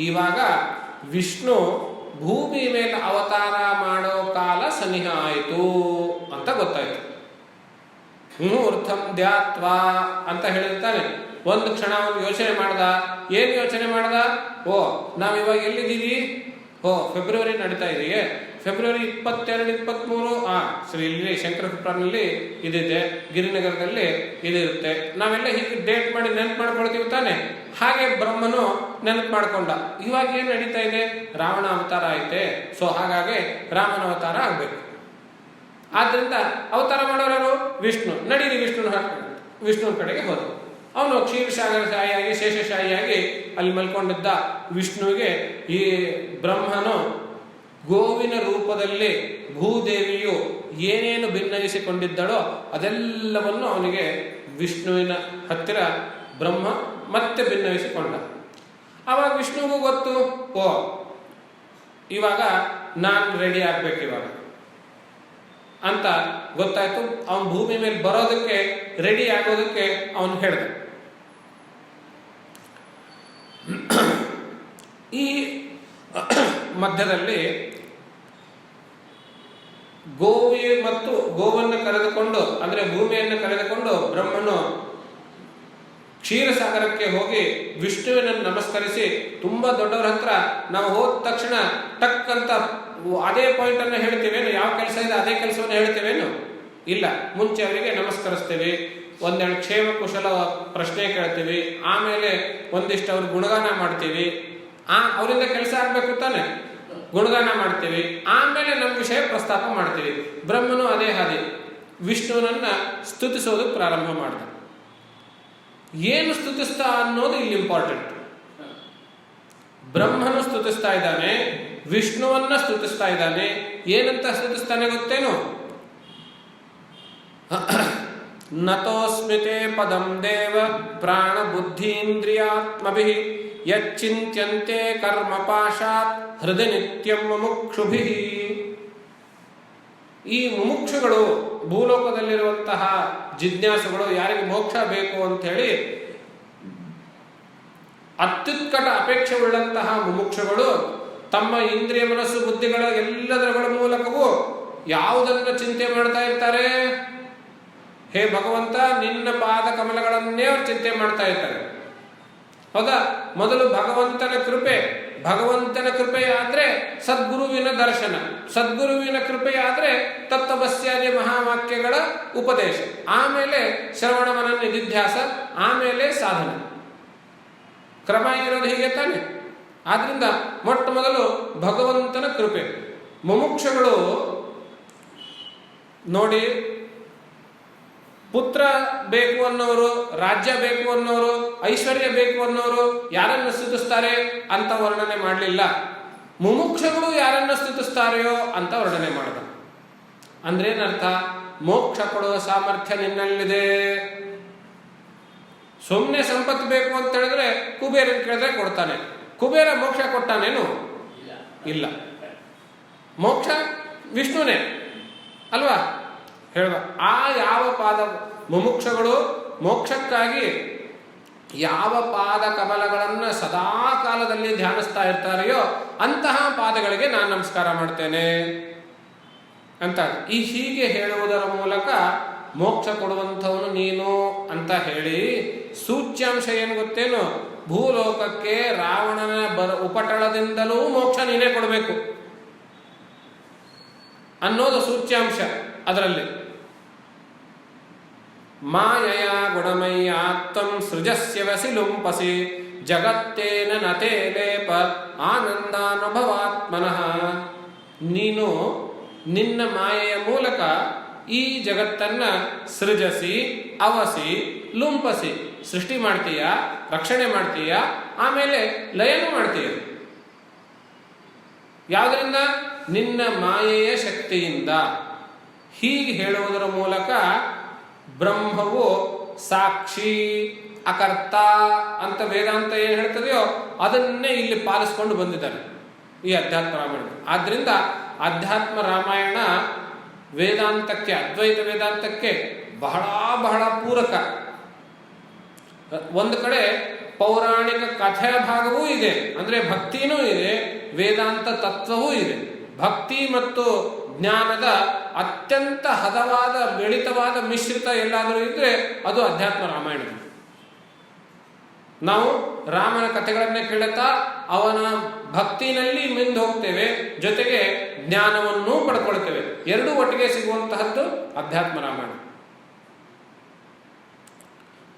ಇವಾಗ ವಿಷ್ಣು ಭೂಮಿ ಮೇಲೆ ಅವತಾರ ಮಾಡೋ ಕಾಲ ಸನಿಹ ಆಯಿತು ಅಂತ ಗೊತ್ತಾಯ್ತು. ಮುಹೂರ್ತಂ ಧ್ಯಾತ್ವಾ ಅಂತ ಹೇಳಿರ್ತಾನೆ. ಒಂದು ಕ್ಷಣ ಅವನು ಯೋಚನೆ ಮಾಡ್ದ. ಏನು ಯೋಚನೆ ಮಾಡ್ದ? ಓ, ನಾವಿವಾಗ ಎಲ್ಲಿದ್ದೀವಿ? ಫೆಬ್ರವರಿ ನಡೀತಾ ಇದೆಯೇ, ಫೆಬ್ರವರಿ 22, 23 ಇಲ್ಲಿ ಶಂಕರಪುರನಲ್ಲಿ ಇದಿದೆ, ಗಿರಿನಗರದಲ್ಲಿ ಇದಿರುತ್ತೆ. ನಾವೆಲ್ಲ ಹೀಗೆ ಡೇಟ್ ಮಾಡಿ ನೆನಪು ಮಾಡ್ಕೊಳ್ತೀವಿ ತಾನೆ. ಹಾಗೆ ಬ್ರಹ್ಮನು ನೆನಪು ಮಾಡ್ಕೊಂಡ. ಇವಾಗ ಏನು ನಡೀತಾ ಇದೆ? ರಾವಣ ಅವತಾರ ಐತೆ. ಸೊ ಹಾಗಾಗಿ ರಾಮನ ಅವತಾರ ಆಗ್ಬೇಕು. ಆದ್ರಿಂದ ಅವತಾರ ಮಾಡೋರು ವಿಷ್ಣು. ನಡೀರಿ ವಿಷ್ಣುವಿನ ಕಡೆಗೆ ಹೋದ. ಅವನು ಕ್ಷೀರಸಾಗರ ಶಾಹಿಯಾಗಿ ಶೇಷಶಾಹಿಯಾಗಿ ಅಲ್ಲಿ ಮಲ್ಕೊಂಡಿದ್ದ ವಿಷ್ಣುವಿಗೆ ಈ ಬ್ರಹ್ಮನು ಗೋವಿನ ರೂಪದಲ್ಲಿ ಭೂದೇವಿಯು ಏನೇನು ಭಿನ್ನಯಿಸಿಕೊಂಡಿದ್ದಳೋ ಅದೆಲ್ಲವನ್ನು ಅವನಿಗೆ ವಿಷ್ಣುವಿನ ಹತ್ತಿರ ಬ್ರಹ್ಮ ಮತ್ತೆ ಭಿನ್ನಯಿಸಿಕೊಂಡ. ಆವಾಗ ವಿಷ್ಣುವಿಗೂ ಗೊತ್ತು, ಓ ಇವಾಗ ನಾನು ರೆಡಿ ಆಗ್ಬೇಕು ಇವಾಗ ಅಂತ ಗೊತ್ತಾಯ್ತು. ಅವನು ಭೂಮಿ ಮೇಲೆ ಬರೋದಕ್ಕೆ ರೆಡಿ ಆಗೋದಕ್ಕೆ ಅವನು ಹೇಳಿದ. ಈ ಮಧ್ಯದಲ್ಲಿ ಗೋವನ್ನು ಕರೆದುಕೊಂಡು ಅಂದ್ರೆ ಭೂಮಿಯನ್ನು ಕರೆದುಕೊಂಡು ಬ್ರಹ್ಮನು ಕ್ಷೀರಸಾಗರಕ್ಕೆ ಹೋಗಿ ವಿಷ್ಣುವಿನನ್ನು ನಮಸ್ಕರಿಸಿ, ತುಂಬಾ ದೊಡ್ಡವರ ಹತ್ರ ನಾವು ಹೋದ ತಕ್ಷಣ ಟಕ್ ಅಂತ ಅದೇ ಪಾಯಿಂಟ್ ಅನ್ನು ಹೇಳ್ತೀವೇನು? ಯಾವ ಕೆಲಸ ಇದೆ ಅದೇ ಕೆಲಸವನ್ನು ಹೇಳ್ತೇವೇನು? ಇಲ್ಲ, ಮುಂಚೆ ಅವರಿಗೆ ನಮಸ್ಕರಿಸ್ತೇವೆ, ಒಂದೆರಡು ಕ್ಷೇಮ ಕುಶಲ ಪ್ರಶ್ನೆ ಕೇಳ್ತೀವಿ, ಆಮೇಲೆ ಒಂದಿಷ್ಟು ಅವ್ರ ಗುಣಗಾನ ಮಾಡ್ತೀವಿ. ಅವರಿಂದ ಕೆಲಸ ಆಗ್ಬೇಕು ತಾನೆ, ಗುಣಗಾನ ಮಾಡ್ತೀವಿ, ಆಮೇಲೆ ನಮ್ಮ ವಿಷಯ ಪ್ರಸ್ತಾಪ ಮಾಡ್ತೀವಿ. ಬ್ರಹ್ಮನು ಅದೇ ಹಾದಿ ವಿಷ್ಣುವನನ್ನ ಸ್ತುತಿಸೋದಕ್ಕೆ ಪ್ರಾರಂಭ ಮಾಡಿದ. ಏನು ಸ್ತುತಿಸ್ತಾ ಅನ್ನೋದು ಇಲ್ಲಿ ಇಂಪಾರ್ಟೆಂಟ್. ಬ್ರಹ್ಮನು ಸ್ತುತಿಸ್ತಾ ಇದ್ದಾನೆ, ವಿಷ್ಣುವನ್ನ ಸ್ತುತಿಸ್ತಾ ಇದ್ದಾನೆ. ಏನಂತ ಸ್ತುತಿಸ್ತಾನೆ ಗೊತ್ತೇನು? ನತೋಸ್ಮಿತೆ ಪದಂ ದೇವ ಪ್ರಾಣ ಬುದ್ಧೀಂದ್ರಿಯಾತ್ಮಭಿಃ ಯಚ್ಚಿಂತ್ಯಂತೆ ಕರ್ಮ ಪಾಶಾತ್ ಹೃದಯ ನಿತ್ಯಂ ಮುಮುಕ್ಷುಭಿಃ. ಈ ಮುಮುಕ್ಷುಗಳು ಭೂಲೋಕದಲ್ಲಿರುವಂತಹ ಜಿಜ್ಞಾಸುಗಳು, ಯಾರಿಗೆ ಮೋಕ್ಷ ಬೇಕು ಅಂತ ಹೇಳಿ ಅತ್ಯುತ್ಕಟ ಅಪೇಕ್ಷೆ ಉಳ್ಳಂತಹ ಮುಮುಕ್ಷುಗಳು ತಮ್ಮ ಇಂದ್ರಿಯ ಮನಸ್ಸು ಬುದ್ಧಿಗಳ ಎಲ್ಲದರ ಮೂಲಕವೂ ಯಾವುದನ್ನು ಚಿಂತೆ ಮಾಡ್ತಾ ಇರ್ತಾರೆ? ಹೇ ಭಗವಂತ, ನಿನ್ನ ಪಾದ ಕಮಲಗಳನ್ನೇ ಅವರು ಚಿಂತೆ ಮಾಡ್ತಾ ಇರ್ತಾರೆ. ಹೌದಾ? ಮೊದಲು ಭಗವಂತನ ಕೃಪೆಯಾದ್ರೆ ಸದ್ಗುರುವಿನ ದರ್ಶನ, ಸದ್ಗುರುವಿನ ಕೃಪೆಯಾದ್ರೆ ತತ್ವಸ್ಯಾದಿ ಮಹಾವಾಕ್ಯಗಳ ಉಪದೇಶ, ಆಮೇಲೆ ಶ್ರವಣ ಮನನ ನಿಧಿಧ್ಯಾಸ, ಆಮೇಲೆ ಸಾಧನೆ. ಕ್ರಮ ಇರೋದು ಹೀಗೆ ತಾನೆ. ಆದ್ರಿಂದ ಮೊಟ್ಟ ಮೊದಲು ಭಗವಂತನ ಕೃಪೆ. ಮುಮುಕ್ಷಗಳು ನೋಡಿ, ಪುತ್ರ ಬೇಕು ಅನ್ನೋರು, ರಾಜ್ಯ ಬೇಕು ಅನ್ನೋರು, ಐಶ್ವರ್ಯ ಬೇಕು ಅನ್ನೋರು ಯಾರನ್ನು ಸ್ತುತಿಸ್ತಾರೆ ಅಂತ ವರ್ಣನೆ ಮಾಡಲಿಲ್ಲ. ಮುಮುಕ್ಷಗಳು ಯಾರನ್ನು ಸ್ತುತಿಸ್ತಾರೆಯೋ ಅಂತ ವರ್ಣನೆ ಮಾಡಿದ. ಅಂದ್ರೇನರ್ಥ? ಮೋಕ್ಷ ಕೊಡುವ ಸಾಮರ್ಥ್ಯ ನಿನ್ನಲ್ಲಿದೆ. ಸುಮ್ಮನೆ ಸಂಪತ್ತು ಬೇಕು ಅಂತ ಹೇಳಿದ್ರೆ ಕುಬೇರನ ಕೇಳಿದ್ರೆ ಕೊಡ್ತಾನೆ. ಕುಬೇರ ಮೋಕ್ಷ ಕೊಟ್ಟಾನೇನು? ಇಲ್ಲ. ಮೋಕ್ಷ ವಿಷ್ಣುನೇ ಅಲ್ವಾ ಹೇಳುವ. ಆ ಯಾವ ಪಾದ ಮುಮುಕ್ಷಗಳು ಮೋಕ್ಷಕ್ಕಾಗಿ ಯಾವ ಪಾದ ಕಮಲಗಳನ್ನು ಸದಾ ಕಾಲದಲ್ಲಿ ಧ್ಯಾನಿಸ್ತಾ ಇರ್ತಾರೆಯೋ ಅಂತಹ ಪಾದಗಳಿಗೆ ನಾನು ನಮಸ್ಕಾರ ಮಾಡ್ತೇನೆ ಅಂತ ಹೀಗೆ ಹೇಳುವುದರ ಮೂಲಕ ಮೋಕ್ಷ ಕೊಡುವಂಥವನು ನೀನು ಅಂತ ಹೇಳಿ, ಸೂಚ್ಯಾಂಶ ಏನು ಗೊತ್ತೇನು, ಭೂಲೋಕಕ್ಕೆ ರಾವಣನ ಉಪಟಳದಿಂದಲೂ ಮೋಕ್ಷ ನೀನೇ ಕೊಡಬೇಕು ಅನ್ನೋದು ಸೂಚ್ಯಾಂಶ. ಅದರಲ್ಲಿ ಮಾಯಯ ಗುಣಮಯ್ಯ ತ್ವಂ ಸೃಜಸ್ಯವಸಿ ಲುಂಪಸಿ ಜಗತ್ತೇನ ನತೇ ಲೇಪ ಆನಂದಾನುಭವಾತ್ಮನಃ. ನೀನು ನಿನ್ನ ಮಾಯೆಯ ಮೂಲಕ ಈ ಜಗತ್ತನ್ನ ಸೃಜಸಿ, ಅವಸಿ, ಲುಂಪಸಿ, ಸೃಷ್ಟಿ ಮಾಡ್ತೀಯ, ರಕ್ಷಣೆ ಮಾಡ್ತೀಯ, ಆಮೇಲೆ ಲಯನೂ ಮಾಡ್ತೀಯ. ಯಾವುದರಿಂದ? ನಿನ್ನ ಮಾಯೆಯ ಶಕ್ತಿಯಿಂದ. ಹೀಗೆ ಹೇಳುವುದರ ಮೂಲಕ ಬ್ರಹ್ಮವು ಸಾಕ್ಷಿ, ಅಕರ್ತ ಅಂತ ವೇದಾಂತ ಏನು ಹೇಳ್ತದೆಯೋ ಅದನ್ನೇ ಇಲ್ಲಿ ಪಾಲಿಸ್ಕೊಂಡು ಬಂದಿದ್ದಾರೆ ಈ ಅಧ್ಯಾತ್ಮ ರಾಮಾಯಣ. ಆದ್ರಿಂದ ಅಧ್ಯಾತ್ಮ ರಾಮಾಯಣ ವೇದಾಂತಕ್ಕೆ, ಅದ್ವೈತ ವೇದಾಂತಕ್ಕೆ ಬಹಳ ಬಹಳ ಪೂರಕ. ಒಂದು ಕಡೆ ಪೌರಾಣಿಕ ಕಥೆಯ ಭಾಗವೂ ಇದೆ, ಅಂದ್ರೆ ಭಕ್ತಿನೂ ಇದೆ, ವೇದಾಂತ ತತ್ವವೂ ಇದೆ. ಭಕ್ತಿ ಮತ್ತು ಜ್ಞಾನದ ಅತ್ಯಂತ ಹದವಾದ ಬೆಳಿತವಾದ ಮಿಶ್ರಿತ ಎಲ್ಲಾದರೂ ಇದ್ರೆ ಅದು ಅಧ್ಯಾತ್ಮ ರಾಮಾಯಣ. ನಾವು ರಾಮನ ಕಥೆಗಳನ್ನೇ ಕೇಳುತ್ತಾ ಅವನ ಭಕ್ತಿನಲ್ಲಿ ಮಿಂದು ಹೋಗ್ತೇವೆ, ಜೊತೆಗೆ ಜ್ಞಾನವನ್ನೂ ಪಡ್ಕೊಳ್ತೇವೆ. ಎರಡೂ ಒಟ್ಟಿಗೆ ಸಿಗುವಂತಹದ್ದು ಅಧ್ಯಾತ್ಮ ರಾಮಾಯಣ.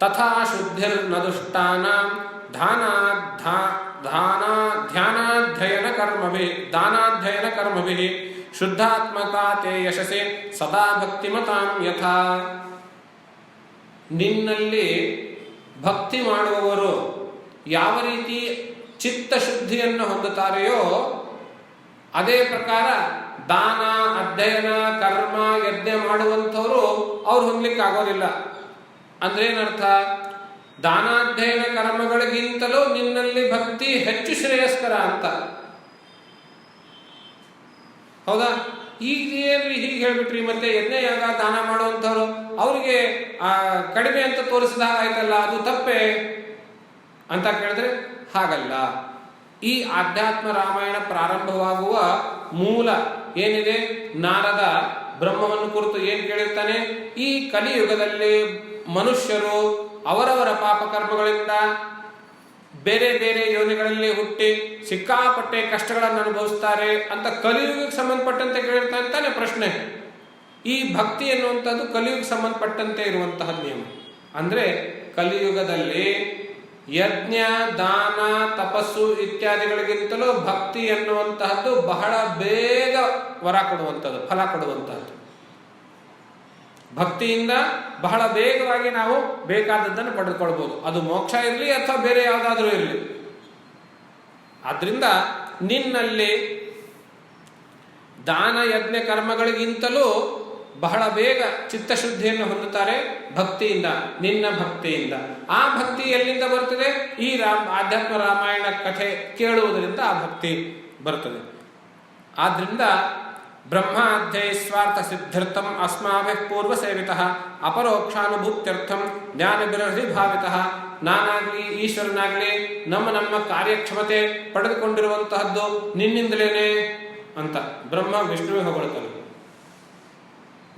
ತಥಾ ಶುದ್ಧಿರ್ನದುಷ್ಟಾನಾಂ ದಾನಾಧ್ಯಯನ ಕರ್ಮಭಿಃ ಶುದ್ಧಾತ್ಮಕಾ ತೇ ಯಶಸೆ ಸದಾ ಭಕ್ತಿಮತಾಂ ಯಥಾ. ನಿನ್ನಲ್ಲಿ ಭಕ್ತಿ ಮಾಡುವವರು ಯಾವ ರೀತಿ ಚಿತ್ತಶುದ್ಧಿಯನ್ನು ಹೊಂದುತ್ತಾರೆಯೋ ಅದೇ ಪ್ರಕಾರ ದಾನ, ಅಧ್ಯಯನ, ಕರ್ಮ, ಯಜ್ಞ ಮಾಡುವಂಥವರು ಅವ್ರು ಹೊಂದಲಿಕ್ಕೆ ಆಗೋದಿಲ್ಲ. ಅಂದ್ರೆ ಏನರ್ಥ? ದಾನಾಧ್ಯಯನ ಕರ್ಮಗಳಿಗಿಂತಲೂ ನಿನ್ನಲ್ಲಿ ಭಕ್ತಿ ಹೆಚ್ಚು ಶ್ರೇಯಸ್ಕರ ಅಂತ. ಹೌದಾ? ಈಗೇನ್ರಿ ಹೀಗೆ ಹೇಳ್ಬಿಟ್ರಿ, ಮತ್ತೆ ಯಜ್ಞ ಯಾಗ ದಾನ ಮಾಡುವಂಥವ್ರು ಅವ್ರಿಗೆ ಕಡಿಮೆ ಅಂತ ತೋರಿಸಿದಾಗ ಆಯ್ತಲ್ಲ, ಅದು ತಪ್ಪೇ ಅಂತ ಕೇಳಿದ್ರೆ ಹಾಗಲ್ಲ. ಈ ಆಧ್ಯಾತ್ಮ ರಾಮಾಯಣ ಪ್ರಾರಂಭವಾಗುವ ಮೂಲ ಏನಿದೆ, ನಾರದ ಬ್ರಹ್ಮವನ್ನು ಕುರಿತು ಏನ್ ಕೇಳಿರ್ತಾನೆ, ಈ ಕಲಿಯುಗದಲ್ಲಿ ಮನುಷ್ಯರು ಅವರವರ ಪಾಪಕರ್ಮಗಳಿಂದ ಬೇರೆ ಬೇರೆ ಯೋನಿಗಳಲ್ಲಿ ಹುಟ್ಟಿ ಸಿಕ್ಕಾಪಟ್ಟೆ ಕಷ್ಟಗಳನ್ನು ಅನುಭವಿಸ್ತಾರೆ ಅಂತ ಕಲಿಯುಗಕ್ಕೆ ಸಂಬಂಧಪಟ್ಟಂತೆ ಕೇಳಿರ್ತಾನೆ ತಾನೆ ಪ್ರಶ್ನೆ. ಈ ಭಕ್ತಿ ಎನ್ನುವಂಥದ್ದು ಕಲಿಯುಗಕ್ಕೆ ಸಂಬಂಧಪಟ್ಟಂತೆ ಇರುವಂತಹ ನಿಯಮ. ಅಂದ್ರೆ ಕಲಿಯುಗದಲ್ಲಿ ಯಜ್ಞ, ದಾನ, ತಪಸ್ಸು ಇತ್ಯಾದಿಗಳಿಗಿಂತಲೂ ಭಕ್ತಿ ಎನ್ನುವಂತಹದ್ದು ಬಹಳ ಬೇಗ ವರ ಕೊಡುವಂಥದ್ದು, ಫಲ ಕೊಡುವಂತಹದ್ದು. ಭಕ್ತಿಯಿಂದ ಬಹಳ ಬೇಗವಾಗಿ ನಾವು ಬೇಕಾದದ್ದನ್ನು ಪಡೆದುಕೊಳ್ಬಹುದು. ಅದು ಮೋಕ್ಷ ಇರಲಿ ಅಥವಾ ಬೇರೆ ಯಾವುದಾದ್ರೂ ಇರಲಿ. ಆದ್ರಿಂದ ನಿನ್ನಲ್ಲಿ ದಾನ, ಯಜ್ಞ, ಕರ್ಮಗಳಿಗಿಂತಲೂ ಬಹಳ ಬೇಗ ಚಿತ್ತಶುದ್ಧಿಯನ್ನು ಹೊಂದುತ್ತಾರೆ ಭಕ್ತಿಯಿಂದ, ನಿನ್ನ ಭಕ್ತಿಯಿಂದ. ಆ ಭಕ್ತಿ ಎಲ್ಲಿಂದ ಬರ್ತದೆ? ಈ ಆಧ್ಯಾತ್ಮ ರಾಮಾಯಣ ಕಥೆ ಕೇಳುವುದರಿಂದ ಆ ಭಕ್ತಿ ಬರ್ತದೆ. ಆದ್ರಿಂದ ಬ್ರಹ್ಮಾಧ್ಯೈ ಸ್ವಾರ್ಥ ಸಿದ್ಧರ್ಥಂ ಅಸ್ಮಾಭಿಃ ಪೂರ್ವ ಸೇವಿತಃ ಅಪರೋಕ್ಷಾನುಭೂತ್ಯರ್ಥಂ ಜ್ಞಾನ ವಿರಹಿ ಭಾವಿತಃ. ನಾನಾಗ್ಲಿ ಈಶ್ವರನಾಗ್ಲಿ ನಮ್ಮ ನಮ್ಮ ಕಾರ್ಯಕ್ಷಮತೆ ಪಡೆದುಕೊಂಡಿರುವಂತಹದ್ದು ನಿನ್ನಿಂದಲೇನೆ ಅಂತ ಬ್ರಹ್ಮ ವಿಷ್ಣುವಿಗೆ ಹೊಗಳ್ತಾನೆ,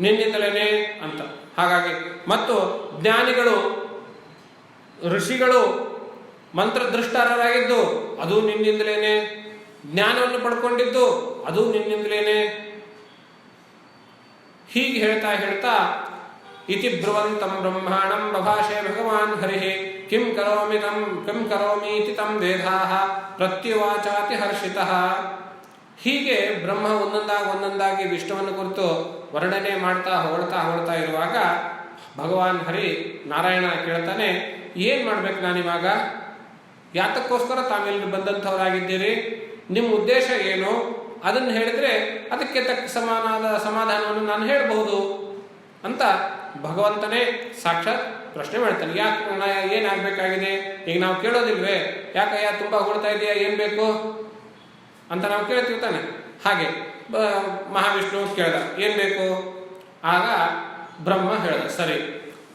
ನಿನ್ನಿಂದಲೇನೆ ಅಂತ. ಹಾಗಾಗಿ ಮತ್ತು ಜ್ಞಾನಿಗಳು, ಋಷಿಗಳು ಮಂತ್ರದೃಷ್ಟರಾಗಿದ್ದು ಅದು ನಿನ್ನಿಂದಲೇನೆ, ಜ್ಞಾನವನ್ನು ಪಡ್ಕೊಂಡಿದ್ದು ಅದು ನಿನ್ನಿಂದಲೇನೆ. ಹೀಗೆ ಹೇಳ್ತಾ ಹೇಳ್ತಾ ಇತಿ ಬ್ರುವಂತಂ ಬ್ರಹ್ಮಾಣಂ ಬಭಾಷೆ ಭಗವಾನ್ ಹರಿಃ ಕಿಂ ಕರೋಮೀತಿ ತಂ ವೇದಾಃ ಪ್ರತ್ಯುವಾಚಾತಿ ಹರ್ಷಿತಃ. ಹೀಗೆ ಬ್ರಹ್ಮ ಒಂದೊಂದಾಗಿ ವಿಷ್ಣುವನ್ನು ಕುರಿತು ವರ್ಣನೆ ಮಾಡ್ತಾ ಹೊಗಳ್ತಾ ಇರುವಾಗ ಭಗವಾನ್ ಹರಿ ನಾರಾಯಣ ಕೇಳ್ತಾನೆ, ಏನ್ ಮಾಡ್ಬೇಕು ನಾನಿವಾಗ? ಯಾತಕ್ಕೋಸ್ಕರ ತಾವೆಲ್ಲರೂ ಬಂದಂಥವರಾಗಿದ್ದೀರಿ? ನಿಮ್ಮ ಉದ್ದೇಶ ಏನು? ಅದನ್ನು ಹೇಳಿದ್ರೆ ಅದಕ್ಕೆ ತಕ್ಕ ಸಮಾಧಾನವನ್ನು ನಾನು ಹೇಳಬಹುದು ಅಂತ ಭಗವಂತನೇ ಸಾಕ್ಷಾತ್ ಪ್ರಶ್ನೆ ಮಾಡ್ತಾನೆ. ಯಾಕೆ, ಏನಾಗಬೇಕಾಗಿದೆ? ಈಗ ನಾವು ಕೇಳೋದಿಲ್ವೇ? ಯಾಕಯ್ಯ ತುಂಬಾ ಹೊಡ್ತಾ ಇದೆಯಾ, ಏನ್ ಬೇಕು ಅಂತ ನಾವು ಕೇಳ್ತಿರ್ತಾನೆ. ಹಾಗೆ ಮಹಾವಿಷ್ಣು ಕೇಳ್ದ, ಏನು ಬೇಕು? ಆಗ ಬ್ರಹ್ಮ ಹೇಳ್ದ, ಸರಿ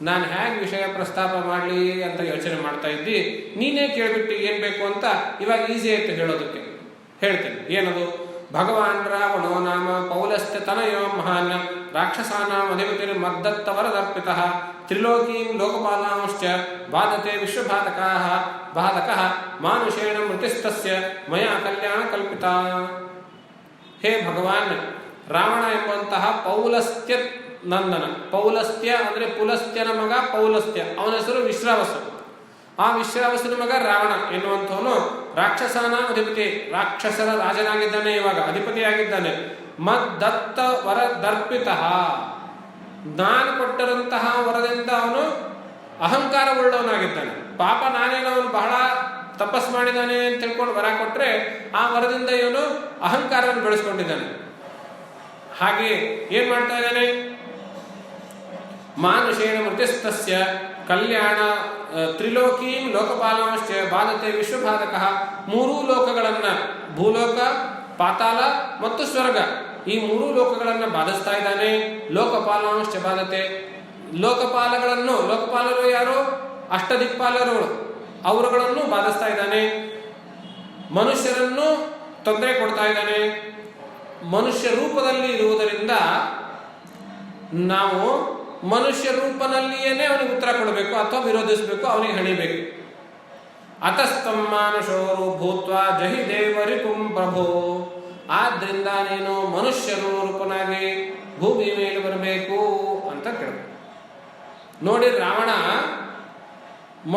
ನಾನು ಹೇಗೆ ವಿಷಯ ಪ್ರಸ್ತಾಪ ಮಾಡಲಿ ಅಂತ ಯೋಚನೆ ಮಾಡ್ತಾ ಇದ್ದಿ, ನೀನೇ ಕೇಳ್ಬಿಟ್ಟು ಏನು ಬೇಕು ಅಂತ. ಇವಾಗ ಈಸಿ ಆಯ್ತು ಹೇಳೋದಕ್ಕೆ, ಹೇಳ್ತೀನಿ. ಏನದು? ಭಗವಾನ್ ರಾವಣೋ ನಾಮ ಪೌಲಸ್ತ್ಯ ತನಯೋ ಮಹಾನ್ ರಾಕ್ಷಸಾನಾಂ ಅಧಿಪತಿರ್ ಮದ್ದತ್ತವರದರ್ಪಿತಃ ತ್ರಿಲೋಕೀಂ ಲೋಕಪಾಲಾಂಶ್ಚ ಬಾಧತೆ ವಿಶ್ವಬಾಧಕಾಃ ಬಾಧಕಃ ಮಾನುಷೇಣ ಮೃತಿಸ್ತಸ್ಯ ಮಯಾ ಕಲ್ಯಾಣ ಕಲ್ಪಿತ. ಹೇ ಭಗವಾನ್, ರಾವಣ ಎಂಬಂತಹ ಪೌಲಸ್ತ್ಯ ನಂದನ, ಪೌಲಸ್ತ್ಯ ಅಂದರೆ ಪುಲಸ್ತ್ಯನ ಮಗ ಪೌಲಸ್ತ್ಯ, ಅವನ ಹೆಸರು ವಿಶ್ರಾವಸು. ಆ ವಿಶ್ರಾವಸನ ಮಗ ರಾವಣ ಎನ್ನುವಂಥವನು ರಾಕ್ಷಸನ ಅಧಿಪತಿ, ರಾಕ್ಷಸರ ರಾಜನಾಗಿದ್ದಾನೆ, ಇವಾಗ ಅಧಿಪತಿಯಾಗಿದ್ದಾನೆ. ಮದ್ದತ್ತ ವರ ದರ್ಪಿತ, ನಾನು ಕೊಟ್ಟರಂತಹ ವರದಿಂದ ಅವನು ಅಹಂಕಾರವುಳ್ಳವನಾಗಿದ್ದಾನೆ. ಪಾಪ ನಾನೇನೋ ಅವನು ಬಹಳ ತಪಸ್ ಮಾಡಿದ್ದಾನೆ ಅಂತ ತಿಳ್ಕೊಂಡು ವರ ಕೊಟ್ಟರೆ ಆ ವರದಿಂದ ಇವನು ಅಹಂಕಾರವನ್ನು ಬೆಳೆಸ್ಕೊಂಡಿದ್ದಾನೆ. ಹಾಗೆ ಏನ್ ಮಾಡ್ತಾ ಇದ್ದಾನೆ? ಮಾನುಷೇಣ ಮೃತಿಸ್ತಸ್ಯ ಕಲ್ಯಾಣ ತ್ರಿಲೋಕೀಂ ಲೋಕಪಾಲಾಂಶ್ಚ ಬಾಧತೆ ವಿಶ್ವಬಾಧಕಃ, ಮೂರೂ ಲೋಕಗಳನ್ನ, ಭೂಲೋಕ, ಪಾತಾಳ ಮತ್ತು ಸ್ವರ್ಗ, ಈ ಮೂರೂ ಲೋಕಗಳನ್ನು ಬಾಧಿಸ್ತಾ ಇದ್ದಾನೆ. ಲೋಕಪಾಲಾಂಶ್ಚ ಬಾಧತೆ, ಲೋಕಪಾಲಗಳನ್ನು, ಲೋಕಪಾಲರು ಯಾರು? ಅಷ್ಟದಿಕ್ಪಾಲರುಗಳು, ಅವರುಗಳನ್ನು ಬಾಧಿಸ್ತಾ ಇದ್ದಾನೆ. ಮನುಷ್ಯರನ್ನು ತೊಂದರೆ ಕೊಡ್ತಾ ಇದ್ದಾನೆ. ಮನುಷ್ಯ ರೂಪದಲ್ಲಿ ಇರುವುದರಿಂದ ನಾವು ಮನುಷ್ಯ ರೂಪದಲ್ಲಿಯೇ ಅವನಿಗೆ ಉತ್ತರ ಕೊಡಬೇಕು ಅಥವಾ ವಿರೋಧಿಸಬೇಕು, ಅವನಿಗೆ ಹಣಿಬೇಕು. ಅತಸ್ತಂ ಮಾನುಷೋರು ಭೂತ್ವ ಜಹಿ ದೇವರಿಪುಂ ಪ್ರಭೋ, ಆದ್ರಿಂದ ನೀನು ಮನುಷ್ಯರು ರೂಪನಾಗಿ ಭೂಮಿ ಮೇಲೆ ಬರಬೇಕು ಅಂತ ಕೇಳಬೇಕು. ನೋಡಿ, ರಾವಣ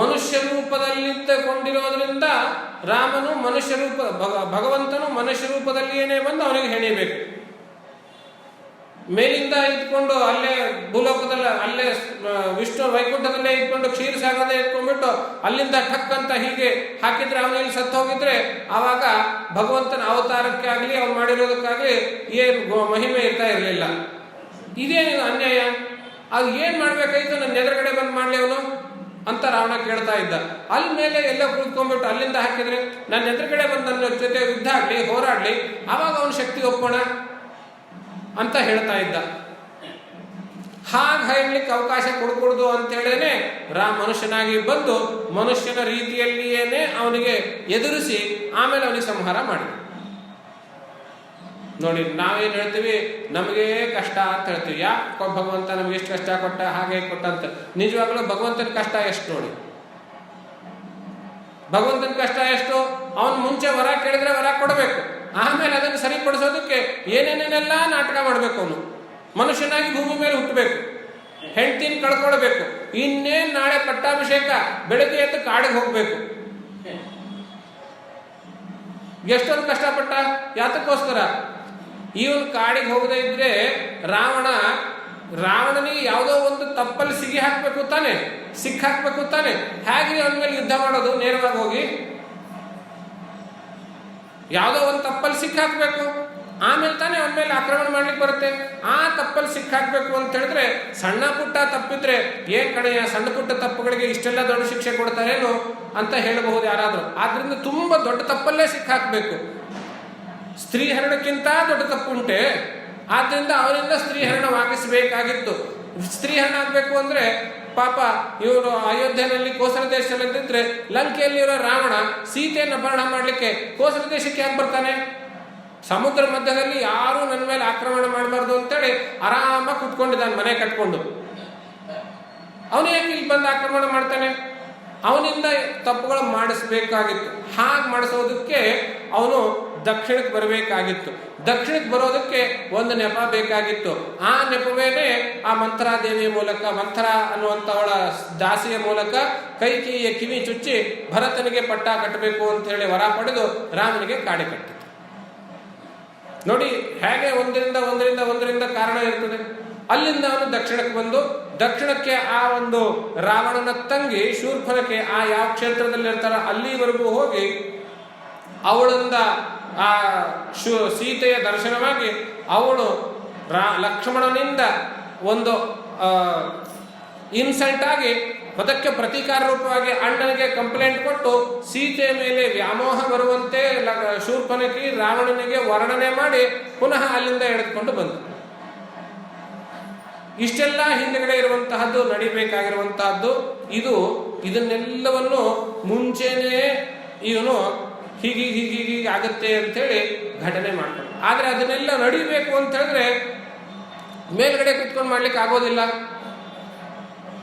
ಮನುಷ್ಯ ರೂಪದಲ್ಲಿದ್ದಕೊಂಡಿರೋದ್ರಿಂದ ರಾಮನು ಮನುಷ್ಯ ರೂಪ, ಭಗವಂತನು ಮನುಷ್ಯ ರೂಪದಲ್ಲಿಯೇ ಬಂದು ಅವನಿಗೆ ಹೆಣಿಬೇಕು. ಮೇಲಿಂದ ಇದ್ಕೊಂಡು ಅಲ್ಲೇ ಭೂಲೋಕದಲ್ಲಿ, ಅಲ್ಲೇ ವಿಷ್ಣು ವೈಕುಂಠದಲ್ಲೇ ಇದ್ಕೊಂಡು ಕ್ಷೀರಸಾಗರದೇ ಇಟ್ಕೊಂಡ್ಬಿಟ್ಟು ಅಲ್ಲಿಂದ ಠಕ್ ಅಂತ ಹೀಗೆ ಹಾಕಿದ್ರೆ ಅವನಲ್ಲಿ ಸತ್ತು ಹೋಗಿದ್ರೆ ಆವಾಗ ಭಗವಂತನ ಅವತಾರಕ್ಕೆ ಆಗಲಿ ಅವ್ನು ಮಾಡಿರೋದಕ್ಕಾಗಲಿ ಏನು ಮಹಿಮೆ ಇರ್ತಾ ಇರಲಿಲ್ಲ. ಇದೇನು ಅನ್ಯಾಯ? ಅದು ಏನ್ ಮಾಡ್ಬೇಕಾಯ್ತು? ನನ್ನ ಎದುರುಗಡೆ ಬಂದು ಮಾಡ್ಲಿ ಅವನು ಅಂತ ರಾವಣ ಕೇಳ್ತಾ ಇದ್ದ. ಅಲ್ಲಿ ಮೇಲೆ ಎಲ್ಲ ಕೂತ್ಕೊಂಡ್ಬಿಟ್ಟು ಅಲ್ಲಿಂದ ಹಾಕಿದ್ರೆ ನನ್ನ ಎದುರುಗಡೆ ಬಂದು ನನ್ನ ಜೊತೆ ಯುದ್ಧ ಆಗ್ಲಿ, ಹೋರಾಡ್ಲಿ, ಆವಾಗ ಅವನ ಶಕ್ತಿ ಒಪ್ಪೋಣ ಅಂತ ಹೇಳ್ತಾ ಇದ್ದ. ಹಾಗೆ ಹೇಳಲಿಕ್ಕೆ ಅವಕಾಶ ಕೊಡ್ಕೊಡ್ದು ಅಂತ ಹೇಳೇನೆ ಮನುಷ್ಯನಾಗಿ ಬಂದು ಮನುಷ್ಯನ ರೀತಿಯಲ್ಲಿಯೇನೆ ಅವನಿಗೆ ಎದುರಿಸಿ ಆಮೇಲೆ ಅವನಿಗೆ ಸಂಹಾರ ಮಾಡಿ. ನೋಡಿ, ನಾವೇನ್ ಹೇಳ್ತೀವಿ? ನಮಗೆ ಕಷ್ಟ ಅಂತ ಹೇಳ್ತೀವಿ. ಯಾಕೆ ಭಗವಂತ ನಮ್ಗೆ ಎಷ್ಟು ಕಷ್ಟ ಕೊಟ್ಟ, ಹಾಗೆ ಕೊಟ್ಟ ಅಂತ. ನಿಜವಾಗ್ಲೂ ಭಗವಂತನ ಕಷ್ಟ ಎಷ್ಟು ನೋಡಿ. ಭಗವಂತನ ಕಷ್ಟ ಎಷ್ಟು? ಅವನ್ ಮುಂಚೆ ವರ ಕೇಳಿದ್ರೆ ವರ ಕೊಡಬೇಕು, ಆಮೇಲೆ ಅದನ್ನು ಸರಿಪಡಿಸೋದಕ್ಕೆ ಏನೇನೇನೆಲ್ಲ ನಾಟಕ ಮಾಡಬೇಕು. ಅವನು ಮನುಷ್ಯನಾಗಿ ಭೂಮಿ ಮೇಲೆ ಹುಟ್ಟಬೇಕು, ಹೆಂಡತಿನ ಕಳ್ಕೊಳ್ಬೇಕು, ಇನ್ನೇನ್ ನಾಳೆ ಪಟ್ಟಾಭಿಷೇಕ, ಬೆಳಗ್ಗೆ ಎದ್ದು ಕಾಡಿಗೆ ಹೋಗ್ಬೇಕು. ಎಷ್ಟೊಂದು ಕಷ್ಟಪಟ್ಟ, ಯಾತಕ್ಕೋಸ್ಕರ? ಇವನು ಕಾಡಿಗೆ ಹೋಗದೆ ಇದ್ರೆ ರಾವಣನಿಗೆ ಯಾವುದೋ ಒಂದು ತಪ್ಪಲ್ಲಿ ಸಿಗಿ ಹಾಕ್ಬೇಕು ತಾನೆ, ಸಿಕ್ಕಾಕ್ಬೇಕು ತಾನೆ. ಹೇಗೆ ಅವನ ಮೇಲೆ ಯುದ್ಧ ಮಾಡೋದು? ನೇರವಾಗಿ ಹೋಗಿ ಯಾವುದೋ ಒಂದು ತಪ್ಪಲ್ಲಿ ಸಿಕ್ಕಾಕ್ಬೇಕು, ಆಮೇಲೆ ತಾನೇ ಅವನ ಮೇಲೆ ಆಕ್ರಮಣ ಮಾಡ್ಲಿಕ್ಕೆ ಬರುತ್ತೆ. ಆ ತಪ್ಪಲ್ಲಿ ಸಿಕ್ಕಾಕ್ಬೇಕು ಅಂತ ಹೇಳಿದ್ರೆ ಸಣ್ಣ ಪುಟ್ಟ ತಪ್ಪಿದ್ರೆ ಏನ್ ಕಡೆಯ, ಸಣ್ಣ ಪುಟ್ಟ ತಪ್ಪುಗಳಿಗೆ ಇಷ್ಟೆಲ್ಲ ದೊಡ್ಡ ಶಿಕ್ಷೆ ಕೊಡ್ತಾರೇನು ಅಂತ ಹೇಳಬಹುದು ಯಾರಾದ್ರೂ. ಆದ್ರಿಂದ ತುಂಬಾ ದೊಡ್ಡ ತಪ್ಪಲ್ಲೇ ಸಿಕ್ಕಾಕ್ಬೇಕು. ಸ್ತ್ರೀ ಹರಣಕ್ಕಿಂತ ದೊಡ್ಡ ತಪ್ಪುಂಟೆ. ಆದ್ರಿಂದ ಅವರಿಂದ ಸ್ತ್ರೀ ಹರಣವಾಗಿಸಬೇಕಾಗಿತ್ತು. ಸ್ತ್ರೀ ಹರಣ ಆಗ್ಬೇಕು ಅಂದ್ರೆ ಪಾಪ ಇವರು ಅಯೋಧ್ಯೆಯಲ್ಲಿ ಕೋಸಲ ದೇಶದಲ್ಲಿದ್ದರೆ ಲಂಕೆಯಲ್ಲಿರೋ ರಾವಣ ಸೀತೆಯನ್ನು ಅಪಹರಣ ಮಾಡ್ಲಿಕ್ಕೆ ಕೋಸಲ ದೇಶಕ್ಕೆ ಯಾಕೆ ಬರ್ತಾನೆ? ಸಮುದ್ರ ಮಧ್ಯದಲ್ಲಿ ಯಾರು ನನ್ನ ಮೇಲೆ ಆಕ್ರಮಣ ಮಾಡಬಾರ್ದು ಅಂತೇಳಿ ಆರಾಮಾಗಿ ಕುತ್ಕೊಂಡಿದ್ದಾನೆ ಮನೆ ಕಟ್ಕೊಂಡು. ಅವನು ಯಾಕೆ ಇಲ್ಲಿ ಬಂದು ಆಕ್ರಮಣ ಮಾಡ್ತಾನೆ? ಅವನಿಂದ ತಪ್ಪುಗಳು ಮಾಡಿಸ್ಬೇಕಾಗಿತ್ತು. ಹಾಗೆ ಮಾಡಿಸೋದಕ್ಕೆ ಅವನು ದಕ್ಷಿಣಕ್ಕೆ ಬರಬೇಕಾಗಿತ್ತು. ದಕ್ಷಿಣಕ್ಕೆ ಬರೋದಕ್ಕೆ ಒಂದು ನೆಪ ಬೇಕಾಗಿತ್ತು. ಆ ನೆಪವೇನೆ ಆ ಮಂಥರಾದೇವಿಯ ಮೂಲಕ, ಮಂಥರ ಅನ್ನುವಂಥವಳ ದಾಸಿಯ ಮೂಲಕ ಕೈಕೇಯಿಯ ಕಿವಿ ಚುಚ್ಚಿ ಭರತನಿಗೆ ಪಟ್ಟ ಕಟ್ಟಬೇಕು ಅಂತ ಹೇಳಿ ವರ ಪಡೆದು ರಾಮನಿಗೆ ಕಾಡಿ ಕಟ್ಟಿತು. ನೋಡಿ ಹೇಗೆ ಒಂದರಿಂದ ಕಾರಣ ಇರ್ತದೆ. ಅಲ್ಲಿಂದ ಅವನು ದಕ್ಷಿಣಕ್ಕೆ ಬಂದು, ದಕ್ಷಿಣಕ್ಕೆ ಆ ಒಂದು ರಾವಣನ ತಂಗಿ ಶೂರ್ಪನಖೆ ಆ ಯಾವ ಕ್ಷೇತ್ರದಲ್ಲಿ ಇರ್ತಾರ ಅಲ್ಲಿವರೆಗೂ ಹೋಗಿ ಅವಳಿಂದ ಆ ಸೀತೆಯ ದರ್ಶನವಾಗಿ ಅವಳು ಲಕ್ಷ್ಮಣನಿಂದ ಒಂದು ಇನ್ಸಲ್ಟ್ ಆಗಿ ಅದಕ್ಕೆ ಪ್ರತೀಕಾರ ರೂಪವಾಗಿ ಅಣ್ಣನಿಗೆ ಕಂಪ್ಲೇಂಟ್ ಕೊಟ್ಟು ಸೀತೆಯ ಮೇಲೆ ವ್ಯಾಮೋಹ ಬರುವಂತೆ ಶೂರ್ಪನಖಿ ರಾವಣನಿಗೆ ವರ್ಣನೆ ಮಾಡಿ ಪುನಃ ಅಲ್ಲಿಂದ ಎಳೆದುಕೊಂಡು ಬಂದ. ಇಷ್ಟೆಲ್ಲ ಹಿಂದೆಗಡೆ ಇರುವಂತಹದ್ದು, ನಡಿಬೇಕಾಗಿರುವಂತಹದ್ದು ಇದನ್ನೆಲ್ಲವನ್ನು ಮುಂಚೆನೇ ಇವನು ಹೀಗೆ ಆಗುತ್ತೆ ಅಂತೇಳಿ ಘಟನೆ ಮಾಡ್ತಾನೆ. ಆದ್ರೆ ಅದನ್ನೆಲ್ಲ ನಡಿಬೇಕು ಅಂತ ಹೇಳಿದ್ರೆ ಮೇಲ್ಗಡೆ ಕುತ್ಕೊಂಡು ಮಾಡ್ಲಿಕ್ಕೆ ಆಗೋದಿಲ್ಲ.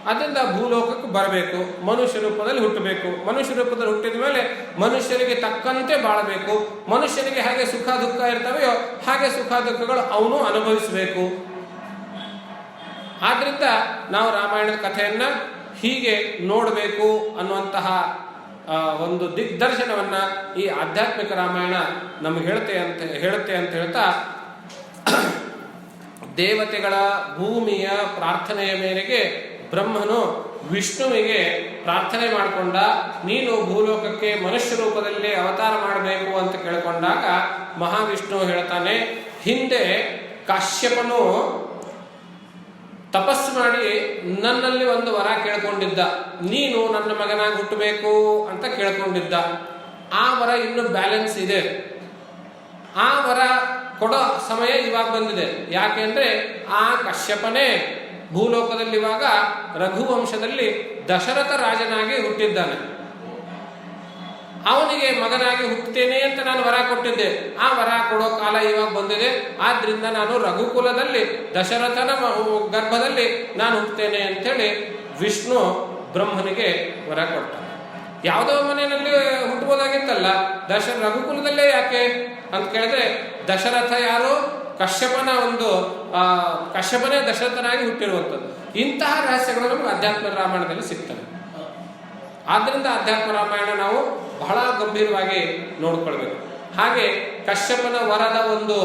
ಅದರಿಂದ ಭೂಲೋಕಕ್ಕೆ ಬರಬೇಕು, ಮನುಷ್ಯ ರೂಪದಲ್ಲಿ ಹುಟ್ಟಬೇಕು. ಮನುಷ್ಯ ರೂಪದಲ್ಲಿ ಹುಟ್ಟಿದ ಮೇಲೆ ಮನುಷ್ಯರಿಗೆ ತಕ್ಕಂತೆ ಬಾಳಬೇಕು. ಮನುಷ್ಯನಿಗೆ ಹಾಗೆ ಸುಖ ದುಃಖ ಇರ್ತವೆಯೋ ಹಾಗೆ ಸುಖ ದುಃಖಗಳು ಅವನು ಅನುಭವಿಸಬೇಕು. ಆದ್ರಿಂದ ನಾವು ರಾಮಾಯಣದ ಕಥೆಯನ್ನ ಹೀಗೆ ನೋಡಬೇಕು ಅನ್ನುವಂತಹ ಒಂದು ದಿಗ್ದರ್ಶನವನ್ನ ಈ ಆಧ್ಯಾತ್ಮಿಕ ರಾಮಾಯಣ ನಮಗೆ ಹೇಳುತ್ತೆ ಅಂತ ಹೇಳ್ತಾ, ದೇವತೆಗಳ ಭೂಮಿಯ ಪ್ರಾರ್ಥನೆಯ ಮೇರೆಗೆ ಬ್ರಹ್ಮನು ವಿಷ್ಣುವಿಗೆ ಪ್ರಾರ್ಥನೆ ಮಾಡಿಕೊಂಡ. ನೀನು ಭೂಲೋಕಕ್ಕೆ ಮನುಷ್ಯ ರೂಪದಲ್ಲಿ ಅವತಾರ ಮಾಡಬೇಕು ಅಂತ ಕೇಳಿಕೊಂಡಾಗ ಮಹಾವಿಷ್ಣು ಹೇಳ್ತಾನೆ, ಹಿಂದೆ ಕಾಶ್ಯಪನು ತಪಸ್ಸು ಮಾಡಿ ನನ್ನಲ್ಲಿ ಒಂದು ವರ ಕೇಳ್ಕೊಂಡಿದ್ದ, ನೀನು ನನ್ನ ಮಗನಾಗಿ ಹುಟ್ಟಬೇಕು ಅಂತ ಕೇಳ್ಕೊಂಡಿದ್ದ. ಆ ವರ ಇನ್ನು ಬ್ಯಾಲೆನ್ಸ್ ಇದೆ. ಆ ವರ ಕೊಡೋ ಸಮಯ ಇವಾಗ ಬಂದಿದೆ. ಯಾಕೆಂದ್ರೆ ಆ ಕಶ್ಯಪನೇ ಭೂಲೋಕದಲ್ಲಿ ಇವಾಗ ರಘುವಂಶದಲ್ಲಿ ದಶರಥ ರಾಜನಾಗಿ ಹುಟ್ಟಿದ್ದಾನೆ. ಅವನಿಗೆ ಮಗನಾಗಿ ಹುಟ್ಟುತ್ತೇನೆ ಅಂತ ನಾನು ವರ ಕೊಟ್ಟಿದ್ದೆ. ಆ ವರ ಕೊಡೋ ಕಾಲ ಇವಾಗ ಬಂದಿದೆ. ಆದ್ರಿಂದ ನಾನು ರಘುಕುಲದಲ್ಲಿ ದಶರಥನ ಗರ್ಭದಲ್ಲಿ ನಾನು ಹುಟ್ಟುತ್ತೇನೆ ಅಂತೇಳಿ ವಿಷ್ಣು ಬ್ರಹ್ಮನಿಗೆ ವರ ಕೊಡ್ತಾನೆ. ಯಾವುದೋ ಮನೆಯಲ್ಲಿ ಹುಟ್ಟಬಹುದಾಗಿತ್ತಲ್ಲ, ರಘುಕುಲದಲ್ಲೇ ಯಾಕೆ ಅಂತ ಕೇಳಿದ್ರೆ, ದಶರಥ ಯಾರು? ಕಶ್ಯಪನೇ ದಶರಥನಾಗಿ ಹುಟ್ಟಿರುವಂಥದ್ದು. ಇಂತಹ ರಹಸ್ಯಗಳು ನಮಗೆ ಅಧ್ಯಾತ್ಮ ರಾಮಾಯಣದಲ್ಲಿ ಸಿಗ್ತವೆ. ಆದ್ರಿಂದ ಅಧ್ಯಾತ್ಮ ರಾಮಾಯಣ ನಾವು ಬಹಳ ಗಂಭೀರವಾಗಿ ನೋಡ್ಕೊಳ್ಬೇಕು. ಹಾಗೆ ಕಶ್ಯಪನ ವರದ ಒಂದು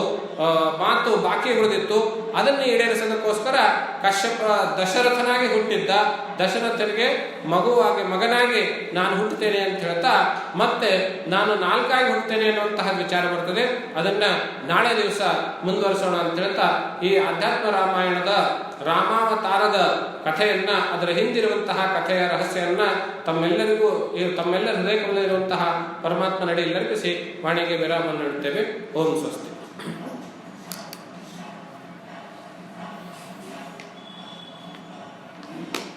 ಮಾತು ಬಾಕಿ ಉಳಿದಿತ್ತು. ಅದನ್ನು ಈಡೇರಿಸೋದಕ್ಕೋಸ್ಕರ ಕಶ್ಯಪ ದಶರಥನಾಗಿ ಹುಟ್ಟಿದ್ದ. ದಶರಥನಿಗೆ ಮಗನಾಗಿ ನಾನು ಹುಟ್ಟುತ್ತೇನೆ ಅಂತ ಹೇಳ್ತಾ ಮತ್ತೆ ನಾನು 4 ಹುಟ್ಟುತ್ತೇನೆ ಅನ್ನುವಂತಹ ವಿಚಾರ ಬರ್ತದೆ. ಅದನ್ನ ನಾಳೆ ದಿವಸ ಮುಂದುವರಿಸೋಣ ಅಂತ ಹೇಳ್ತಾ ಈ ಅಧ್ಯಾತ್ಮ ರಾಮಾಯಣದ ರಾಮಾವತಾರದ ಕಥೆಯನ್ನ, ಅದರ ಹಿಂದಿರುವಂತಹ ಕಥೆಯ ರಹಸ್ಯವನ್ನ ತಮ್ಮೆಲ್ಲರ ಹೃದಯ ಕಮಲದಲ್ಲಿರುವಂತಹ ಪರಮಾತ್ಮ ನಡಿ ಎಲ್ಲರಿಗಿಸಿ ವಾಣಿಗೆ ವಿರಾಮ ನೀಡುತ್ತೇವೆ. ಓಂ ಸ್ವಸ್ತಿ.